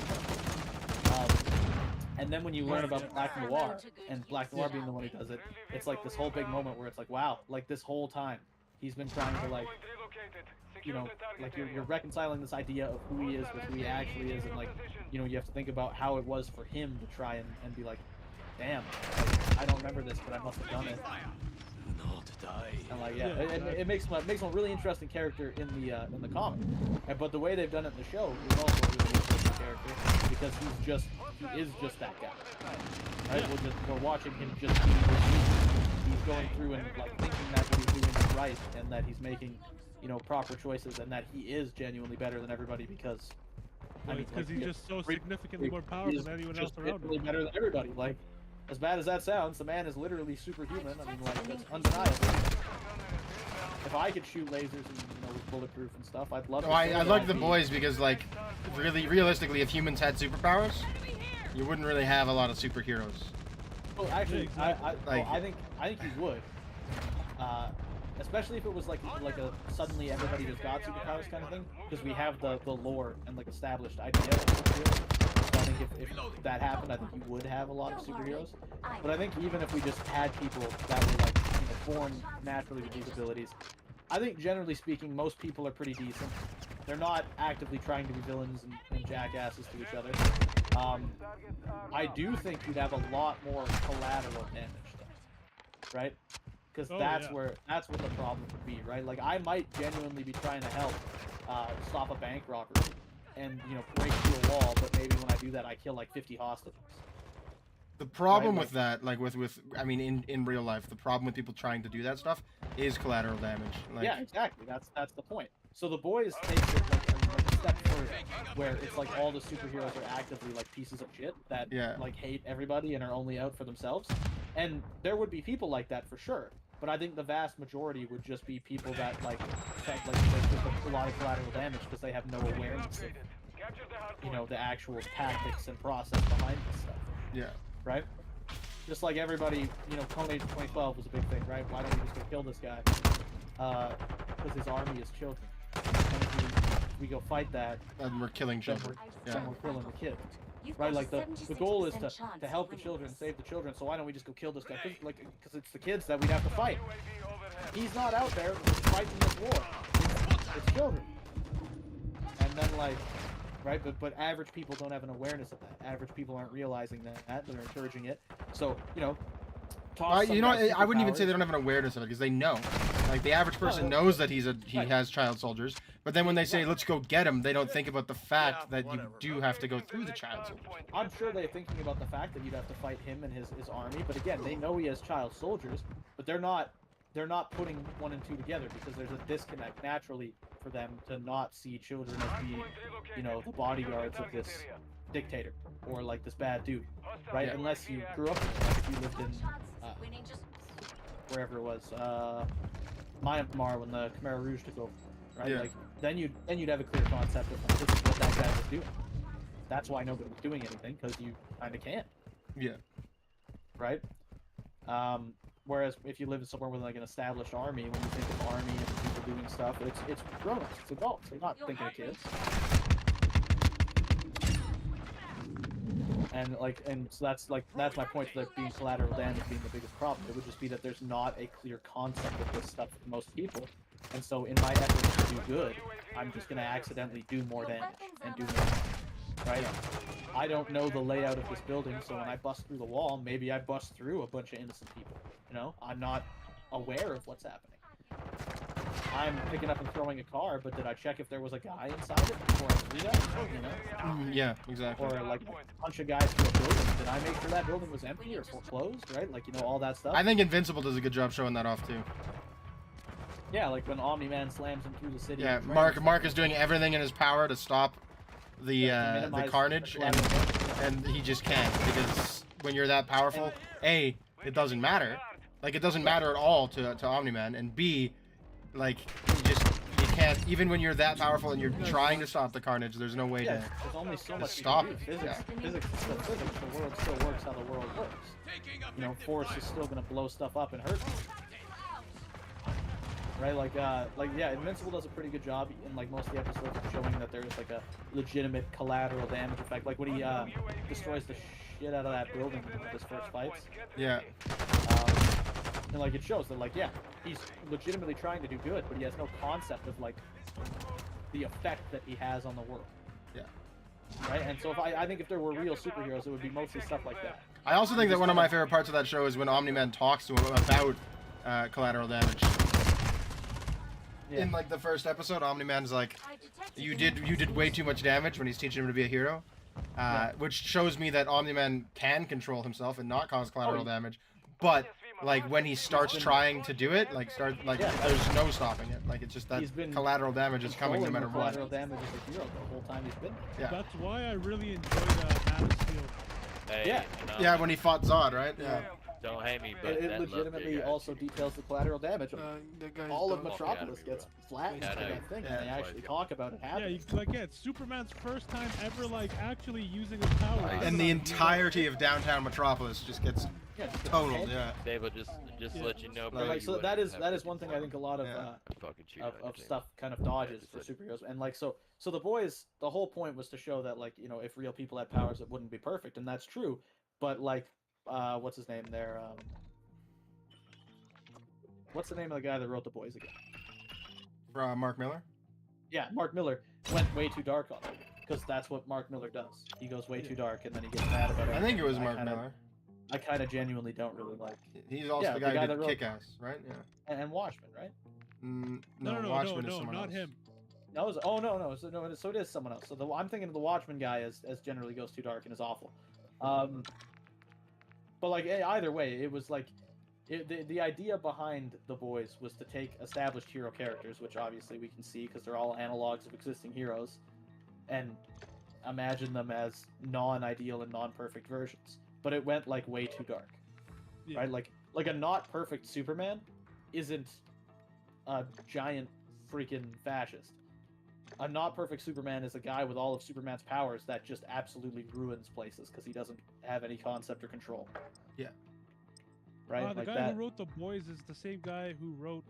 And then when you learn about Black Noir, and Black Noir being the one who does it, it's like this whole big moment where it's like, wow, like this whole time he's been trying to like, you know, like you're reconciling this idea of who he is with who he actually is, and like, you know, you have to think about how it was for him to try and be like, damn, like, I don't remember this, but I must have done it. And like, yeah, it makes him a really interesting character in the comic. But the way they've done it in the show is also a really interesting character because he is just that guy. Right? We're watching him just be he's going through and like thinking that what he's doing is right and that he's making, you know, proper choices and that he is genuinely better than everybody because because he's just so significantly more powerful than anyone else around him. Better than everybody. Like, as bad as that sounds, the man is literally superhuman. I mean, like, that's undeniable. If I could shoot lasers and, you know, with bulletproof and stuff, I'd love to. I like the boys because, like, realistically, if humans had superpowers, you wouldn't really have a lot of superheroes. Well, actually, I think you would. Especially if it was like a suddenly everybody just got superpowers kind of thing, because we have the lore and like established idea of superheroes. So I think if that happened, I think you would have a lot of superheroes. But I think even if we just had people that were like, you know, born naturally with these abilities, I think generally speaking, most people are pretty decent. They're not actively trying to be villains and jackasses to each other. I do think you'd have a lot more collateral damage, though, right? Because that's where the problem would be, right? Like, I might genuinely be trying to help stop a bank robbery and, you know, break through a wall, but maybe when I do that, I kill like 50 hostages. The problem with that, like with I mean, in real life, the problem with people trying to do that stuff is collateral damage. Like, yeah, exactly. That's the point. So the boys take it like a step further, where it's like all the superheroes are actively like pieces of shit that like hate everybody and are only out for themselves. And there would be people like that for sure. But I think the vast majority would just be people that like just a lot of collateral damage because they have no awareness of, you know, the actual tactics and process behind this stuff. Yeah. Right? Just like everybody, you know, Clone Age 2012 was a big thing, right? Why don't we just go kill this guy? Because his army is children. And if we go fight that, and we're killing children. Then we're killing the kids. Right, like the goal is to help the children, save the children. So why don't we just go kill this guy? Because it's the kids that we have to fight. He's not out there fighting this war. It's children. And then like, right? But average people don't have an awareness of that. Average people aren't realizing that. They're encouraging it. So you know. You know, I wouldn't even say they don't have an awareness of it because they know. Like the average person knows that he has child soldiers, but then when they say let's go get him, they don't think about the fact that you do have to go through the child soldiers. I'm sure they're thinking about the fact that you'd have to fight him and his army, but again, they know he has child soldiers, but they're not putting one and two together because there's a disconnect naturally for them to not see children as being, you know, the bodyguards of this dictator or like this bad dude, right? Unless you grew up, like if you lived in wherever it was, Myanmar when the Khmer Rouge took over, right? Like then you'd have a clear concept of like, this is what that guy was doing. That's why nobody was doing anything, because you kind of can't. Yeah. right? Whereas if you live somewhere with like an established army, when you think of army and people doing stuff, it's grown-ups, it's adults. They're not thinking of kids. And so that's my point to there being collateral damage being the biggest problem. It would just be that there's not a clear concept of this stuff for most people, and so in my efforts to do good, I'm just gonna accidentally do more damage and do more. Right? I don't know the layout of this building, so when I bust through the wall, maybe I bust through a bunch of innocent people. You know, I'm not aware of what's happening. I'm picking up and throwing a car, but did I check if there was a guy inside it before I threw that? You know? Yeah, exactly. Or like a bunch of guys through a building. Did I make sure that building was empty or foreclosed? Right? Like, you know, all that stuff. I think Invincible does a good job showing that off too. Yeah, like when Omni-Man slams him through the city. Yeah, Mark is doing everything in his power to stop the carnage, and he just can't, because when you're that powerful, A, it doesn't matter. Like, it doesn't matter at all to Omni-Man, and B, like, you can't, even when you're that powerful and you're trying to stop the carnage, there's no way there's only so much stop you it. can do. Physics is still physics. The world still works how the world works. You know, force is still gonna blow stuff up and hurt people. Right, yeah, Invincible does a pretty good job in like most of the episodes of showing that there is like a legitimate collateral damage effect. Like when he destroys the shit out of that building in his first fights. Yeah. And like it shows that like, yeah, he's legitimately trying to do good, but he has no concept of like the effect that he has on the world. Yeah. Right, and so if I think if there were real superheroes, it would be mostly stuff like that. I also think that one of my favorite parts of that show is when Omni-Man talks to him about collateral damage. Yeah. In like the first episode, Omni-Man's like, you did way too much damage when he's teaching him to be a hero, which shows me that Omni-Man can control himself and not cause collateral damage. But like when he starts trying to do it, there's no stopping it. Like it's just that collateral damage is coming no matter what. Collateral damage is a hero the whole time he's been there. Yeah. That's why I really enjoyed Battlefield. Hey, yeah, when he fought Zod, right? Yeah. Don't hate me, but it legitimately also details the collateral damage. All of Metropolis gets flattened by that thing, and they actually talk about it happening. Yeah, it's Superman's first time ever actually using his power. And the entirety of downtown Metropolis just gets totaled. Yeah. David, just let you know. Like, so that is one thing I think a lot of stuff kind of dodges for superheroes, and like so the boys, the whole point was to show that like, you know, if real people had powers, it wouldn't be perfect, and that's true, but like. What's his name there? What's the name of the guy that wrote The Boys again? Mark Miller? Yeah, Mark Miller went way too dark on it, because that's what Mark Miller does. He goes way too dark, and then he gets mad about it. I think it was Mark Miller. I kind of genuinely don't really like. He's also the guy who did Kick-Ass, right? Yeah. And Watchmen, right? No, Watchmen is someone not else. him. No, so it is someone else. So I'm thinking of the Watchmen guy as generally goes too dark and is awful. But like either way, it was like the idea behind The Boys was to take established hero characters, which obviously we can see because they're all analogs of existing heroes, and imagine them as non-ideal and non-perfect versions. But it went like way too dark, right? Like a not perfect Superman isn't a giant freaking fascist. A not perfect Superman is a guy with all of Superman's powers that just absolutely ruins places because he doesn't have any concept or control. Yeah. Right? The guy who wrote The Boys is the same guy who wrote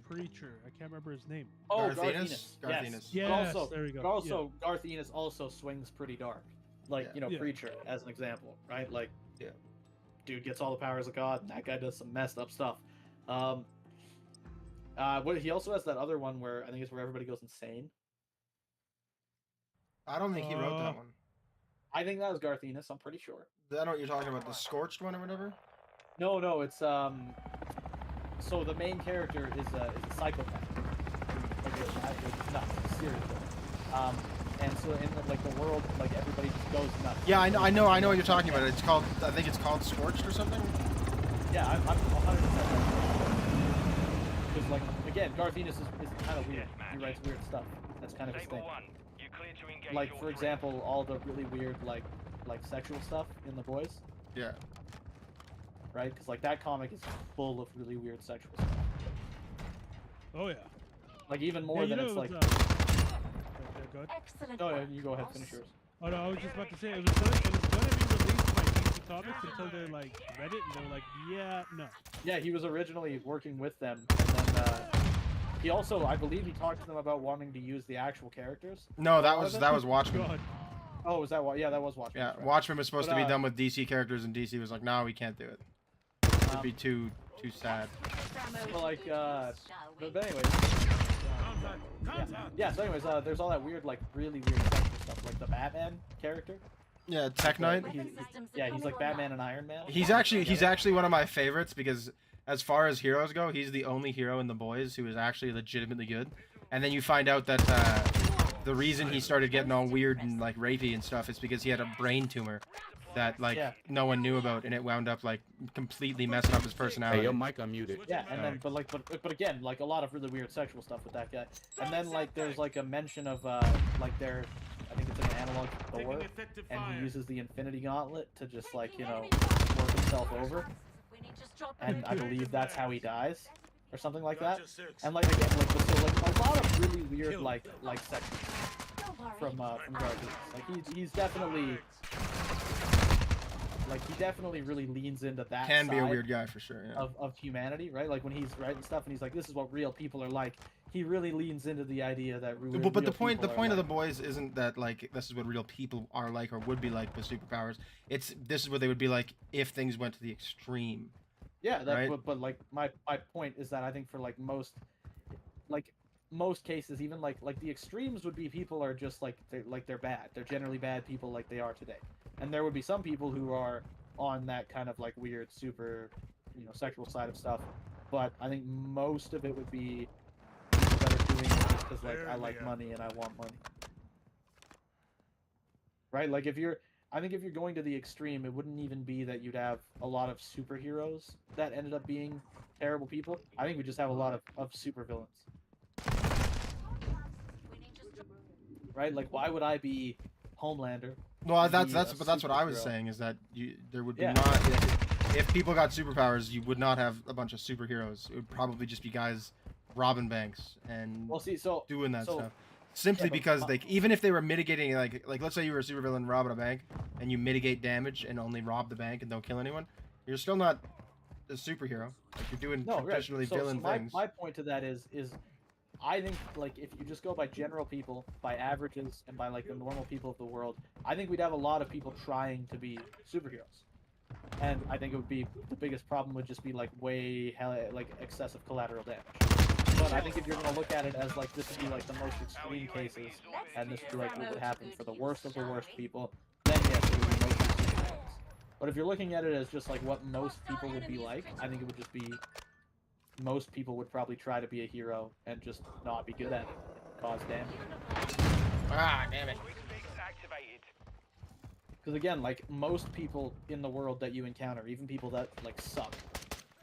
Preacher. I can't remember his name. Oh, Garth Ennis. Yes. Yes, there you go. But also, Garth Ennis also swings pretty dark. Like, Preacher, as an example, right? Like, dude gets all the powers of God, and that guy does some messed up stuff. He also has that other one where I think it's where everybody goes insane. I don't think he wrote that one. I think that was Garth Ennis, I'm pretty sure. I don't know what you're talking about, the Scorched one or whatever? No, it's so the main character is a psychopath. Like serious. And so in the world, like everybody just goes nuts. Yeah, I know what you're talking about. It's called, I think it's called Scorched or something. Yeah, I'm 100%. Because like again, Garth Ennis is kind of weird. He writes weird stuff. That's kind of his thing. Like for example, all the really weird like sexual stuff in The Boys. Yeah. Right, because like that comic is full of really weird sexual stuff. Oh yeah. Like even more than it's like. Go ahead. Excellent. No, you go ahead, finish yours. Oh no, I was just about to say it was gonna be released by DC comics until they like read it and they were like, yeah, no. Yeah, he was originally working with them, and then he also, I believe, he talked to them about wanting to use the actual characters. No, that Was was it? Watchmen. God. Oh, was that what? Yeah, that was Watchmen. Yeah, that's right. Watchmen was supposed But, to be done with DC characters, and DC was like, no, we can't do it. It'd be too sad. Well, like, but anyways. Yeah. So anyways, there's all that weird, like, really weird sexual stuff, like the Batman character. Yeah, Tech Knight. He's like Batman and Iron Man. He's actually one of my favorites because as far as heroes go, he's the only hero in The Boys who is actually legitimately good. And then you find out that the reason he started getting all weird and like rapey and stuff is because he had a brain tumor that like no one knew about, and it wound up like completely messing up his personality. Hey, your mic unmuted. Yeah, and then but again, like a lot of really weird sexual stuff with that guy. And then like there's like a mention of like their, I think it's like an analog to Thor, and he uses the Infinity Gauntlet to just like, you know, work himself over. And I believe that's how he dies, or something like that. And like again, like so like a lot of really weird like sexual stuff from Guardians. Like he's definitely. Like he definitely really leans into that. Can be a side weird guy for sure. Yeah. Of humanity, right? Like when he's writing stuff and he's like, "This is what real people are like." He really leans into the idea that. But the point of The Boys isn't that like this is what real people are like or would be like with superpowers. It's this is what they would be like if things went to the extreme. Yeah, that, right? but like my point is that I think for like most cases, even like the extremes would be people are just like they're bad. They're generally bad people like they are today. And there would be some people who are on that kind of like weird, super, you know, sexual side of stuff. But I think most of it would be people that are doing it just because like I like money and I want money. Right? Like I think if you're going to the extreme, it wouldn't even be that you'd have a lot of superheroes that ended up being terrible people. I think we just have a lot of supervillains. Right? Like why would I be Homelander? Well, that's what I was saying is that there would be not if people got superpowers, you would not have a bunch of superheroes. It would probably just be guys robbing banks and doing that stuff. Simply because even if they were mitigating like let's say you were a supervillain robbing a bank and you mitigate damage and only rob the bank and don't kill anyone, you're still not a superhero. Like you're doing traditionally villain things. My point to that is I think like if you just go by general people, by averages, and by like the normal people of the world, I think we'd have a lot of people trying to be superheroes, and I think it would be the biggest problem would just be like like excessive collateral damage. But I think if you're gonna look at it as like this would be like the most extreme cases, and this would be like what would happen for the worst of the worst people, then yes, it would be mostly superheroes. But if you're looking at it as just like what most people would be like, I think it would just be. Most people would probably try to be a hero and just not be good at it, cause damage. Ah, damn it. Because again, like most people in the world that you encounter, even people that like suck,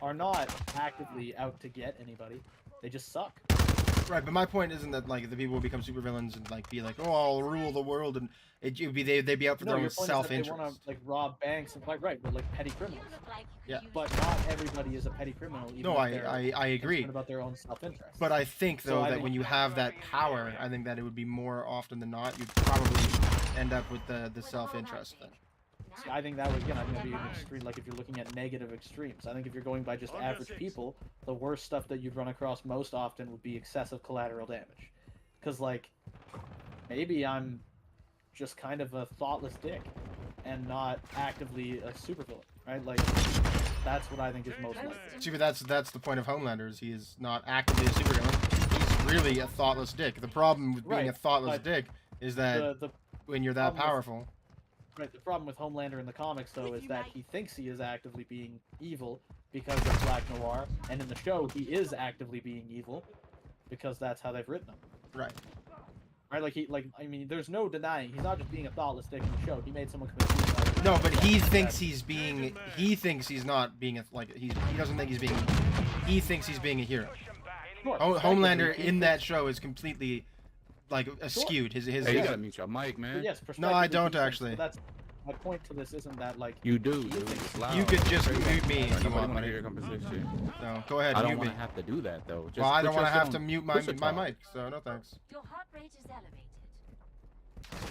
are not actively out to get anybody. They just suck. Right, but my point isn't that like the people would become supervillains and like be like, oh, I'll rule the world, and they'd be out for their own self-interest. They want to like rob banks and like but like petty criminals. Yeah. But not everybody is a petty criminal. Even No, if I agree. About their own self-interest. But I think though that when you have that power, I think that it would be more often than not you'd probably end up with the self-interest thing. See, I think that would again, I think that'd be an extreme. Like if you're looking at negative extremes, I think if you're going by just average people, the worst stuff that you'd run across most often would be excessive collateral damage. Because like, maybe I'm just kind of a thoughtless dick, and not actively a supervillain, right? Like, that's what I think is most likely. See, but that's the point of Homelander is he is not actively a supervillain. He's really a thoughtless dick. The problem with being a thoughtless dick is that when you're that powerful. Right, the problem with Homelander in the comics, though, is that he thinks he is actively being evil because of Black Noir, and in the show, he is actively being evil because that's how they've written him. Right. Right, I mean, there's no denying he's not just being a thoughtless dick in the show. He made someone commit suicide. No, but he thinks he's being. He thinks he's not being he doesn't think he's being. He thinks he's being a hero. Sure, Homelander in that show is completely. Like skewed. His. Hey, you gotta mute your mic, man. Yes, no, I don't actually. That's my point to this. Isn't that like you do? Dude. It's loud. You could just mute me if you want. To hear your conversation. No, go ahead. I don't mute want me. to have to do that though. Just well, I don't want to have to mute my mic, so no thanks. Your heart rate is elevated.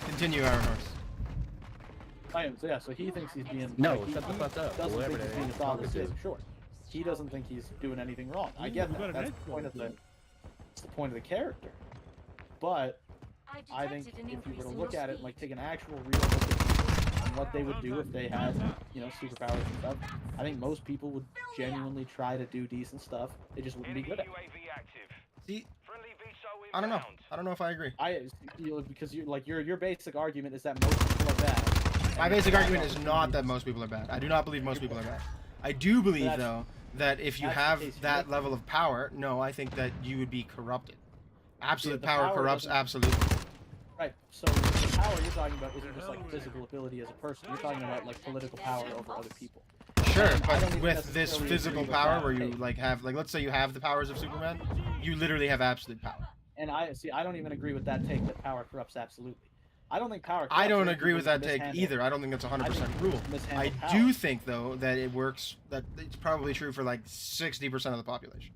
Continue, IronHorse. Yeah, so he thinks he's being No, like, shut the he fuck up, doesn't whoever think he's that being a is thoughtless talking to. citizen. Sure, he doesn't think he's doing anything wrong. I Ooh, get we got that. an That's edge the point of going. it's the point of the character. But I think detected an if you increase were to in look your at it, speed. like take an actual real look at people and what they would do if they had, you know, superpowers and stuff, I think most people would genuinely try to do decent stuff. They just wouldn't be good at it. UAV active. See, Friendly VSO I don't know. inbound. I don't know if I agree. Because you like your basic argument is that most people are bad. My and basic bad argument is not that opportunities. most people are bad. I do not believe most people are bad. I do believe, That's- though, that if you that's the have case you're that making. level of power, no, I think that you would be corrupted. Absolute the power power corrupts doesn't- absolutely. Right. So the power you're talking about isn't just like physical ability as a person. You're talking about like political power over other people. Sure, And I don't but even with this necessarily physical agree with power that. where you Hey. like have like let's say you have the powers of Superman, you literally have absolute power. And I don't even agree with that take that power corrupts absolutely. I don't think power. I corrupts don't other agree people with who that take mishandle- either. I don't think that's 100% think rule. mishandle I power. do think though that it works. That it's probably true for like 60% of the population.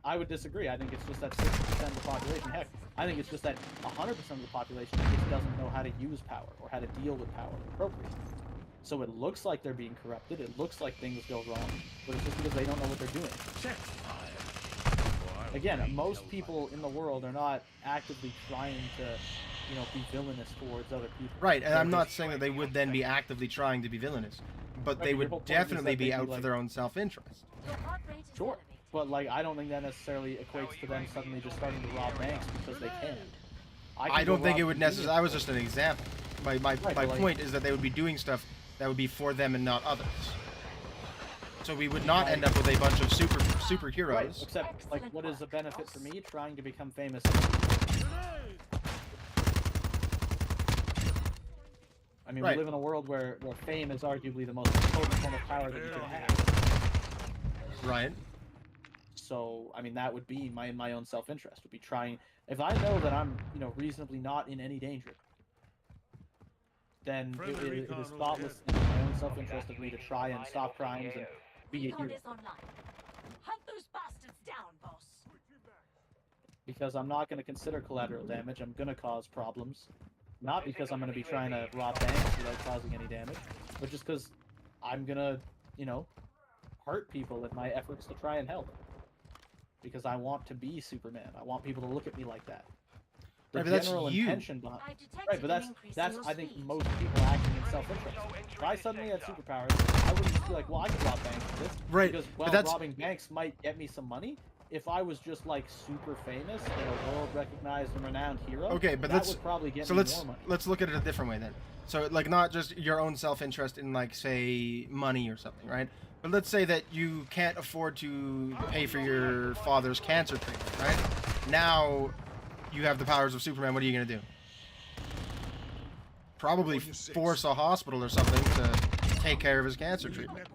I would disagree. I think it's just that 60% of the population. Heck, I think it's just that 100% of the population just doesn't know how to use power or how to deal with power appropriately. So it looks like they're being corrupted. It looks like things go wrong, but it's just because they don't know what they're doing. Again, most people in the world are not actively trying to, you know, be villainous towards other people. Right, and They're I'm not just- saying that they would then be actively trying to be villainous, but Right, they but your would whole point is definitely that be they'd be out for like- their own self-interest. Your heart rate is Sure. elevated. But like, I don't think that necessarily equates to them suddenly just starting to rob banks because they can. I don't think it would necessarily. That was just an example. My Right, but like- point is that they would be doing stuff that would be for them and not others. So we would not end up with a bunch of superheroes. Right, except like, what is the benefit for me trying to become famous? I mean, Right. we live in a world where fame is arguably the most potent form of power that you can have. Right. So, I mean, that would be my own self-interest. Would be trying. If I know that I'm, you know, reasonably not in any danger, then it is thoughtless in my own self-interest of me to try and stop crimes and be a Recon hero. is online. Hunt those bastards down, boss. Because I'm not going to consider collateral damage. I'm going to cause problems. Not because I'm going to be trying to rob banks without causing any damage, but just because I'm going to, you know, hurt people in my efforts to try and help. Because I want to be Superman. I want people to look at me like that. The Right, but that's general you. intention behind. I detected Right, but an increase in that's your I think speed. most people acting in self-interest. If I suddenly had superpowers, I wouldn't just be like, well, I could rob banks with this. Right, Because, but well, that's- robbing banks might get me some money. If I was just like super famous and a world-recognized and renowned hero, Okay, but that let's would probably get so me let's more money. let's look at it a different way then. So like not just your own self-interest in like say money or something, right? But let's say that you can't afford to pay for your father's cancer treatment, right? Now you have the powers of Superman. What are you gonna do? Probably force a hospital or something to take care of his cancer treatment.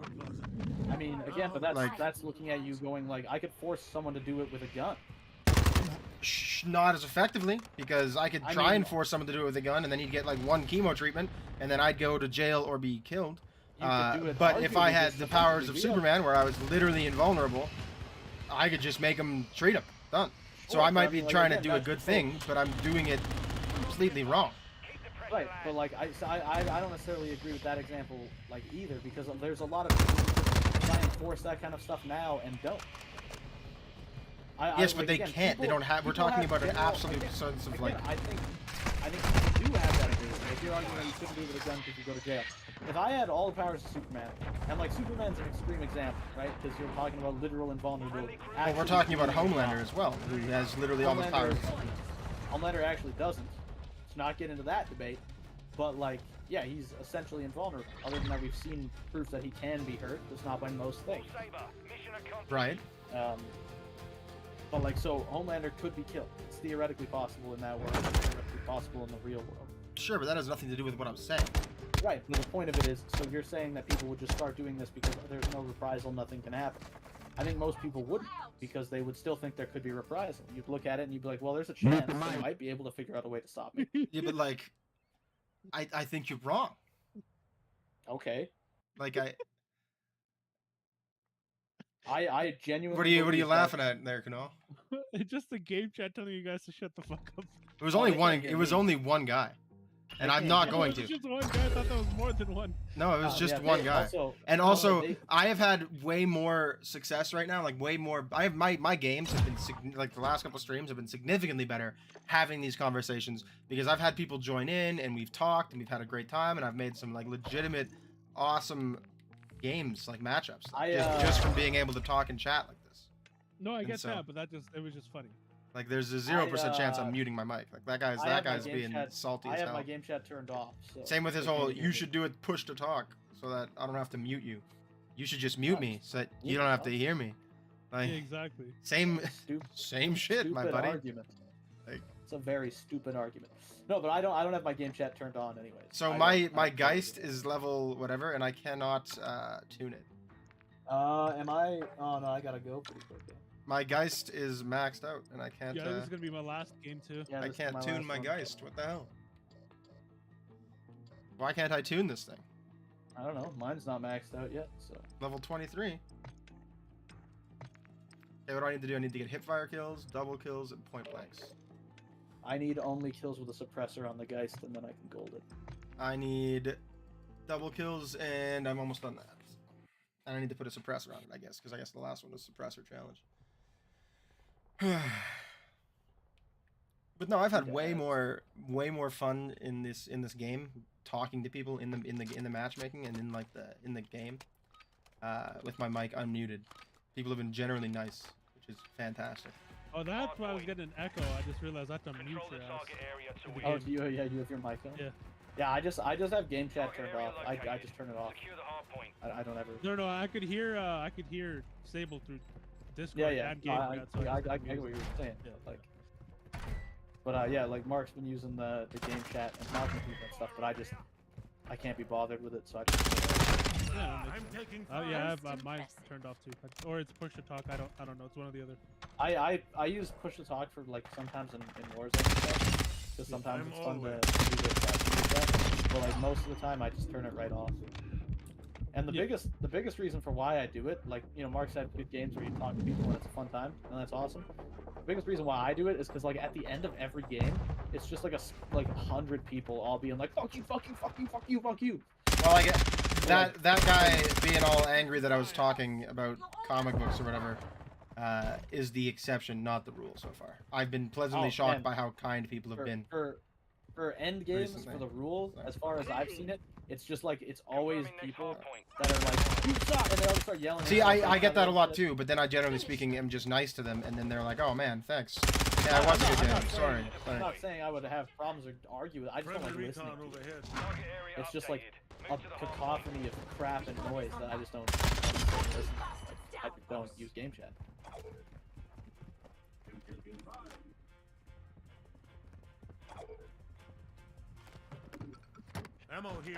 I mean, again, but that's Like- that's looking at you going like, I could force someone to do it with a gun. Not as effectively, because I could I try mean- and force someone to do it with a gun, and then he'd get like one chemo treatment, and then I'd go to jail or be killed. You could do it But if I arguably had just the to powers of be real. Superman, where I was literally invulnerable, I could just make him treat him. Done. So Sure, I but might I be mean, like, trying to again, do a that's good the thing, but I'm doing it completely wrong. Right, but like I don't necessarily agree with that example like either, because there's a lot of people who try and force that kind of stuff now and don't. Yes, but like, they again, can't. They people- don't have. We're people talking have about an general- absolute again- sense of again, like. I think people do have that ability. Like you're arguing that you couldn't do it with a gun because you go to jail. If I had all the powers of Superman, and like Superman's an extreme example, right? Because you're talking about literal invulnerability. Well, we're talking about Homelander as well, who has literally all the powers. Homelander actually doesn't. Let's not get into that debate. But like, yeah, he's essentially invulnerable. Other than that, we've seen proof that he can be hurt, just not by most things. Right. But like, so Homelander could be killed. It's theoretically possible in that world. It's theoretically possible in the real world. Sure, but that has nothing to do with what I'm saying. Right. But the point of it is, so you're saying that people would just start doing this because there's no reprisal, nothing can happen. I think most people wouldn't, because they would still think there could be reprisal. You'd look at it and you'd be like, well, there's a chance they might be able to figure out a way to stop me. Yeah, but like, I think you're wrong. Okay. Like I genuinely. What are you believe that- laughing at there, Canal? It's just the game chat telling you guys to shut the fuck up. It was Oh, only they one. can't hear It was me. only one guy. And I'm not It going was to. just one guy. I thought that was more than one. No, it was just Yeah, one they guy. And no, also, they- I have had way more success right now. Like way more. I have my games have been like the last couple streams have been significantly better having these conversations because I've had people join in and we've talked and we've had a great time and I've made some like legitimate, awesome games like matchups just from being able to talk and chat like this. No, I And get so- that, but it was just funny. Like there's a 0% chance I'm muting my mic. Like that I have my guy's game being chat- salty I as have hell. my game chat turned off. So Same with his they whole, can't hear you me. should do it push to talk so that I don't have to mute you. You should just mute me so that you mute don't me, have to huh? hear me. Like, Yeah, exactly. same, Stupid, same shit, my stupid buddy. argument. Like- It's a very stupid argument. No, but I don't have my game chat turned on anyways. So I my don't- my I don't- Geist is level whatever, and I cannot tune it. Am I? Oh no, I gotta go pretty quick. Though. My Geist is maxed out, and I can't. Yeah, this is gonna be my last game too. Yeah, I this is can't tune last my one. Geist. What the hell? Why can't I tune this thing? I don't know. Mine's not maxed out yet, so. Level 23. Okay, what do I need to do? I need to get hipfire kills, double kills, and point blanks. I need only kills with a suppressor on the Geist, and then I can gold it. I need double kills, and I'm almost done that. And I need to put a suppressor on it, I guess, because I guess the last one was suppressor challenge. But no, I've had way more fun in this game, talking to people in the matchmaking and in like in the game, with my mic unmuted. People have been generally nice, which is fantastic. Oh, that's why I was getting an echo. I just realized I have to mute Control your the ass. target area to Oh, win. do you? Yeah, you have your mic on. Yeah. Yeah, I just have game chat Target turned area off. I located. just turn it off. Secure the hard point. I don't ever. No, I could hear Sable through Discord Yeah. and game I chat. So get just what you muted. were saying. Yeah. Like. But yeah, like Mark's been using the game chat and talking to people and stuff, but I can't be bothered with it, so I just. Yeah, that I'm makes sense. taking Oh yeah, I have Most mine impressive. turned off too, or it's push to talk. I don't know. It's one or the other. I use push to talk for like sometimes in Warzone and stuff, because sometimes I'm it's fun to always- do the chat and do that. But like most of the time, I just turn it right off. And the Yeah. biggest reason for why I do it, like Mark's had good games where you talk to people and it's a fun time, and that's awesome. The biggest reason why I do it is because like at the end of every game, it's just like 100 people all being like fuck you, fuck you, fuck you, fuck you, fuck you. Well, I get that guy being all angry that I was talking about comic books or whatever is the exception, not the rule so far. I've been pleasantly Oh, shocked man. by how kind people have been. For end games Recently. for the rules, So. as far as I've seen it, it's just like it's always Confirming next people hard point. that are like you suck, and they all just start yelling. See, at I get that a lot shit. too, but then I generally speaking am just nice to them, and then they're like, "Oh man, thanks." Yeah, it was a good I'm game. not Sorry. saying- Sorry. I'm not saying I would have problems or argue with it. I just don't like friendly listening recon to it. overhead. Target area It's just like updated. a Move to the hard point. cacophony of crap and noise that I just don't listen to. I just don't use game chat. Ammo here.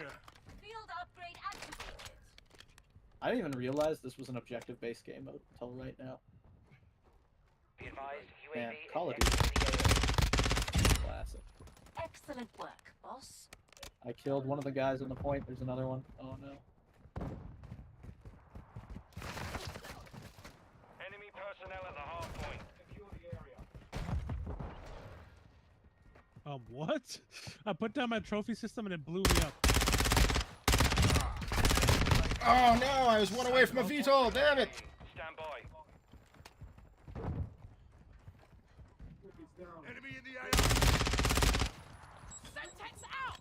Field upgrade activated. I didn't even realize this was an objective-based game until right now. Be advised, Man, UAV Call of is Duty. entering the AO. Classic. Excellent work, boss. I killed one of the guys on the point. There's another one. Oh no. Enemy personnel at the hard point. What? I put down my trophy system and it blew me up. Oh no! I was one away from a VTOL. Damn it! Stand by. Enemy in the AO. Semtex out!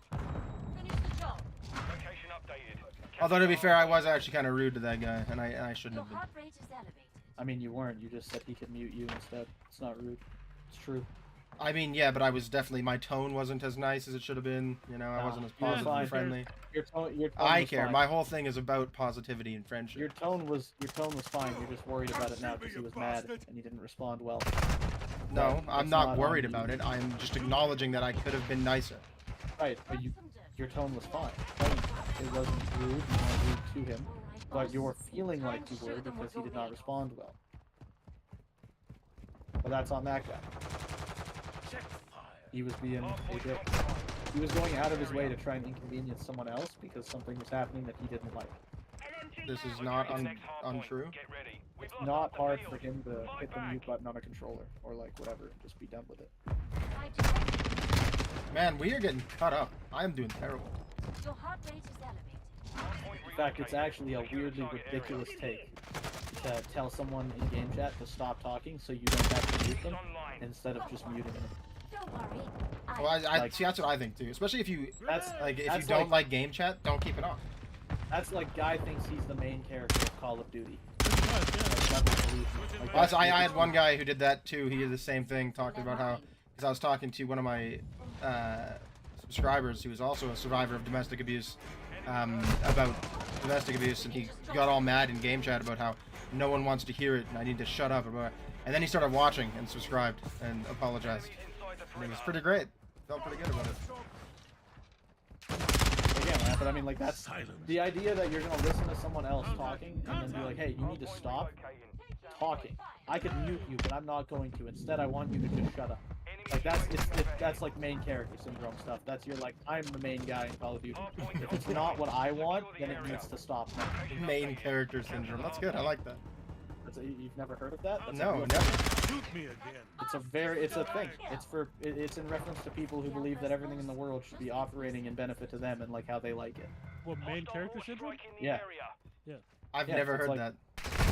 Finish the job. Location updated. Although to be fair, I was actually kind of rude to that guy, and I shouldn't Your have been. heart rate is elevated. I mean, you weren't. You just said he could mute you instead. It's not rude. It's true. I mean, yeah, but I was definitely, my tone wasn't as nice as it should have been. You know, I Nah, wasn't as you're positive fine. and friendly. Your tone I was care. fine. My whole thing is about positivity and friendship. Your tone was fine. You're just worried about it now because he was mad and he didn't respond well. No, But I'm it's not not worried on you. about it. I'm just acknowledging that I could have been nicer. Right, but Some dirt. your tone was fine. It wasn't rude. You weren't rude to him, All right, but boss. you were feeling Time like to you show were them what because he you're did not made of. respond well. But that's on that guy. Check fire. He was being Hard a point dick. compromised. He was going out of his way to try and inconvenience someone else because something was happening that he didn't like. This is not Locating the next hard point. untrue. Get ready. We've It's lost not half the hard field. for him to Fall hit the back. mute button on a controller or like whatever and just be done with it. I detect Man, we are getting cut up. I am doing terrible. Your heart rate is elevated. In fact, it's actually a weirdly ridiculous take to tell someone in game chat to stop talking so you don't have to mute them instead of just muting them. Don't worry. Well, I Like- see. That's what I think too. Especially if you That's like, if you that's don't like game chat, don't keep it on. That's like guy thinks he's the main character of Call of Duty. Pretty much, Like, yeah. that's delusional. Like, Well, I that's had one guy who did that too. He did the same thing, talking about how, because I was talking to one of my subscribers who was also a survivor of domestic abuse, about domestic abuse, and he got all mad in game chat about how no one wants to hear it and I need to shut up about it. And then he started watching and subscribed and apologized. And it was pretty great. Felt pretty good about it. Again, man, but I mean, like, that's the idea that you're gonna listen to someone else talking and then be like, hey, you need to stop talking. I could mute you, but I'm not going to. Instead, I want you to just shut up. Like, that's like main character syndrome stuff. That's your, like, I'm the main guy in Call of Duty. If it's not what I want, then it needs to stop now. Main character syndrome. That's good. I like that. You've never heard of that? That's a No, real never. Shoot me again. It's a thing. It's in reference to people who believe that everything in the world should be operating in benefit to them and like how they like it. What, main character syndrome? Yeah. I've Yeah, never it's heard like- that.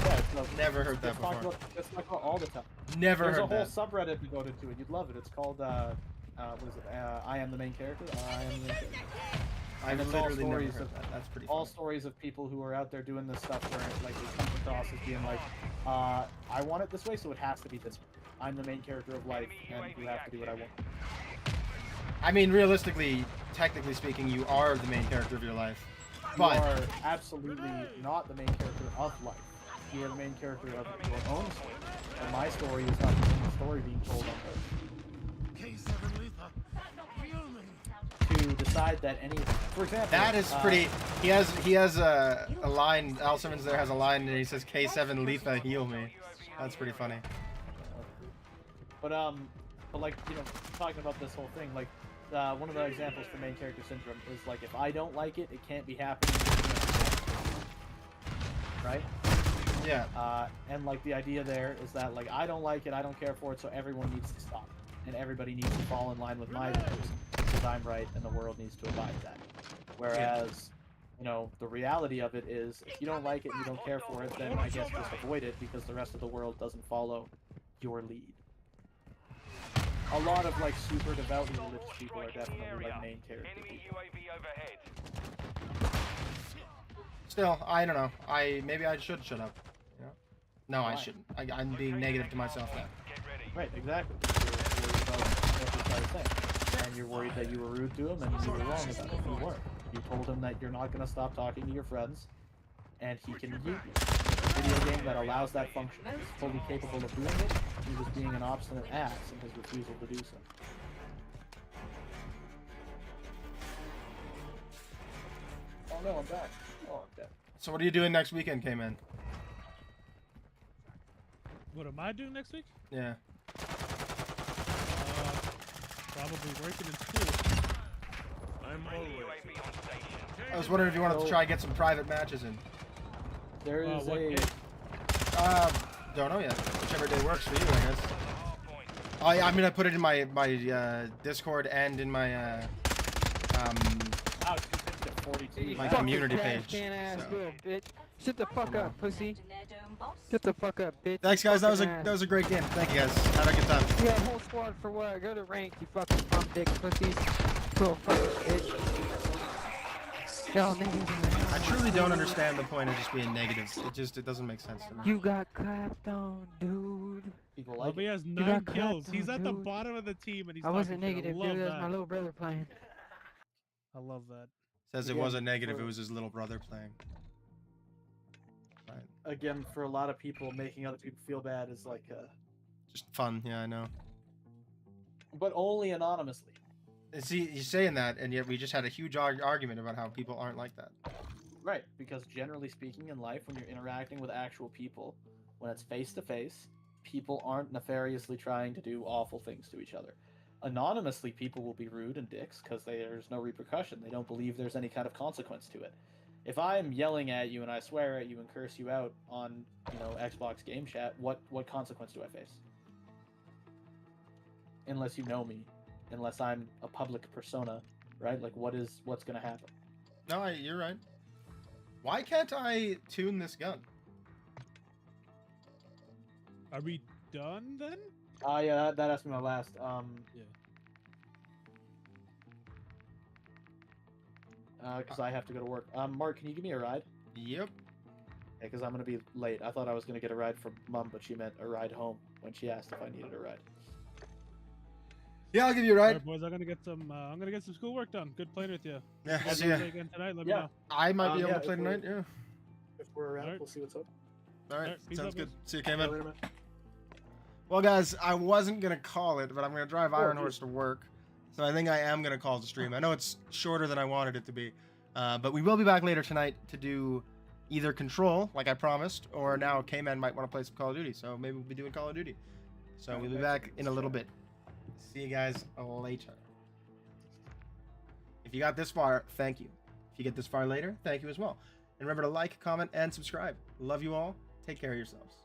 Yeah, it's like, Never heard that it's talked before. about, it's talked about all the time. Never There's a heard whole that. subreddit devoted to it. You'd love it. It's called what is it? I am the main character. I am the main character. I've and it's all literally never stories heard of- that. That's pretty All funny. stories of people who are out there doing this stuff where like it comes across as being like, I want it this way, so it has to be this way. I'm the main character of life, and you have to do what I want. I mean, realistically, technically speaking, you are the main character of your life. You But are absolutely not the main character of life. You are the main character of your own story. And my story is not the only story being told on Earth. K7 Letha. Feel me. To decide that any, for example, that is pretty. He has a line. Al Simmons there has a line, and he says, "K7 Letha, heal me." That's pretty funny. But like, you know, talking about this whole thing, like, one of the examples for main character syndrome is like, if I don't like it, it can't be happening. Right? Yeah. And like the idea there is that like I don't like it, I don't care for it, so everyone needs to stop, and everybody needs to fall in line with my views because I'm right, and the world needs to abide that. Whereas, you know, the reality of it is, if you don't like it and you don't care for it, then I guess just avoid it because the rest of the world doesn't follow your lead. A lot of like super devoutly religious people are definitely like main character people. Still, I don't know. Maybe I should shut up. You know? No, I shouldn't. I'm being negative to myself now. Right, exactly. You're worried about what this guy's saying. And you're worried that you were rude to him and you were wrong about it. You weren't. You told him that you're not going to stop talking to your friends, and he can mute you. A video game that allows that function. He's fully capable of doing it. He was being an obstinate ass in his refusal to do so. Oh no, I'm back. Oh, I'm dead. So what are you doing next weekend, K-Man? What am I doing next week? Yeah. Probably working in school. I'm always. I was wondering if you wanted to try and get some private matches in. There is what a... day? Don't know yet. Whichever day works for you, I guess. I'm gonna put it in my Discord and in my Ouch, you picked it 42. my Fucking community trash page. can ass so. little bitch. Shut the fuck up, pussy. To their dome, boss. Shut the fuck up, bitch. Thanks, guys. That was Fucking a great game. Thank you, guys. Had a good time. ass. You got a whole squad for what? Go to rank, you fucking pump dick pussies. Little fucking bitch. Y'all niggas in the house. I truly don't understand the point of just being negative. It doesn't make sense to me. You got clapped on, dude. People Well, like he it. has got 9 clapped kills. He's on, at the dude. bottom of the team, and he's I wasn't talking shit. negative, I love dude. That was that. my little brother playing. I love that. Says it Again, wasn't negative. for- It was his little brother playing. Right. Again, for a lot of people, making other people feel bad is like, Just fun. Yeah, I know. but only anonymously. And see, you're saying that, and yet we just had a huge argument about how people aren't like that. Right, because generally speaking in life, when you're interacting with actual people, when it's face to face, people aren't nefariously trying to do awful things to each other. Anonymously, people will be rude and dicks because there's no repercussion. They don't believe there's any kind of consequence to it. If I'm yelling at you and I swear at you and curse you out on, you know, Xbox game chat, what consequence do I face? Unless you know me. unless I'm a public persona, right? Like, what's gonna happen? No, you're right. Why can't I tune this gun? Are we done then? Yeah, that has to be my last. Yeah. Because I have to go to work. Mark, can you give me a ride? Yep. Yeah, because I'm gonna be late. I thought I was gonna get a ride from Mom, but she meant a ride home when she asked if I needed a ride. Yeah, I'll give you a All ride. right, boys. I'm gonna get some schoolwork done. Good playing with you. Yeah, If you see guys ya. play again tonight, let Yeah. me know. I might be able Yeah, to play if we're- tonight. Yeah. If we're around, Alright. we'll see what's up. All right. Alright, peace Sounds out, good. boys. See you, See you K-Man. later, man. Well, guys, I wasn't gonna call it, but I'm gonna drive Oh, IronHorse to work, so I think I am gonna call the stream. I know it's shorter than I wanted it to be, but we will be back later tonight to do either Control, like I promised, or now K-Man might want to play some Call of Duty, so maybe we'll be doing Call of Duty. So we'll be back in a little bit. See you guys later. If you got this far, thank you. If you get this far later, thank you as well. And remember to like, comment, and subscribe. Love you all. Take care of yourselves.